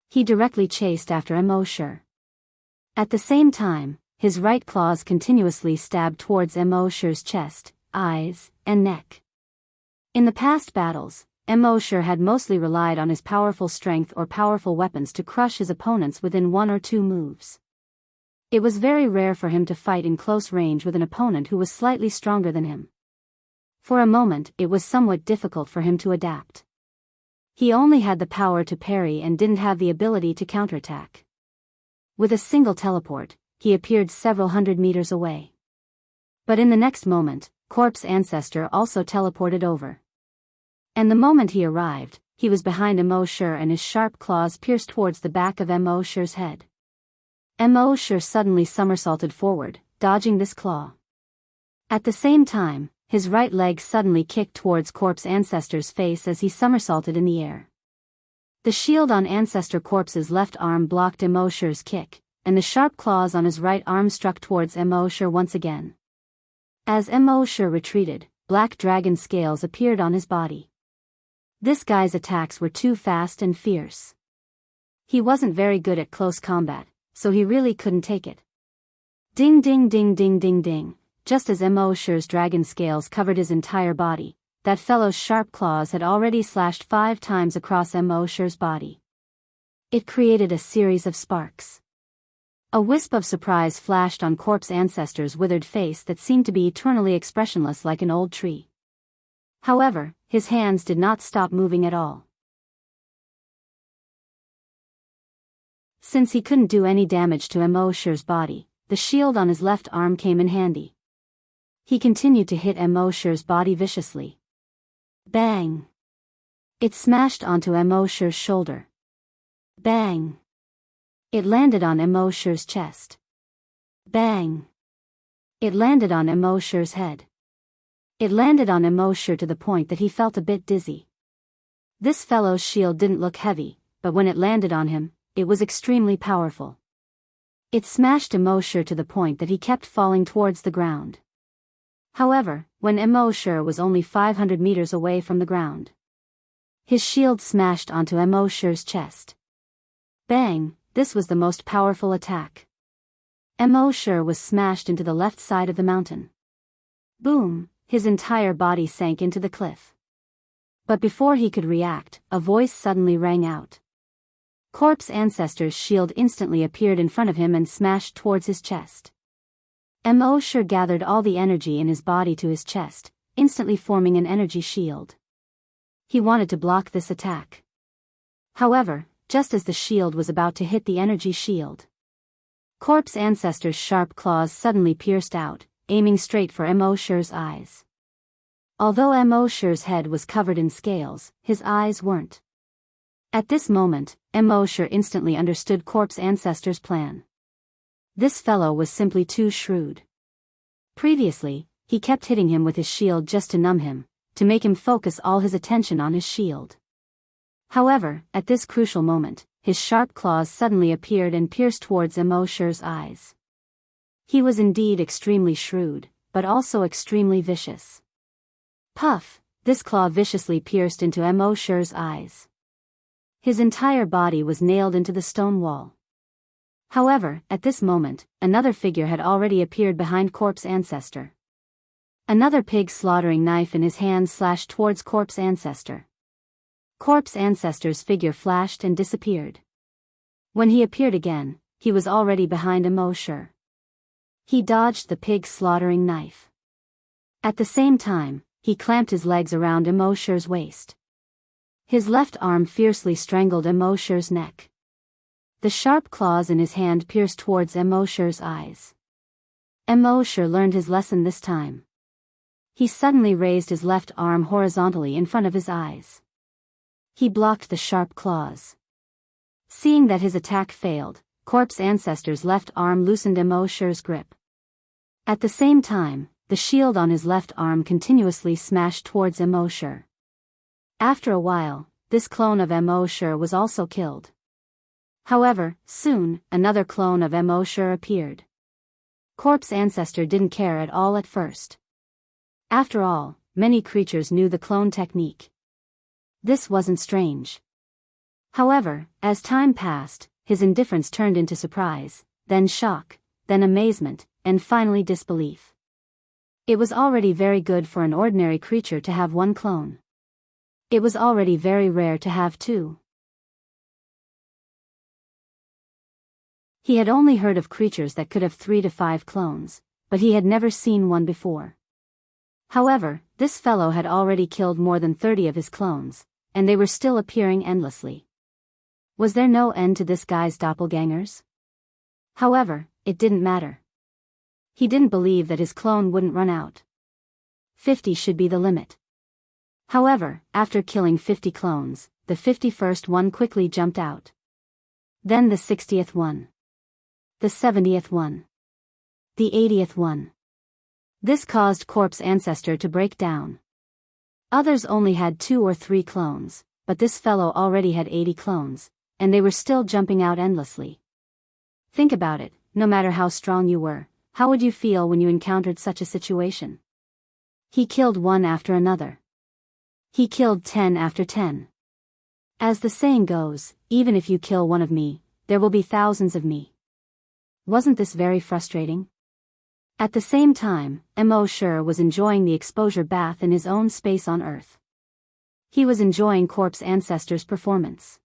He directly chased after Immerse. At the same time, his right claws continuously stabbed towards Immerse's chest, eyes, and neck. In the past battles, Immerse had mostly relied on his powerful strength or powerful weapons to crush his opponents within 1 or 2 moves. It was very rare for him to fight in close range with an opponent who was slightly stronger than him. For a moment, it was somewhat difficult for him to adapt. He only had the power to parry and didn't have the ability to counterattack. With a single teleport, he appeared several hundred meters away. But in the next moment, Corpse Ancestor also teleported over. And the moment he arrived, he was behind Immerse and his sharp claws pierced towards the back of Immerse's head. Immerse suddenly somersaulted forward, dodging this claw. At the same time, his right leg suddenly kicked towards Corpse Ancestor's face as he somersaulted in the air. The shield on Ancestor Corpse's left arm blocked Immerse's kick, and the sharp claws on his right arm struck towards Immerse once again. As Immerse retreated, black dragon scales appeared on his body. This guy's attacks were too fast and fierce. He wasn't very good at close combat, so he really couldn't take it. Ding ding ding ding ding ding. Just as Immerse's dragon scales covered his entire body, that fellow's sharp claws had already slashed 5 times across Immerse's body. It created a series of sparks. A wisp of surprise flashed on Corpse Ancestor's withered face that seemed to be eternally expressionless like an old tree. However, his hands did not stop moving at all. Since he couldn't do any damage to Immerse's body, the shield on his left arm came in handy. He continued to hit Immerse's body viciously. Bang! It smashed onto Immerse's shoulder. Bang! It landed on Immerse's chest. Bang! It landed on Immerse's head. It landed on Immerse to the point that he felt a bit dizzy. This fellow's shield didn't look heavy, but when it landed on him, it was extremely powerful. It smashed Immerse to the point that he kept falling towards the ground. However, when Immerse was only 500 meters away from the ground, his shield smashed onto Immerse's chest. Bang! This was the most powerful attack. Immerse was smashed into the left side of the mountain. Boom! His entire body sank into the cliff. But before he could react, a voice suddenly rang out. Corpse Ancestor's shield instantly appeared in front of him and smashed towards his chest. Immerse gathered all the energy in his body to his chest, instantly forming an energy shield. He wanted to block this attack. However, just as the shield was about to hit the energy shield, Corpse Ancestor's sharp claws suddenly pierced out, aiming straight for Immerse's eyes. Although Immerse's head was covered in scales, his eyes weren't. At this moment, Immerse instantly understood Corpse Ancestor's plan. This fellow was simply too shrewd. Previously, he kept hitting him with his shield just to numb him, to make him focus all his attention on his shield. However, at this crucial moment, his sharp claws suddenly appeared and pierced towards Immerse's eyes. He was indeed extremely shrewd, but also extremely vicious. Puff! This claw viciously pierced into Immerse's eyes. His entire body was nailed into the stone wall. However, at this moment, another figure had already appeared behind Corpse Ancestor. Another pig slaughtering knife in his hand slashed towards Corpse Ancestor. Corpse Ancestor's figure flashed and disappeared. When he appeared again, he was already behind Immerse. He dodged the pig slaughtering knife. At the same time, he clamped his legs around Immerse's waist. His left arm fiercely strangled Immerse's neck. The sharp claws in his hand pierced towards Immerse's eyes. Immerse learned his lesson this time. He suddenly raised his left arm horizontally in front of his eyes. He blocked the sharp claws. Seeing that his attack failed, Corpse Ancestor's left arm loosened Immerse's grip. At the same time, the shield on his left arm continuously smashed towards Immerse. After a while, this clone of Immerse was also killed. However, soon, another clone of Immerse appeared. Corpse Ancestor didn't care at all at first. After all, many creatures knew the clone technique. This wasn't strange. However, as time passed, his indifference turned into surprise, then shock, then amazement, and finally disbelief. It was already very good for an ordinary creature to have one clone. It was already very rare to have two. He had only heard of creatures that could have 3 to 5 clones, but he had never seen one before. However, this fellow had already killed more than 30 of his clones, and they were still appearing endlessly. Was there no end to this guy's doppelgangers? However, it didn't matter. He didn't believe that his clone wouldn't run out. 50 should be the limit. However, after killing 50 clones, the 51st one quickly jumped out. Then the 60th one. The 70th one. The 80th one. This caused Corpse Ancestor to break down. Others only had 2 or 3 clones, but this fellow already had 80 clones, and they were still jumping out endlessly. Think about it, no matter how strong you were, how would you feel when you encountered such a situation? He killed one after another. He killed 10 after 10. As the saying goes, even if you kill one of me, there will be thousands of me. Wasn't this very frustrating? At the same time, Immerse was enjoying the exposure bath in his own space on Earth. He was enjoying Corpse Ancestor's performance.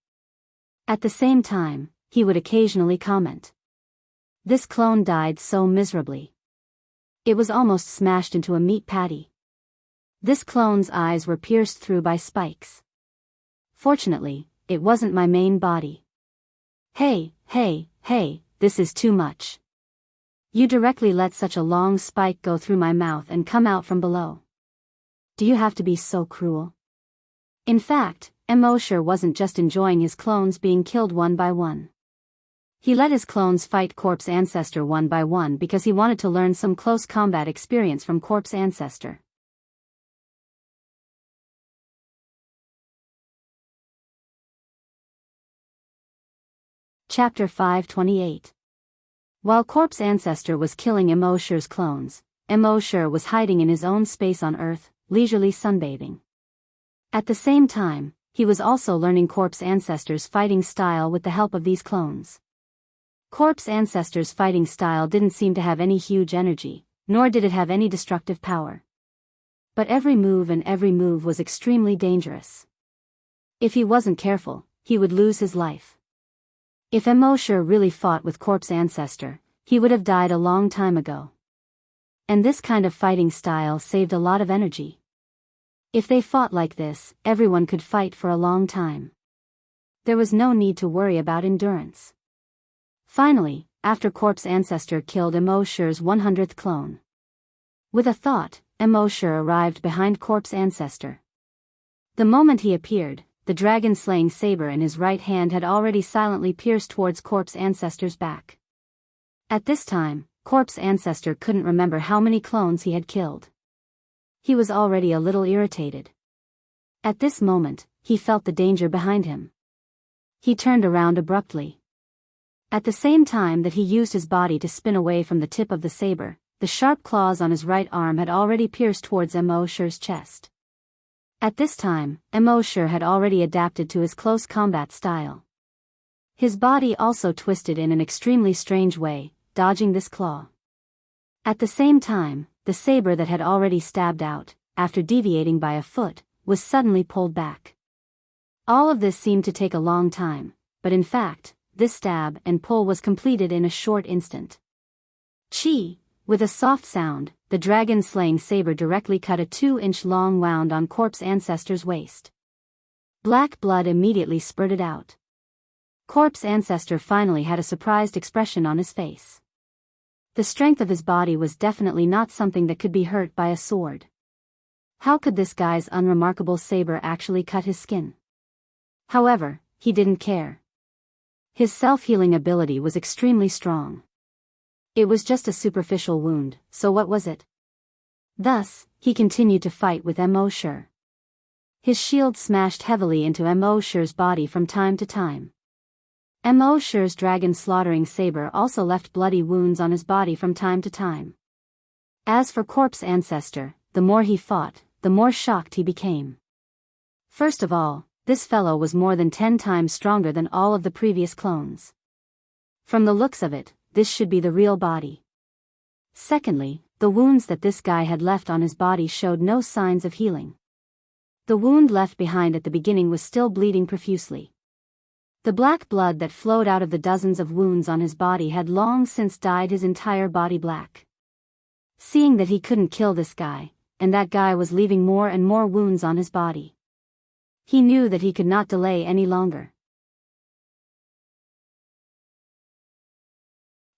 At the same time, he would occasionally comment. This clone died so miserably. It was almost smashed into a meat patty. This clone's eyes were pierced through by spikes. Fortunately, it wasn't my main body. Hey, this is too much. You directly let such a long spike go through my mouth and come out from below. Do you have to be so cruel? In fact, Immerse wasn't just enjoying his clones being killed one by one. He let his clones fight Corpse Ancestor one by one because he wanted to learn some close combat experience from Corpse Ancestor. Chapter 528. While Corpse Ancestor was killing Immerse's clones, Immerse was hiding in his own space on Earth, leisurely sunbathing. At the same time, he was also learning Corpse Ancestor's fighting style with the help of these clones. Corpse Ancestor's fighting style didn't seem to have any huge energy, nor did it have any destructive power. But every move was extremely dangerous. If he wasn't careful, he would lose his life. If Immerse really fought with Corpse Ancestor, he would have died a long time ago. And this kind of fighting style saved a lot of energy. If they fought like this, everyone could fight for a long time. There was no need to worry about endurance. Finally, after Corpse Ancestor killed Immerse's 100th clone. With a thought, Immerse arrived behind Corpse Ancestor. The moment he appeared, the dragon-slaying saber in his right hand had already silently pierced towards Corpse Ancestor's back. At this time, Corpse Ancestor couldn't remember how many clones he had killed. He was already a little irritated. At this moment, he felt the danger behind him. He turned around abruptly. At the same time that he used his body to spin away from the tip of the saber, the sharp claws on his right arm had already pierced towards Immerse's chest. At this time, Immerse had already adapted to his close combat style. His body also twisted in an extremely strange way, dodging this claw. At the same time, the saber that had already stabbed out, after deviating by a foot, was suddenly pulled back. All of this seemed to take a long time, but in fact, this stab and pull was completed in a short instant. Chi! With a soft sound, the dragon-slaying saber directly cut a 2-inch long wound on Corpse Ancestor's waist. Black blood immediately spurted out. Corpse Ancestor finally had a surprised expression on his face. The strength of his body was definitely not something that could be hurt by a sword. How could this guy's unremarkable saber actually cut his skin? However, he didn't care. His self-healing ability was extremely strong. It was just a superficial wound, so what was it? Thus, he continued to fight with Immerse. His shield smashed heavily into Immerse's body from time to time. Immerse's dragon-slaughtering saber also left bloody wounds on his body from time to time. As for Corpse Ancestor, the more he fought, the more shocked he became. First of all, this fellow was more than 10 times stronger than all of the previous clones. From the looks of it, this should be the real body. Secondly, the wounds that this guy had left on his body showed no signs of healing. The wound left behind at the beginning was still bleeding profusely. The black blood that flowed out of the dozens of wounds on his body had long since dyed his entire body black. Seeing that he couldn't kill this guy, and that guy was leaving more and more wounds on his body, he knew that he could not delay any longer.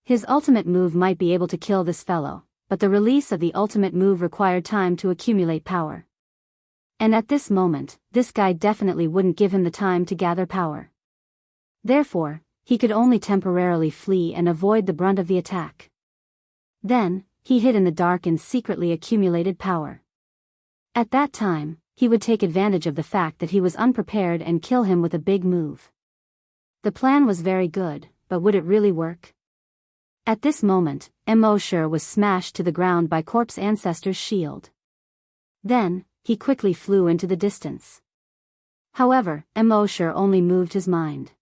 His ultimate move might be able to kill this fellow, but the release of the ultimate move required time to accumulate power. And at this moment, this guy definitely wouldn't give him the time to gather power. Therefore, he could only temporarily flee and avoid the brunt of the attack. Then, he hid in the dark and secretly accumulated power. At that time, he would take advantage of the fact that he was unprepared and kill him with a big move. The plan was very good, but would it really work? At this moment, Immerse was smashed to the ground by Corpse Ancestor's shield. Then, he quickly flew into the distance. However, Immerse only moved his mind.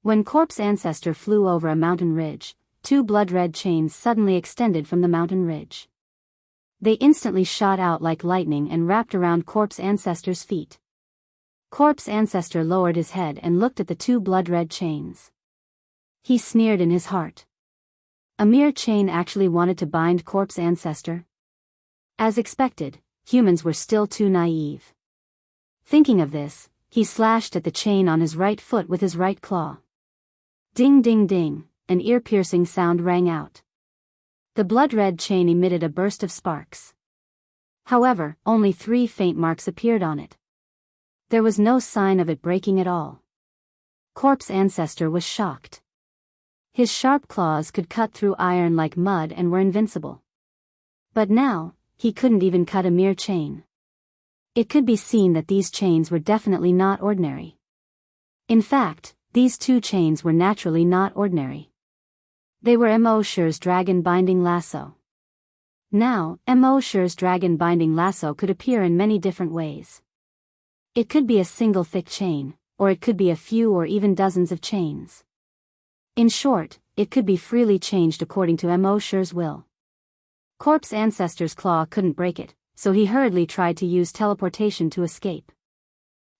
When Corpse Ancestor flew over a mountain ridge, 2 blood-red chains suddenly extended from the mountain ridge. They instantly shot out like lightning and wrapped around Corpse Ancestor's feet. Corpse Ancestor lowered his head and looked at the 2 blood-red chains. He sneered in his heart. A mere chain actually wanted to bind Corpse Ancestor? As expected, humans were still too naive. Thinking of this, he slashed at the chain on his right foot with his right claw. Ding ding ding, an ear-piercing sound rang out. The blood-red chain emitted a burst of sparks. However, only 3 faint marks appeared on it. There was no sign of it breaking at all. Corpse Ancestor was shocked. His sharp claws could cut through iron like mud and were invincible. But now, he couldn't even cut a mere chain. It could be seen that these chains were definitely not ordinary. In fact, these 2 chains were naturally not ordinary. They were Immerse's dragon binding lasso. Now, Immerse's dragon binding lasso could appear in many different ways. It could be a single thick chain, or it could be a few or even dozens of chains. In short, it could be freely changed according to Immerse's will. Corpse Ancestor's claw couldn't break it, so he hurriedly tried to use teleportation to escape.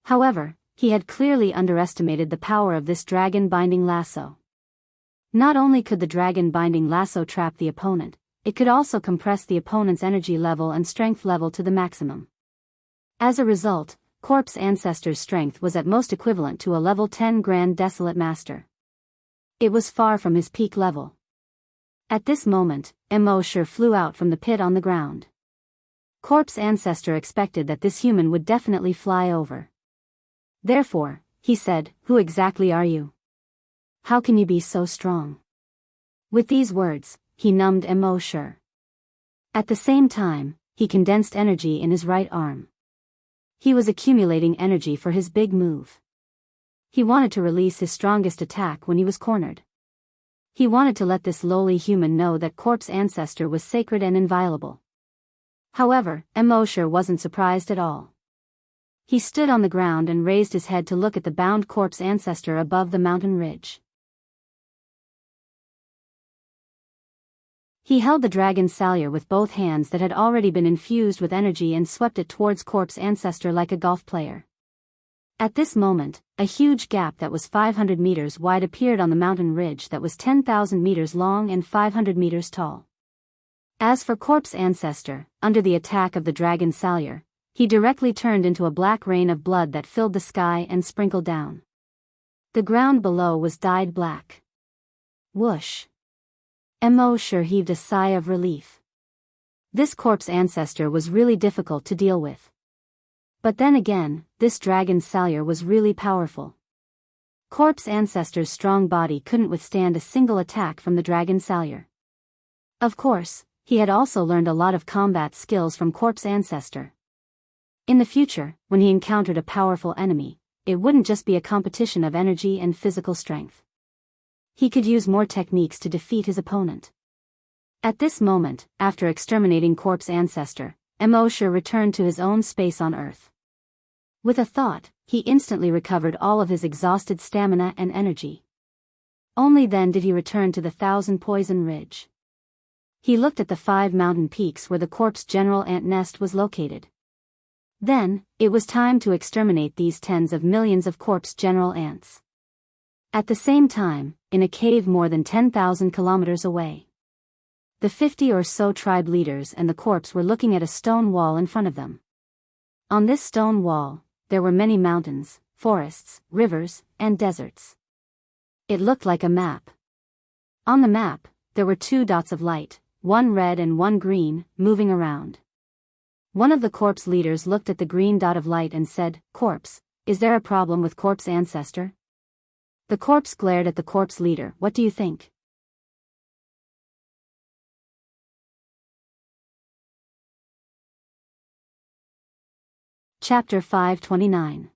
However, he had clearly underestimated the power of this dragon binding lasso. Not only could the dragon binding lasso trap the opponent, it could also compress the opponent's energy level and strength level to the maximum. As a result, Corpse Ancestor's strength was at most equivalent to a level 10 Grand Desolate Master. It was far from his peak level. At this moment, Immerse flew out from the pit on the ground. Corpse Ancestor expected that this human would definitely fly over. Therefore, he said, "Who exactly are you? How can you be so strong?" With these words, he numbed Immerse. At the same time, he condensed energy in his right arm. He was accumulating energy for his big move. He wanted to release his strongest attack when he was cornered. He wanted to let this lowly human know that Corpse Ancestor was sacred and inviolable. However, Immerse wasn't surprised at all. He stood on the ground and raised his head to look at the bound Corpse Ancestor above the mountain ridge. He held the dragon salyer with both hands that had already been infused with energy and swept it towards Corpse Ancestor like a golf player. At this moment, a huge gap that was 500 meters wide appeared on the mountain ridge that was 10,000 meters long and 500 meters tall. As for Corpse Ancestor, under the attack of the dragon salyer, he directly turned into a black rain of blood that filled the sky and sprinkled down. The ground below was dyed black. Whoosh! Immerse heaved a sigh of relief. This Corpse Ancestor was really difficult to deal with. But then again, this dragon salyer was really powerful. Corpse Ancestor's strong body couldn't withstand a single attack from the dragon salyer. Of course, he had also learned a lot of combat skills from Corpse Ancestor. In the future, when he encountered a powerful enemy, it wouldn't just be a competition of energy and physical strength. He could use more techniques to defeat his opponent. At this moment, after exterminating Corpse Ancestor, Immerse returned to his own space on Earth. With a thought, he instantly recovered all of his exhausted stamina and energy. Only then did he return to the 1,000 Poison Ridge. He looked at the 5 mountain peaks where the corpse general ant nest was located. Then, it was time to exterminate these tens of millions of corpse general ants. At the same time, in a cave more than 10,000 kilometers away, the 50 or so tribe leaders and the corpse were looking at a stone wall in front of them. On this stone wall, there were many mountains, forests, rivers, and deserts. It looked like a map. On the map, there were 2 dots of light, one red and one green, moving around. One of the corpse leaders looked at the green dot of light and said, "Corpse, is there a problem with corpse ancestor?" The corpse glared at the corpse leader. "What do you think?" Chapter 529.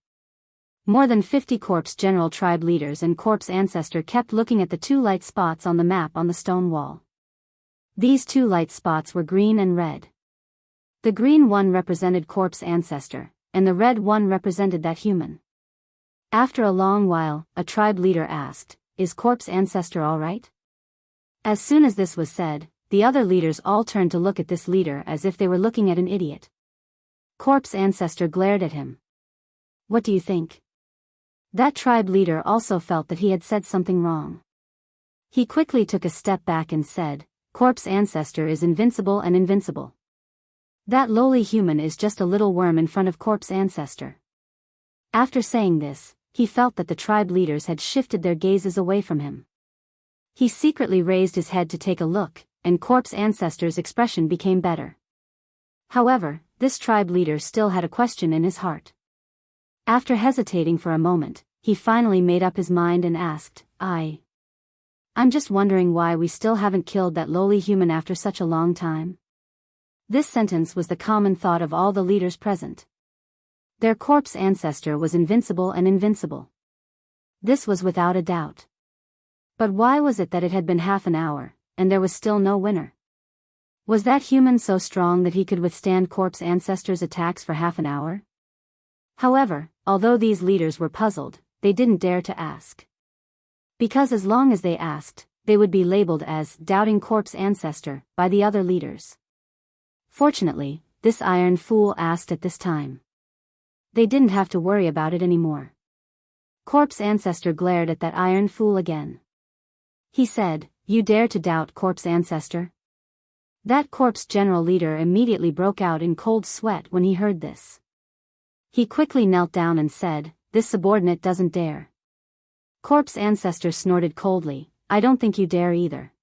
More than 50 corpse general tribe leaders and corpse ancestor kept looking at the 2 light spots on the map on the stone wall. These 2 light spots were green and red. The green one represented corpse ancestor, and the red one represented that human. After a long while, a tribe leader asked, "Is corpse ancestor all right?" As soon as this was said, the other leaders all turned to look at this leader as if they were looking at an idiot. Corpse ancestor glared at him. "What do you think?" That tribe leader also felt that he had said something wrong. He quickly took a step back and said, "Corpse ancestor is invincible and invincible. That lowly human is just a little worm in front of corpse ancestor." After saying this, he felt that the tribe leaders had shifted their gazes away from him. He secretly raised his head to take a look, and corpse ancestor's expression became better. However, this tribe leader still had a question in his heart. After hesitating for a moment, he finally made up his mind and asked, I'm just wondering why we still haven't killed that lowly human after such a long time." This sentence was the common thought of all the leaders present. Their corpse ancestor was invincible and invincible. This was without a doubt. But why was it that it had been half an hour, and there was still no winner? Was that human so strong that he could withstand corpse ancestor's attacks for half an hour? However, although these leaders were puzzled, they didn't dare to ask. Because as long as they asked, they would be labeled as doubting corpse ancestor by the other leaders. Fortunately, this iron fool asked at this time. They didn't have to worry about it anymore. Corpse ancestor glared at that iron fool again. He said, "You dare to doubt corpse ancestor?" That corpse general leader immediately broke out in cold sweat when he heard this. He quickly knelt down and said, "This subordinate doesn't dare." Corpse ancestor snorted coldly, "I don't think you dare either."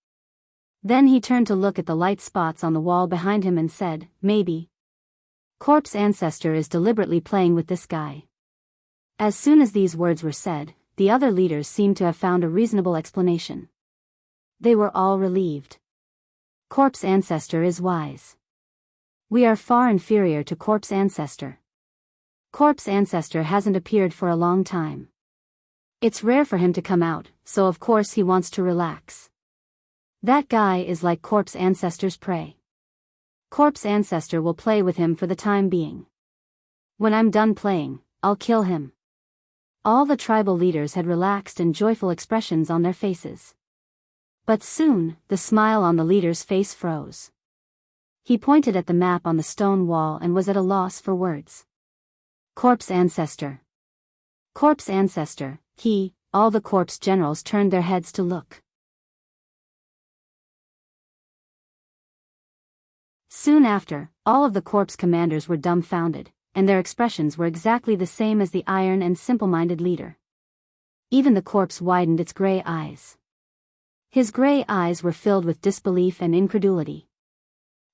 Then he turned to look at the light spots on the wall behind him and said, "Maybe corpse ancestor is deliberately playing with this guy." As soon as these words were said, the other leaders seemed to have found a reasonable explanation. They were all relieved. Corpse ancestor is wise. We are far inferior to corpse ancestor. Corpse ancestor hasn't appeared for a long time. It's rare for him to come out, so of course he wants to relax. That guy is like corpse ancestor's prey. Corpse ancestor will play with him for the time being. When I'm done playing, I'll kill him. All the tribal leaders had relaxed and joyful expressions on their faces. But soon, the smile on the leader's face froze. He pointed at the map on the stone wall and was at a loss for words. Corpse ancestor. Corpse ancestor, all the corpse generals turned their heads to look. Soon after, all of the corpse commanders were dumbfounded, and their expressions were exactly the same as the iron and simple-minded leader. Even the corpse widened its gray eyes. His gray eyes were filled with disbelief and incredulity.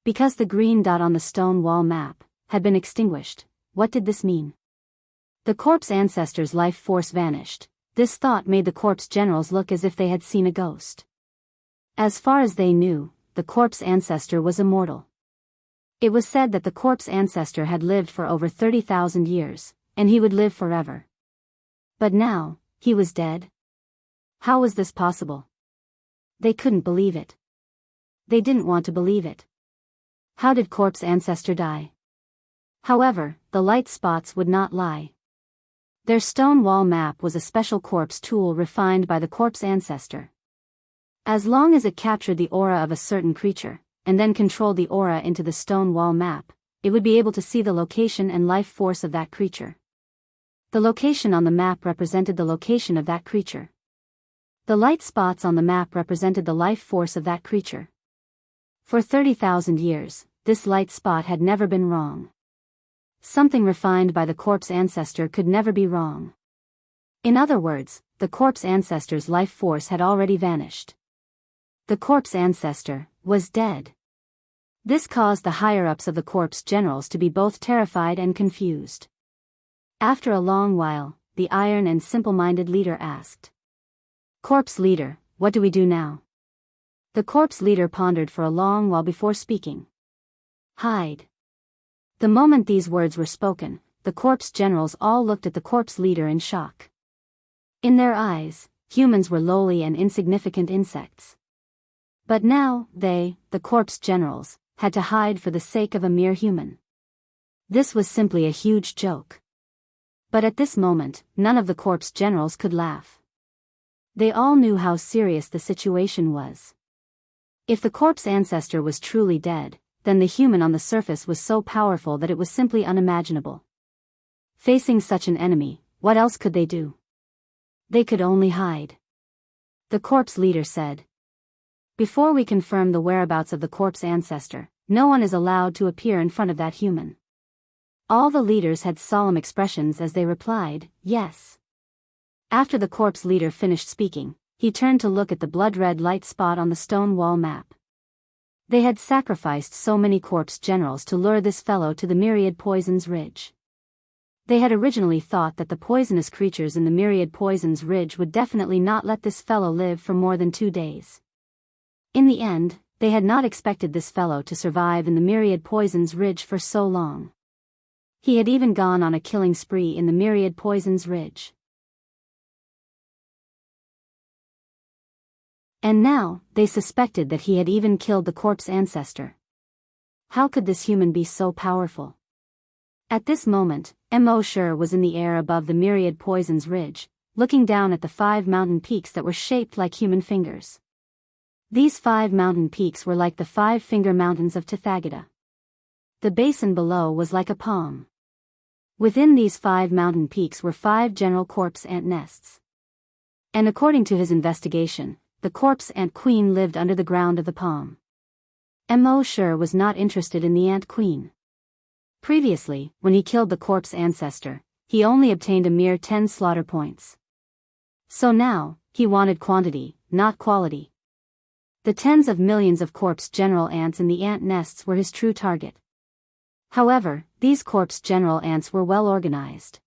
Because the green dot on the stone wall map had been extinguished, what did this mean? The corpse ancestor's life force vanished. This thought made the corpse generals look as if they had seen a ghost. As far as they knew, the corpse ancestor was immortal. It was said that the corpse ancestor had lived for over 30,000 years, and he would live forever. But now, he was dead? How was this possible? They couldn't believe it. They didn't want to believe it. How did corpse ancestor die? However, the light spots would not lie. Their stone wall map was a special corpse tool refined by the corpse ancestor. As long as it captured the aura of a certain creature, and then controlled the aura into the stone wall map, it would be able to see the location and life force of that creature. The location on the map represented the location of that creature. The light spots on the map represented the life force of that creature. For 30,000 years, this light spot had never been wrong. Something refined by the corpse ancestor could never be wrong. In other words, the corpse ancestor's life force had already vanished. The corpse ancestor was dead. This caused the higher-ups of the corpse generals to be both terrified and confused. After a long while, the iron and simple-minded leader asked, "Corpse leader, what do we do now?" The corpse leader pondered for a long while before speaking. "Hide." The moment these words were spoken, the corpse generals all looked at the corpse leader in shock. In their eyes, humans were lowly and insignificant insects. But now, they, the corpse generals, had to hide for the sake of a mere human. This was simply a huge joke. But at this moment, none of the corpse generals could laugh. They all knew how serious the situation was. If the corpse ancestor was truly dead, then the human on the surface was so powerful that it was simply unimaginable. Facing such an enemy, what else could they do? They could only hide. The corpse leader said, "Before we confirm the whereabouts of the corpse ancestor, no one is allowed to appear in front of that human." All the leaders had solemn expressions as they replied, "Yes." After the corpse leader finished speaking, he turned to look at the blood-red light spot on the stone wall map. They had sacrificed so many corpse generals to lure this fellow to the Myriad Poisons Ridge. They had originally thought that the poisonous creatures in the Myriad Poisons Ridge would definitely not let this fellow live for more than 2 days. In the end, they had not expected this fellow to survive in the Myriad Poisons Ridge for so long. He had even gone on a killing spree in the Myriad Poisons Ridge. And now, they suspected that he had even killed the corpse ancestor. How could this human be so powerful? At this moment, Immerse was in the air above the Myriad Poisons Ridge, looking down at the 5 mountain peaks that were shaped like human fingers. These 5 mountain peaks were like the 5-finger mountains of Tathagata. The basin below was like a palm. Within these 5 mountain peaks were 5 general corpse ant nests. And according to his investigation, the corpse ant queen lived under the ground of the palm. Immerse was not interested in the ant queen. Previously, when he killed the corpse ancestor, he only obtained a mere 10 slaughter points. So now, he wanted quantity, not quality. The tens of millions of corpse general ants in the ant nests were his true target. However, these corpse general ants were well organized.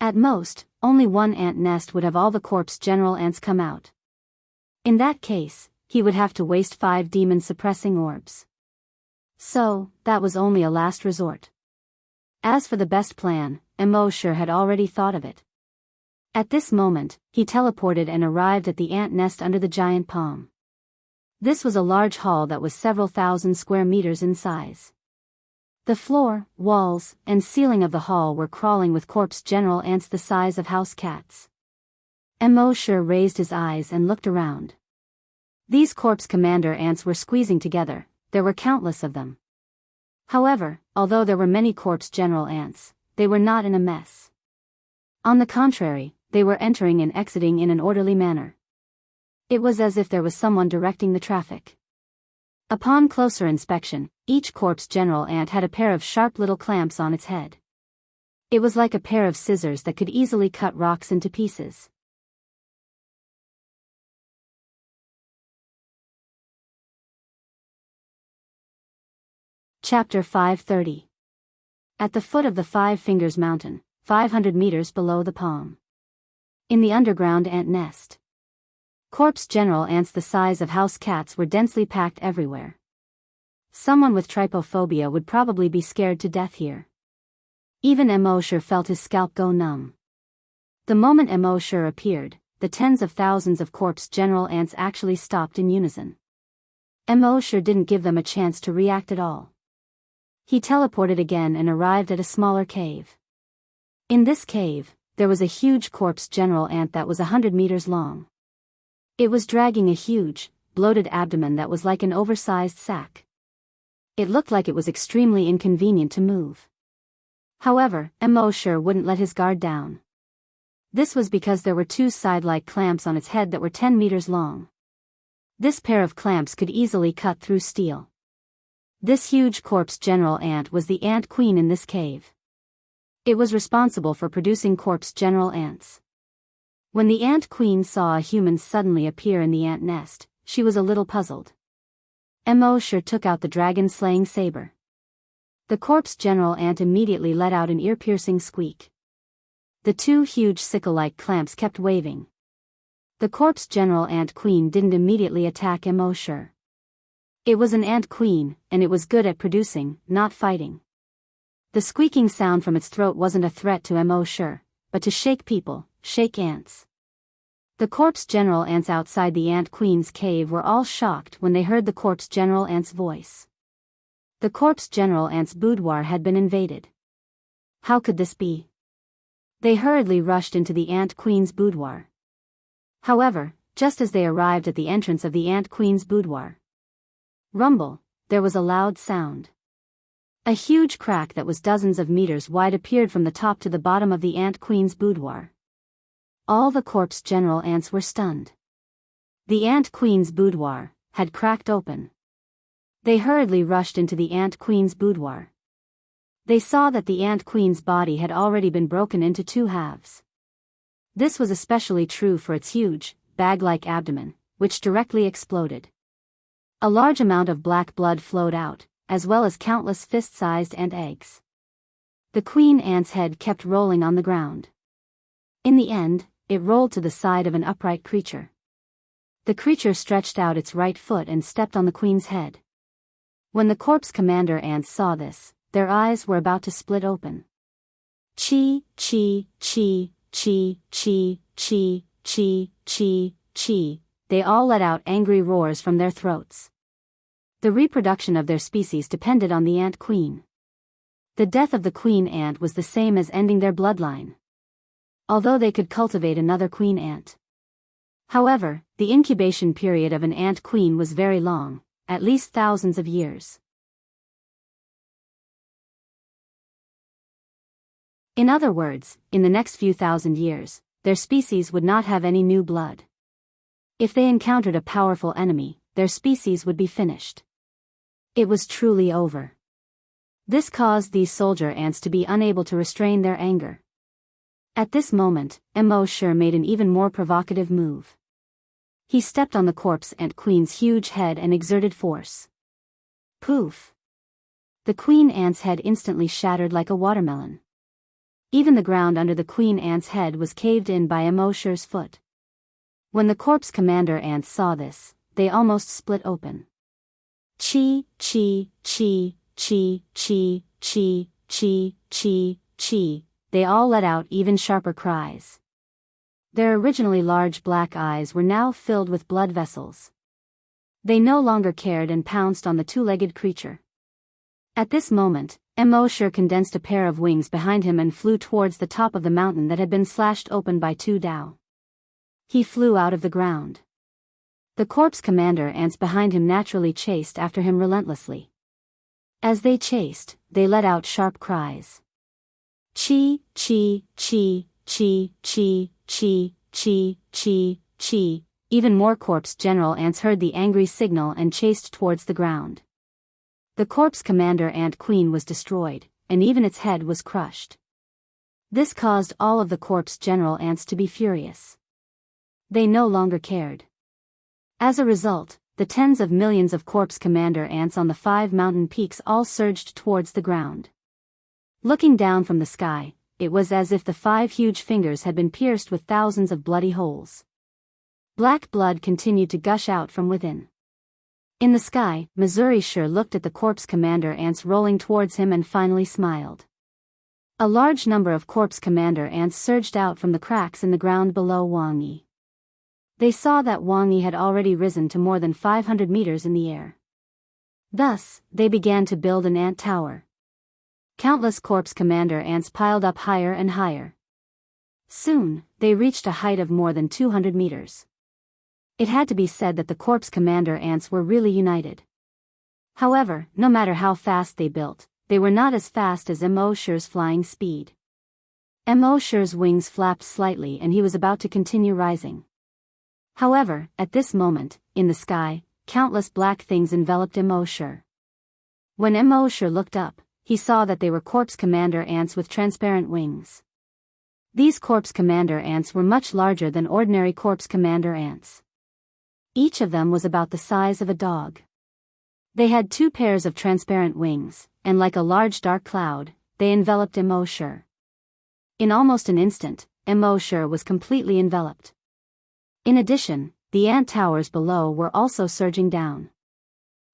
At most, only one ant nest would have all the corpse general ants come out. In that case, he would have to waste 5 demon-suppressing orbs. So, that was only a last resort. As for the best plan, Immerse had already thought of it. At this moment, he teleported and arrived at the ant nest under the giant palm. This was a large hall that was several thousand square meters in size. The floor, walls, and ceiling of the hall were crawling with corpse general ants the size of house cats. Immerse raised his eyes and looked around. These corpse commander ants were squeezing together, there were countless of them. However, although there were many corpse general ants, they were not in a mess. On the contrary, they were entering and exiting in an orderly manner. It was as if there was someone directing the traffic. Upon closer inspection, each corpse general ant had a pair of sharp little clamps on its head. It was like a pair of scissors that could easily cut rocks into pieces. Chapter 530. At the foot of the 5 Fingers Mountain, 500 meters below the palm. In the underground ant nest. Corpse general ants the size of house cats were densely packed everywhere. Someone with trypophobia would probably be scared to death here. Even Immerse felt his scalp go numb. The moment Immerse appeared, the tens of thousands of corpse general ants actually stopped in unison. Immerse didn't give them a chance to react at all. He teleported again and arrived at a smaller cave. In this cave, there was a huge corpse general ant that was 100 meters long. It was dragging a huge, bloated abdomen that was like an oversized sack. It looked like it was extremely inconvenient to move. However, Immerse wouldn't let his guard down. This was because there were two side-like clamps on its head that were 10 meters long. This pair of clamps could easily cut through steel. This huge corpse general ant was the ant queen in this cave. It was responsible for producing corpse general ants. When the ant queen saw a human suddenly appear in the ant nest, she was a little puzzled. Immerse took out the dragon-slaying saber. The corpse general ant immediately let out an ear-piercing squeak. The two huge sickle-like clamps kept waving. The corpse general ant queen didn't immediately attack Immerse. It was an ant queen, and it was good at producing, not fighting. The squeaking sound from its throat wasn't a threat to Immerse, but to shake people, shake ants. The corpse general ants outside the ant queen's cave were all shocked when they heard the corpse general ant's voice. The corpse general ant's boudoir had been invaded. How could this be? They hurriedly rushed into the ant queen's boudoir. However, just as they arrived at the entrance of the ant queen's boudoir, rumble, there was a loud sound. A huge crack that was dozens of meters wide appeared from the top to the bottom of the ant queen's boudoir. All the corpse general ants were stunned. The ant queen's boudoir had cracked open. They hurriedly rushed into the ant queen's boudoir. They saw that the ant queen's body had already been broken into two halves. This was especially true for its huge, bag-like abdomen, which directly exploded. A large amount of black blood flowed out, as well as countless fist-sized ant eggs. The queen ant's head kept rolling on the ground. In the end, it rolled to the side of an upright creature. The creature stretched out its right foot and stepped on the queen's head. When the corpse commander ants saw this, their eyes were about to split open. Chi, chi, chi, chi, chi, chi, chi, chi, chi, they all let out angry roars from their throats. The reproduction of their species depended on the ant queen. The death of the queen ant was the same as ending their bloodline. Although they could cultivate another queen ant. However, the incubation period of an ant queen was very long, at least thousands of years. In other words, in the next few thousand years, their species would not have any new blood. If they encountered a powerful enemy, their species would be finished. It was truly over. This caused these soldier ants to be unable to restrain their anger. At this moment, Immerse made an even more provocative move. He stepped on the corpse ant queen's huge head and exerted force. Poof! The queen ant's head instantly shattered like a watermelon. Even the ground under the queen ant's head was caved in by Immerse's foot. When the corpse commander ants saw this, they almost split open. Chi, chi, chi, chi, chi, chi, chi, chi, chi, they all let out even sharper cries. Their originally large black eyes were now filled with blood vessels. They no longer cared and pounced on the two-legged creature. At this moment, Immerse condensed a pair of wings behind him and flew towards the top of the mountain that had been slashed open by two Dao. He flew out of the ground. The corpse commander ants behind him naturally chased after him relentlessly. As they chased, they let out sharp cries. Chi, chi, chi, chi, chi, chi, chi, chi, chi. Even more corpse general ants heard the angry signal and chased towards the ground. The corpse commander ant queen was destroyed, and even its head was crushed. This caused all of the corpse general ants to be furious. They no longer cared. As a result, the tens of millions of corpse commander ants on the 5 mountain peaks all surged towards the ground. Looking down from the sky, it was as if the 5 huge fingers had been pierced with thousands of bloody holes. Black blood continued to gush out from within. In the sky, Immerse looked at the corpse commander ants rolling towards him and finally smiled. A large number of corpse commander ants surged out from the cracks in the ground below Wang Yi. They saw that Wang Yi had already risen to more than 500 meters in the air. Thus, they began to build an ant tower. Countless corpse commander ants piled up higher and higher. Soon, they reached a height of more than 200 meters. It had to be said that the corpse commander ants were really united. However, no matter how fast they built, they were not as fast as Immerse's flying speed. Immerse's wings flapped slightly and he was about to continue rising. However, at this moment, in the sky, countless black things enveloped Immerse. When Immerse looked up, he saw that they were corpse commander ants with transparent wings. These corpse commander ants were much larger than ordinary corpse commander ants. Each of them was about the size of a dog. They had 2 pairs of transparent wings, and like a large dark cloud, they enveloped Immerse. In almost an instant, Immerse was completely enveloped. In addition, the ant towers below were also surging down.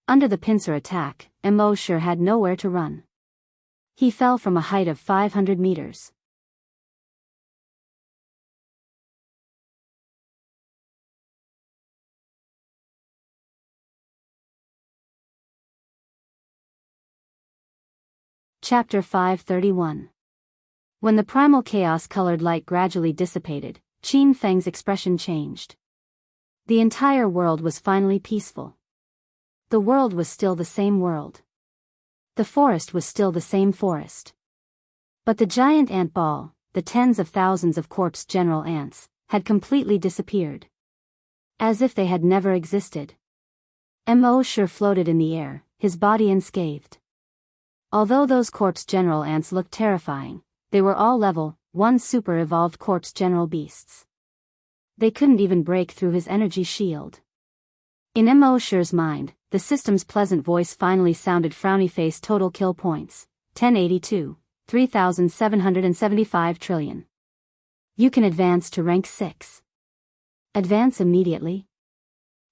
Under the pincer attack, Immerse had nowhere to run. He fell from a height of 500 meters. Chapter 531. When the primal chaos-colored light gradually dissipated, Qin Feng's expression changed. The entire world was finally peaceful. The world was still the same world. The forest was still the same forest. But the giant ant ball, the tens of thousands of corpse general ants, had completely disappeared. As if they had never existed. Immerse floated in the air, his body unscathed. Although those corpse general ants looked terrifying, they were all level 1 super-evolved corpse general beasts. They couldn't even break through his energy shield. In Immerse's mind, the system's pleasant voice finally sounded. Frowny face. Total kill points, 1082, 3,775 trillion. You can advance to rank 6. Advance immediately?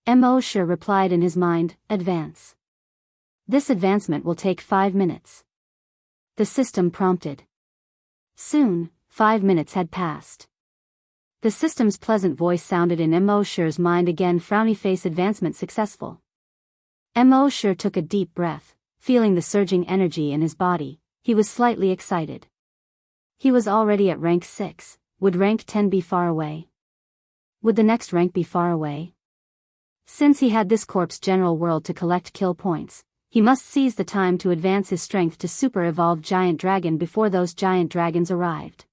Immerse replied in his mind, advance. This advancement will take 5 minutes. The system prompted. Soon, 5 minutes had passed. The system's pleasant voice sounded in Immerse's mind again. Frowny face. Advancement successful. Immerse took a deep breath, feeling the surging energy in his body. He was slightly excited. He was already at rank 6, would rank 10 be far away? Would the next rank be far away? Since he had this corpse general world to collect kill points, he must seize the time to advance his strength to super-evolved giant dragon before those giant dragons arrived.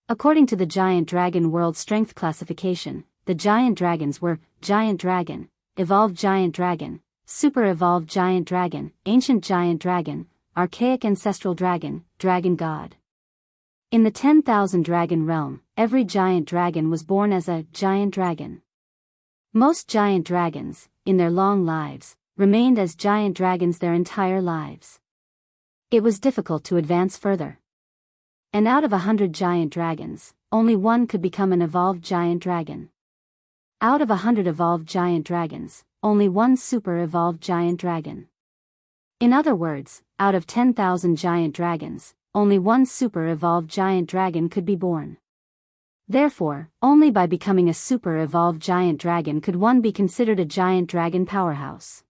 According to the giant dragon world strength classification, the giant dragons were giant dragon, evolved giant dragon, super-evolved giant dragon, ancient giant dragon, archaic ancestral dragon, dragon god. In the 10,000 dragon realm, every giant dragon was born as a giant dragon. Most giant dragons, in their long lives, remained as giant dragons their entire lives. It was difficult to advance further. And out of 100 giant dragons, only 1 could become an evolved giant dragon. Out of 100 evolved giant dragons, only 1 super-evolved giant dragon. In other words, out of 10,000 giant dragons, only 1 super-evolved giant dragon could be born. Therefore, only by becoming a super-evolved giant dragon could one be considered a giant dragon powerhouse.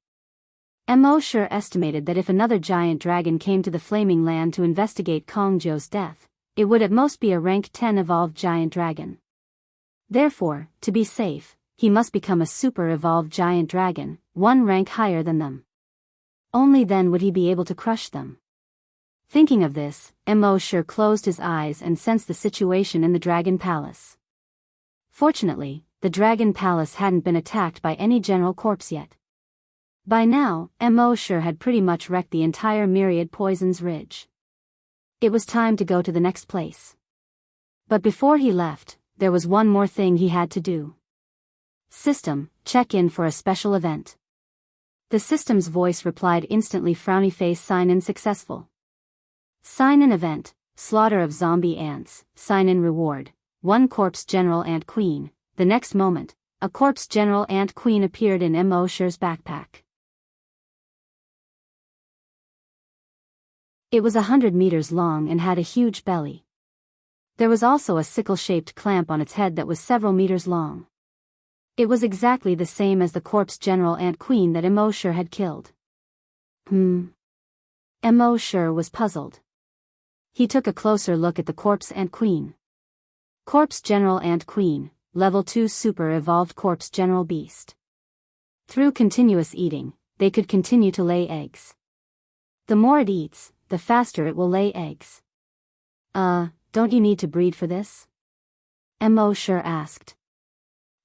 Immerse estimated that if another giant dragon came to the Flaming Land to investigate Kongzhou's death, it would at most be a rank 10 evolved giant dragon. Therefore, to be safe, he must become a super-evolved giant dragon, 1 rank higher than them. Only then would he be able to crush them. Thinking of this, Immerse closed his eyes and sensed the situation in the Dragon Palace. Fortunately, the Dragon Palace hadn't been attacked by any general corpse yet. By now, Immerse had pretty much wrecked the entire Myriad Poisons Ridge. It was time to go to the next place. But before he left, there was one more thing he had to do. System, check in for a special event. The system's voice replied instantly. Frowny face. Sign in successful. Sign in event, slaughter of zombie ants. Sign in reward, 1 corpse general ant queen. The next moment, a corpse general ant queen appeared in Immerse's backpack. It was 100 meters long and had a huge belly. There was also a sickle-shaped clamp on its head that was several meters long. It was exactly the same as the corpse general ant queen that Immerse had killed. Immerse was puzzled. He took a closer look at the corpse ant queen. Corpse General Ant Queen, Level 2 Super Evolved Corpse General Beast. Through continuous eating, they could continue to lay eggs. The more it eats, the faster it will lay eggs. Don't you need to breed for this? Immerse asked.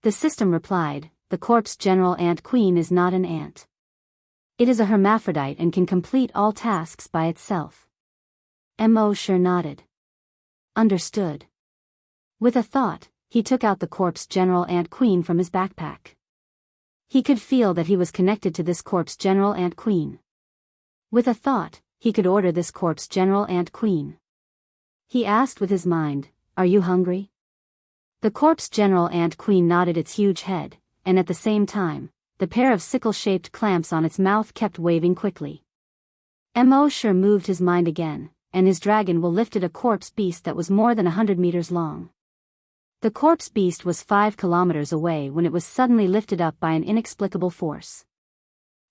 The system replied, the Corpse General Ant Queen is not an ant. It is a hermaphrodite and can complete all tasks by itself. Immerse nodded. Understood. With a thought, he took out the Corpse General Ant Queen from his backpack. He could feel that he was connected to this Corpse General Ant Queen. With a thought, he could order this Corpse General Ant Queen. He asked with his mind, "Are you hungry?" The Corpse General Ant Queen nodded its huge head, and at the same time, the pair of sickle-shaped clamps on its mouth kept waving quickly. Immerse moved his mind again, and his dragon will lifted a corpse beast that was more than 100 meters long. The corpse beast was 5 kilometers away when it was suddenly lifted up by an inexplicable force.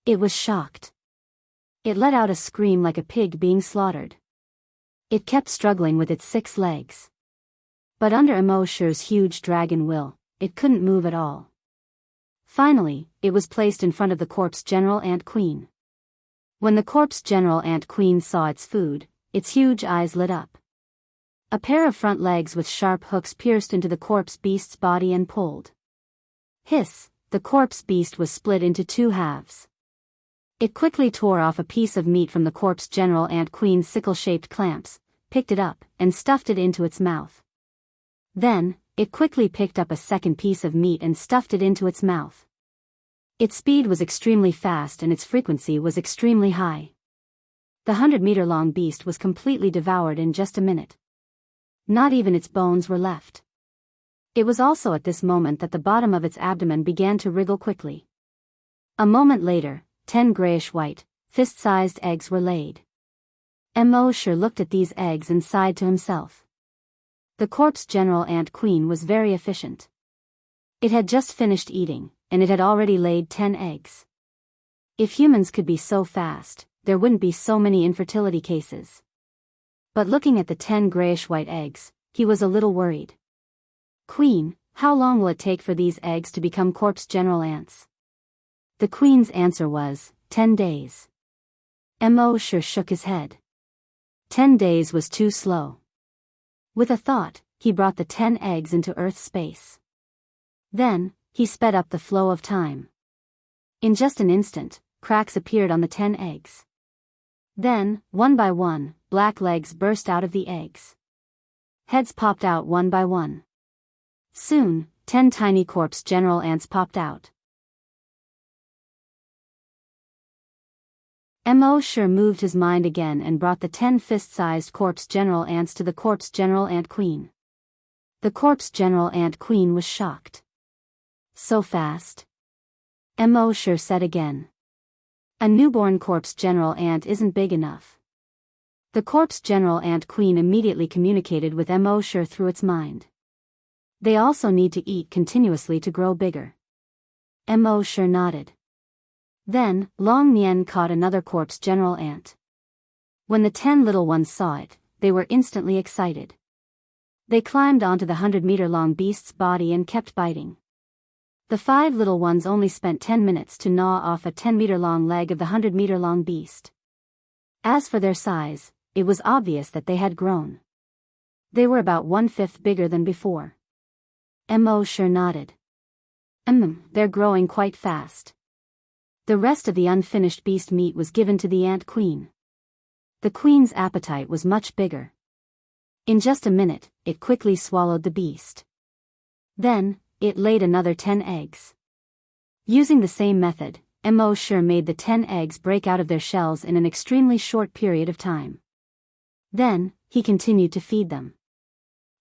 It was shocked. It let out a scream like a pig being slaughtered. It kept struggling with its 6 legs. But under Immerse's huge dragon will, it couldn't move at all. Finally, it was placed in front of the Corpse General Ant Queen. When the Corpse General Ant Queen saw its food, its huge eyes lit up. A pair of front legs with sharp hooks pierced into the corpse beast's body and pulled. Hiss, the corpse beast was split into 2 halves. It quickly tore off a piece of meat from the Corpse General Ant Queen's sickle-shaped clamps, picked it up, and stuffed it into its mouth. Then, it quickly picked up a second piece of meat and stuffed it into its mouth. Its speed was extremely fast and its frequency was extremely high. The 100-meter-long beast was completely devoured in just a minute. Not even its bones were left. It was also at this moment that the bottom of its abdomen began to wriggle quickly. A moment later, 10 grayish-white, fist-sized eggs were laid. Immerse looked at these eggs and sighed to himself. The Corpse General Ant Queen was very efficient. It had just finished eating, and it had already laid 10 eggs. If humans could be so fast, there wouldn't be so many infertility cases. But looking at the 10 grayish-white eggs, he was a little worried. Queen, how long will it take for these eggs to become Corpse General ants? The Queen's answer was, 10 days. Immerse shook his head. 10 days was too slow. With a thought, he brought the 10 eggs into Earth's space. Then, he sped up the flow of time. In just an instant, cracks appeared on the 10 eggs. Then, one by one, black legs burst out of the eggs. Heads popped out one by one. Soon, 10 tiny Corpse General ants popped out. Immerse moved his mind again and brought the 10 fist-sized Corpse General ants to the Corpse General Ant Queen. The Corpse General Ant Queen was shocked. So fast? Immerse said again. A newborn Corpse General ant isn't big enough. The Corpse General Ant Queen immediately communicated with Immerse through its mind. They also need to eat continuously to grow bigger. Immerse nodded. Then, Long Nian caught another Corpse General ant. When the 10 little ones saw it, they were instantly excited. They climbed onto the 100-meter-long beast's body and kept biting. The 5 little ones only spent 10 minutes to gnaw off a 10-meter-long leg of the 100-meter-long beast. As for their size, it was obvious that they had grown. They were about 1/5 bigger than before. Immerse nodded. They're growing quite fast. The rest of the unfinished beast meat was given to the Ant Queen. The Queen's appetite was much bigger. In just a minute, it quickly swallowed the beast. Then, it laid another 10 eggs. Using the same method, Immerse made the 10 eggs break out of their shells in an extremely short period of time. Then, he continued to feed them.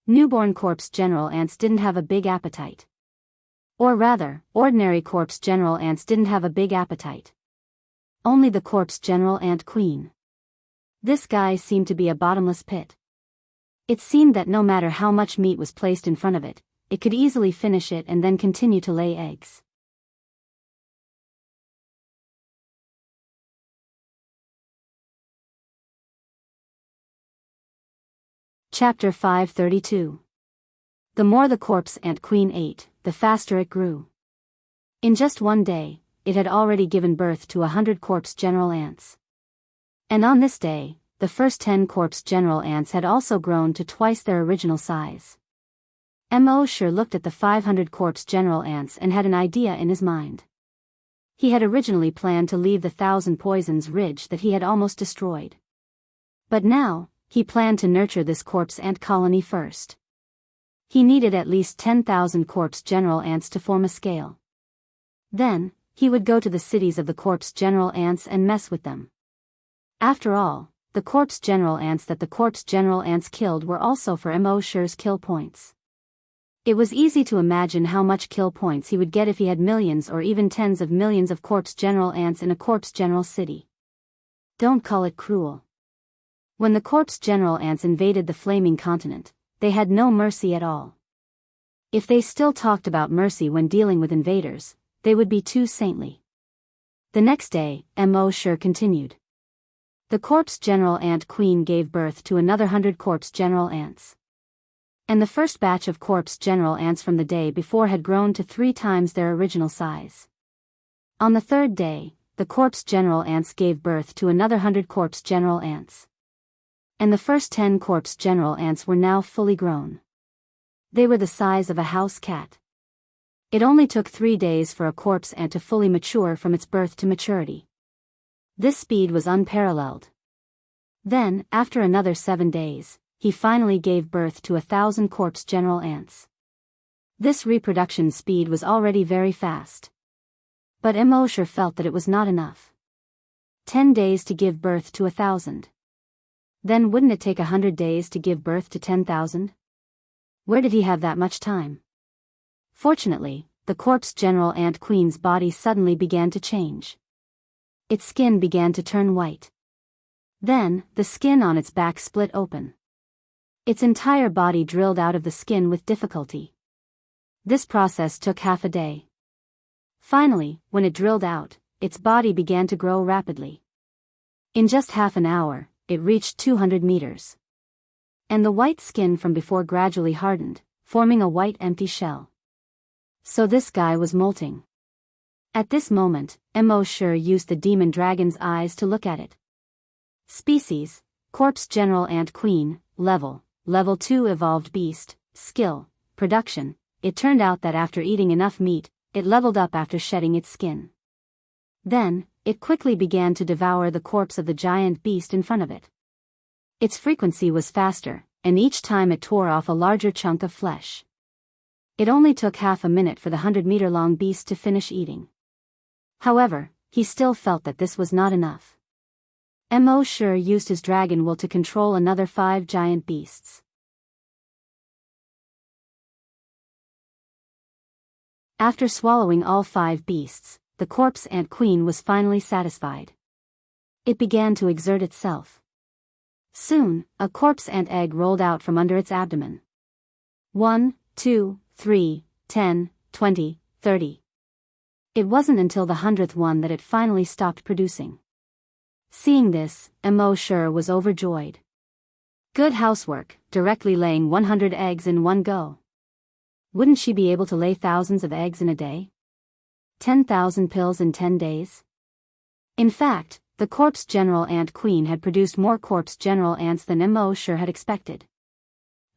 Newborn Corpse General ants didn't have a big appetite. Or rather, ordinary Corpse General ants didn't have a big appetite. Only the Corpse General Ant Queen. This guy seemed to be a bottomless pit. It seemed that no matter how much meat was placed in front of it, it could easily finish it and then continue to lay eggs. Chapter 532. The more the corpse ant queen ate, the faster it grew. In just one day, it had already given birth to 100 corpse general ants. And on this day, the first 10 corpse general ants had also grown to twice their original size. Immerse looked at the 500 corpse general ants and had an idea in his mind. He had originally planned to leave the 1,000 poisons ridge that he had almost destroyed. But now, he planned to nurture this corpse ant colony first. He needed at least 10,000 corpse general ants to form a scale. Then, he would go to the cities of the corpse general ants and mess with them. After all, the corpse general ants that the corpse general ants killed were also for Immerse's kill points. It was easy to imagine how much kill points he would get if he had millions or even tens of millions of corpse general ants in a corpse general city. Don't call it cruel. When the corpse general ants invaded the flaming continent, they had no mercy at all. If they still talked about mercy when dealing with invaders, they would be too saintly. The next day, Immerse continued. The corpse general ant queen gave birth to another 100 corpse general ants. And the first batch of corpse general ants from the day before had grown to 3 times their original size. On the third day, the corpse general ants gave birth to another 100 corpse general ants. And the first 10 corpse general ants were now fully grown. They were the size of a house cat. It only took 3 days for a corpse ant to fully mature from its birth to maturity. This speed was unparalleled. Then, after another 7 days, he finally gave birth to 1,000 corpse general ants. This reproduction speed was already very fast. But Immerse felt that it was not enough. 10 days to give birth to 1,000. Then wouldn't it take 100 days to give birth to 10,000? Where did he have that much time? Fortunately, the corpse general ant queen's body suddenly began to change. Its skin began to turn white. Then, the skin on its back split open. Its entire body drilled out of the skin with difficulty. This process took half a day. Finally, when it drilled out, its body began to grow rapidly. In just half an hour, it reached 200 meters. And the white skin from before gradually hardened, forming a white empty shell. So this guy was molting. At this moment, Immerse used the demon dragon's eyes to look at it. Species, corpse general ant queen, Level 2 evolved beast, skill, production. It turned out that after eating enough meat, it leveled up after shedding its skin. Then, it quickly began to devour the corpse of the giant beast in front of it. Its frequency was faster, and each time it tore off a larger chunk of flesh. It only took half a minute for the 100-meter-long beast to finish eating. However, he still felt that this was not enough. Immerse used his dragon will to control another 5 giant beasts. After swallowing all 5 beasts, the corpse ant queen was finally satisfied. It began to exert itself. Soon, a corpse ant egg rolled out from under its abdomen. 1, 2, 3, 10, 20, 30. It wasn't until the 100th one that it finally stopped producing. Seeing this, Immerse was overjoyed. Good housework, directly laying 100 eggs in one go. Wouldn't she be able to lay thousands of eggs in a day? 10,000 pills in 10 days? In fact, the corpse general ant queen had produced more corpse general ants than Immerse had expected.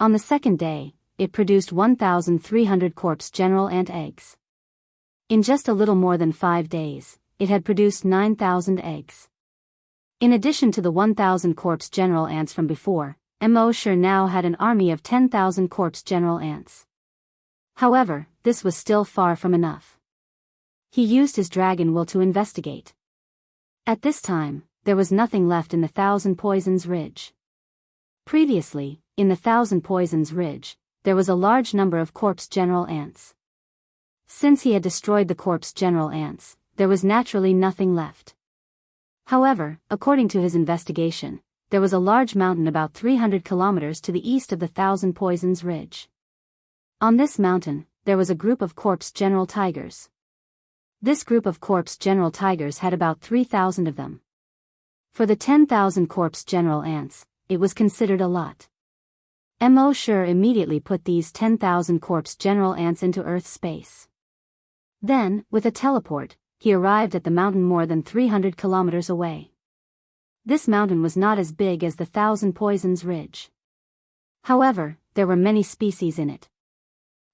On the second day, it produced 1,300 corpse general ant eggs. In just a little more than 5 days, it had produced 9,000 eggs. In addition to the 1,000 corpse general ants from before, Immerse now had an army of 10,000 corpse general ants. However, this was still far from enough. He used his dragon will to investigate. At this time, there was nothing left in the 1,000 Poisons Ridge. Previously, in the 1,000 Poisons Ridge, there was a large number of corpse general ants. Since he had destroyed the corpse general ants, there was naturally nothing left. However, according to his investigation, there was a large mountain about 300 kilometers to the east of the 1,000 Poisons Ridge. On this mountain, there was a group of corpse general tigers. This group of corpse general tigers had about 3,000 of them. For the 10,000 corpse general ants, it was considered a lot. Immerse immediately put these 10,000 corpse general ants into Earth space. Then, with a teleport, he arrived at the mountain more than 300 kilometers away. This mountain was not as big as the Thousand Poisons Ridge. However, there were many species in it.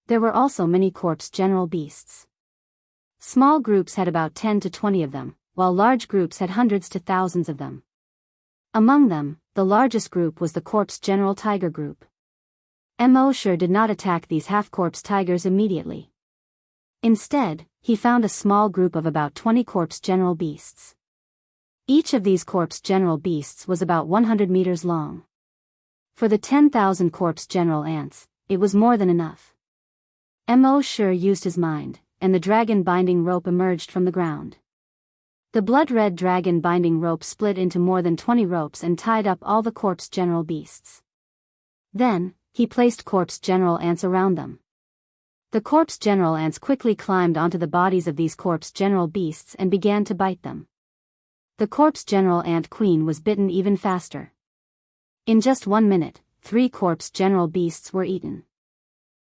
There were also many corpse general beasts. Small groups had about 10 to 20 of them, while large groups had hundreds to thousands of them. Among them, the largest group was the corpse general tiger group. Immerse did not attack these half-corpse tigers immediately. Instead, he found a small group of about 20 corpse general beasts. Each of these corpse general beasts was about 100 meters long. For the 10,000 corpse general ants, it was more than enough. Immerse used his mind, and the dragon binding rope emerged from the ground. The blood-red dragon binding rope split into more than 20 ropes and tied up all the corpse general beasts. Then, he placed corpse general ants around them. The corpse general ants quickly climbed onto the bodies of these corpse general beasts and began to bite them. The corpse general ant queen was bitten even faster. In just 1 minute, 3 corpse general beasts were eaten.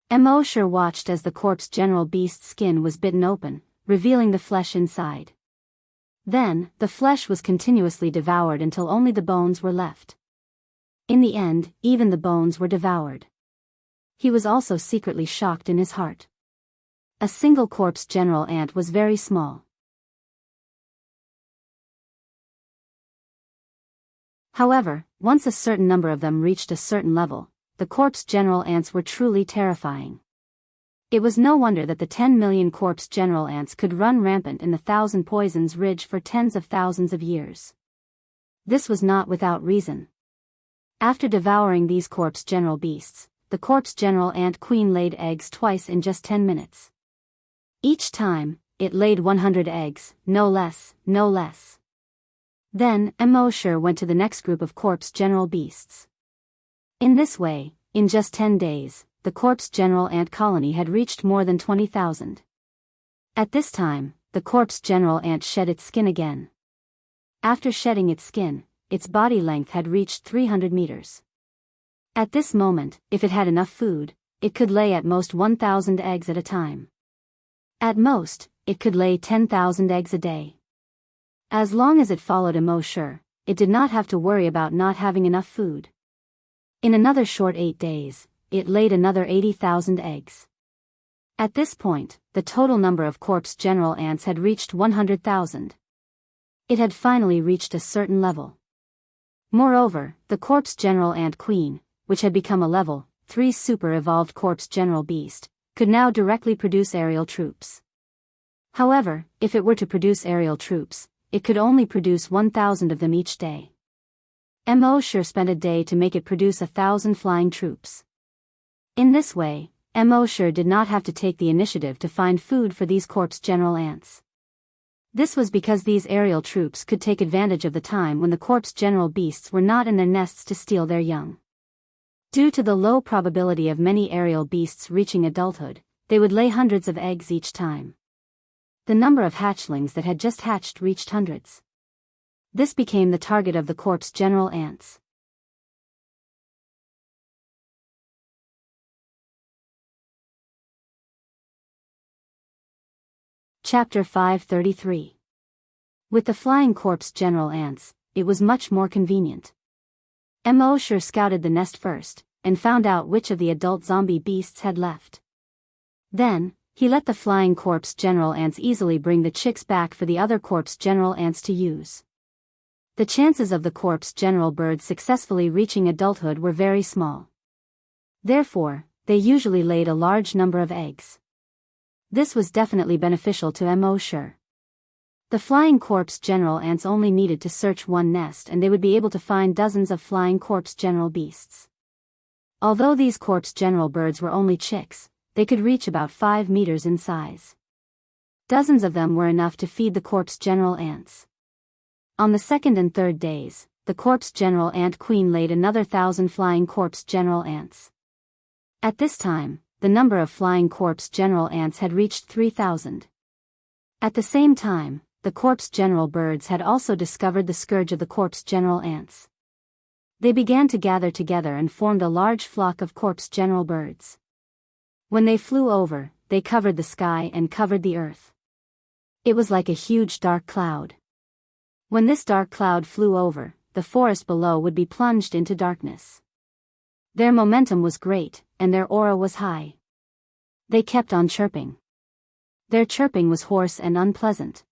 Immerse watched as the corpse general beast's skin was bitten open, revealing the flesh inside. Then, the flesh was continuously devoured until only the bones were left. In the end, even the bones were devoured. He was also secretly shocked in his heart. A single corpse general ant was very small. However, once a certain number of them reached a certain level, the corpse general ants were truly terrifying. It was no wonder that the 10 million corpse general ants could run rampant in the Thousand Poisons Ridge for tens of thousands of years. This was not without reason. After devouring these corpse general beasts, the corpse general ant queen laid eggs twice in just 10 minutes. Each time, it laid 100 eggs, no less, no less. Then, Immerse went to the next group of corpse general beasts. In this way, in just 10 days, the corpse general ant colony had reached more than 20,000. At this time, the corpse general ant shed its skin again. After shedding its skin, its body length had reached 300 meters. At this moment, if it had enough food, it could lay at most 1,000 eggs at a time. At most, it could lay 10,000 eggs a day. As long as it followed Immerse, it did not have to worry about not having enough food. In another short 8 days, it laid another 80,000 eggs. At this point, the total number of corpse general ants had reached 100,000. It had finally reached a certain level. Moreover, the corpse general ant queen, which had become a level 3 super-evolved corpse general beast, could now directly produce aerial troops. However, if it were to produce aerial troops, it could only produce 1,000 of them each day. Immerse spent a day to make it produce 1,000 flying troops. In this way, Immerse did not have to take the initiative to find food for these corpse general ants. This was because these aerial troops could take advantage of the time when the corpse general beasts were not in their nests to steal their young. Due to the low probability of many aerial beasts reaching adulthood, they would lay hundreds of eggs each time. The number of hatchlings that had just hatched reached hundreds. This became the target of the corpse general ants. Chapter 533. With the flying corpse general ants, it was much more convenient. Immerse scouted the nest first, and found out which of the adult zombie beasts had left. Then, he let the flying corpse general ants easily bring the chicks back for the other corpse general ants to use. The chances of the corpse general birds successfully reaching adulthood were very small. Therefore, they usually laid a large number of eggs. This was definitely beneficial to Immerse. The flying corpse general ants only needed to search one nest and they would be able to find dozens of flying corpse general beasts. Although these corpse general birds were only chicks, they could reach about 5 meters in size. Dozens of them were enough to feed the corpse general ants. On the second and third days, the corpse general ant queen laid another 1,000 flying corpse general ants. At this time, the number of flying corpse general ants had reached 3,000. At the same time, the corpse general birds had also discovered the scourge of the corpse general ants. They began to gather together and formed a large flock of corpse general birds. When they flew over, they covered the sky and covered the earth. It was like a huge dark cloud. When this dark cloud flew over, the forest below would be plunged into darkness. Their momentum was great, and their aura was high. They kept on chirping. Their chirping was hoarse and unpleasant.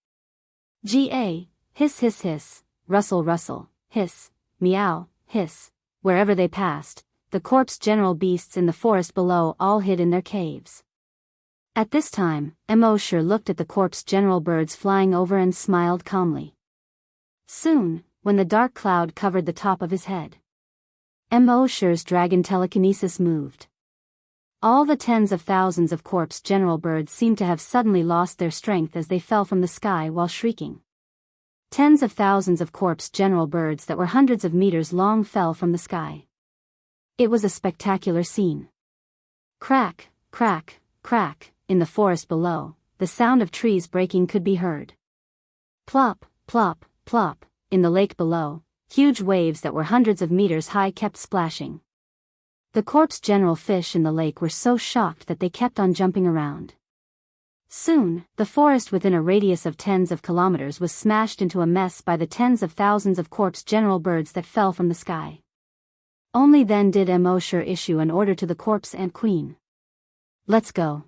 Ga, hiss hiss hiss, rustle rustle, hiss, meow, hiss. Wherever they passed, the corpse general beasts in the forest below all hid in their caves. At this time, Immerse looked at the corpse general birds flying over and smiled calmly. Soon, when the dark cloud covered the top of his head, Immerse's dragon telekinesis moved. All the tens of thousands of corpse general birds seemed to have suddenly lost their strength as they fell from the sky while shrieking. Tens of thousands of corpse general birds that were hundreds of meters long fell from the sky. It was a spectacular scene. Crack, crack, crack, in the forest below, the sound of trees breaking could be heard. Plop, plop, plop, in the lake below, huge waves that were hundreds of meters high kept splashing. The corpse general fish in the lake were so shocked that they kept on jumping around. Soon, the forest within a radius of tens of kilometers was smashed into a mess by the tens of thousands of corpse general birds that fell from the sky. Only then did Immerse issue an order to the corpse ant queen. Let's go.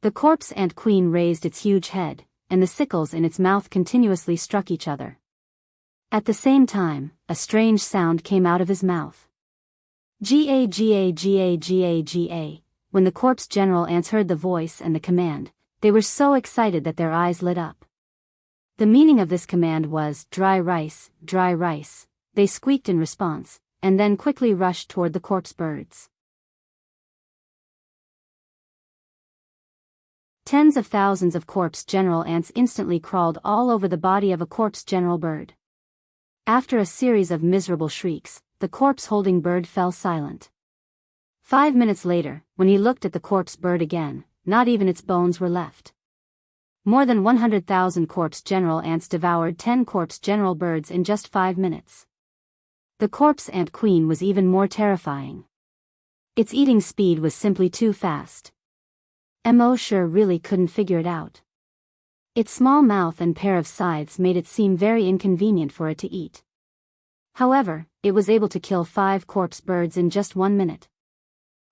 The corpse ant queen raised its huge head, and the sickles in its mouth continuously struck each other. At the same time, a strange sound came out of his mouth. Ga ga ga ga ga. When the corpse general ants heard the voice and the command, they were so excited that their eyes lit up. The meaning of this command was, dry rice, dry rice. They squeaked in response, and then quickly rushed toward the corpse birds. Tens of thousands of corpse general ants instantly crawled all over the body of a corpse general bird. After a series of miserable shrieks, the corpse-holding bird fell silent. 5 minutes later, when he looked at the corpse bird again, not even its bones were left. More than 100,000 corpse general ants devoured 10 corpse general birds in just 5 minutes. The corpse ant queen was even more terrifying. Its eating speed was simply too fast. Immerse really couldn't figure it out. Its small mouth and pair of scythes made it seem very inconvenient for it to eat. However, it was able to kill 5 corpse birds in just 1 minute.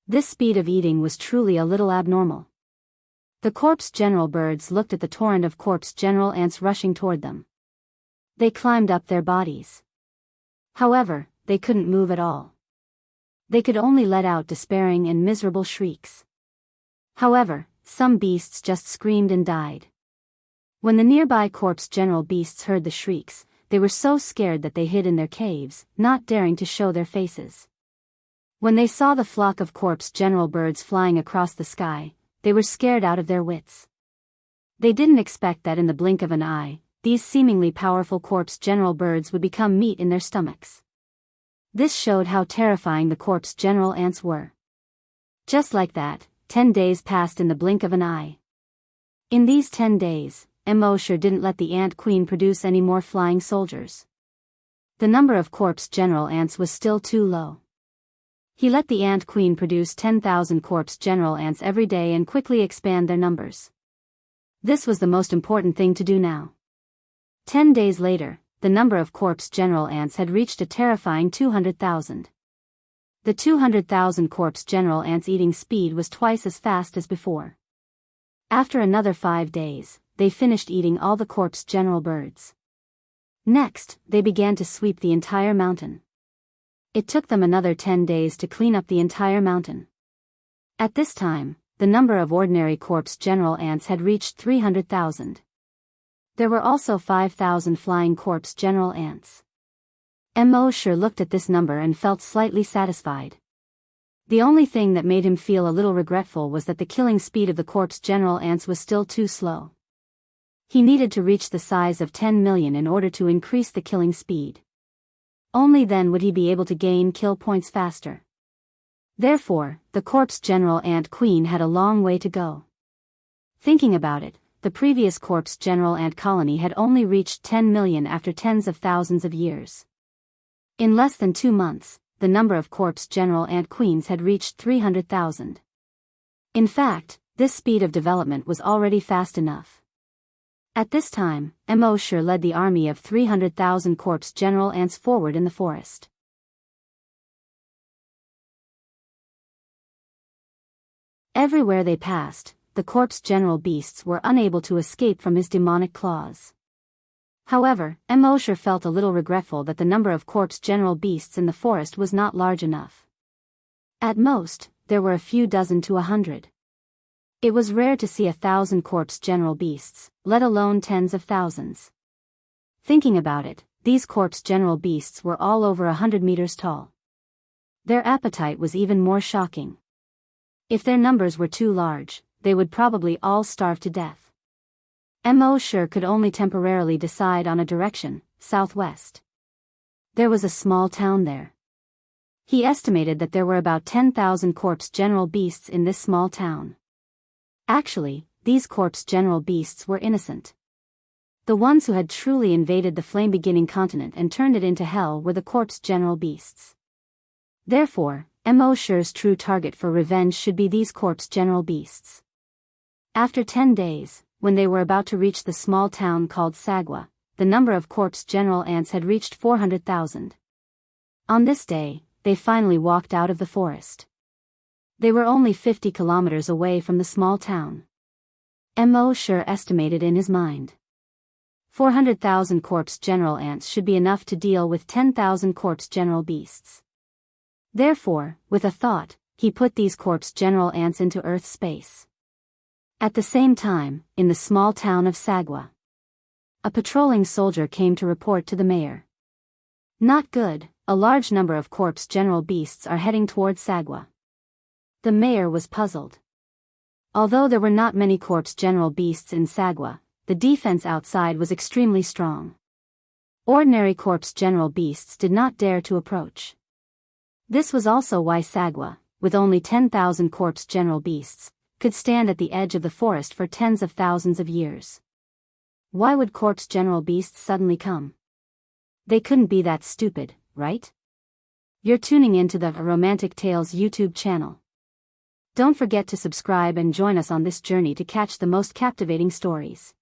This speed of eating was truly a little abnormal. The corpse general birds looked at the torrent of corpse general ants rushing toward them. They climbed up their bodies. However, they couldn't move at all. They could only let out despairing and miserable shrieks. However, some beasts just screamed and died. When the nearby corpse general beasts heard the shrieks, they were so scared that they hid in their caves, not daring to show their faces. When they saw the flock of corpse general birds flying across the sky, they were scared out of their wits. They didn't expect that in the blink of an eye, these seemingly powerful corpse general birds would become meat in their stomachs. This showed how terrifying the corpse general ants were. Just like that, 10 days passed in the blink of an eye. In these 10 days, Immerse didn't let the ant queen produce any more flying soldiers. The number of corpse general ants was still too low. He let the ant queen produce 10,000 corpse general ants every day and quickly expand their numbers. This was the most important thing to do now. 10 days later, the number of corpse general ants had reached a terrifying 200,000. The 200,000 corpse general ants' eating speed was twice as fast as before. After another 5 days, they finished eating all the corpse general birds. Next, they began to sweep the entire mountain. It took them another 10 days to clean up the entire mountain. At this time, the number of ordinary corpse general ants had reached 300,000. There were also 5,000 flying corpse general ants. Immerse looked at this number and felt slightly satisfied. The only thing that made him feel a little regretful was that the killing speed of the corpse general ants was still too slow. He needed to reach the size of 10 million in order to increase the killing speed. Only then would he be able to gain kill points faster. Therefore, the corpse general ant queen had a long way to go. Thinking about it, the previous corpse general ant colony had only reached 10 million after tens of thousands of years. In less than 2 months, the number of corpse general ant queens had reached 300,000. In fact, this speed of development was already fast enough. At this time, Immerse led the army of 300,000 corpse general ants forward in the forest. Everywhere they passed, the corpse general beasts were unable to escape from his demonic claws. However, Immerse felt a little regretful that the number of corpse general beasts in the forest was not large enough. At most, there were a few dozen to 100. It was rare to see 1,000 corpse general beasts, let alone tens of thousands. Thinking about it, these corpse general beasts were all over 100 meters tall. Their appetite was even more shocking. If their numbers were too large, they would probably all starve to death. Immerse could only temporarily decide on a direction, southwest. There was a small town there. He estimated that there were about 10,000 corpse general beasts in this small town. Actually, these corpse general beasts were innocent. The ones who had truly invaded the flame-beginning continent and turned it into hell were the corpse general beasts. Therefore, Immerse's true target for revenge should be these corpse general beasts. After 10 days, when they were about to reach the small town called Sagwa, the number of corpse general ants had reached 400,000. On this day, they finally walked out of the forest. They were only 50 kilometers away from the small town. Immerse estimated in his mind. 400,000 corpse general ants should be enough to deal with 10,000 corpse general beasts. Therefore, with a thought, he put these corpse general ants into Earth space. At the same time, in the small town of Sagwa, a patrolling soldier came to report to the mayor. Not good, a large number of corpse general beasts are heading towards Sagwa. The mayor was puzzled. Although there were not many corpse general beasts in Sagwa, the defense outside was extremely strong. Ordinary corpse general beasts did not dare to approach. This was also why Sagwa, with only 10,000 corpse general beasts, could stand at the edge of the forest for tens of thousands of years. Why would corpse general beasts suddenly come? They couldn't be that stupid, right? You're tuning into the Romantic Tales YouTube channel. Don't forget to subscribe and join us on this journey to catch the most captivating stories.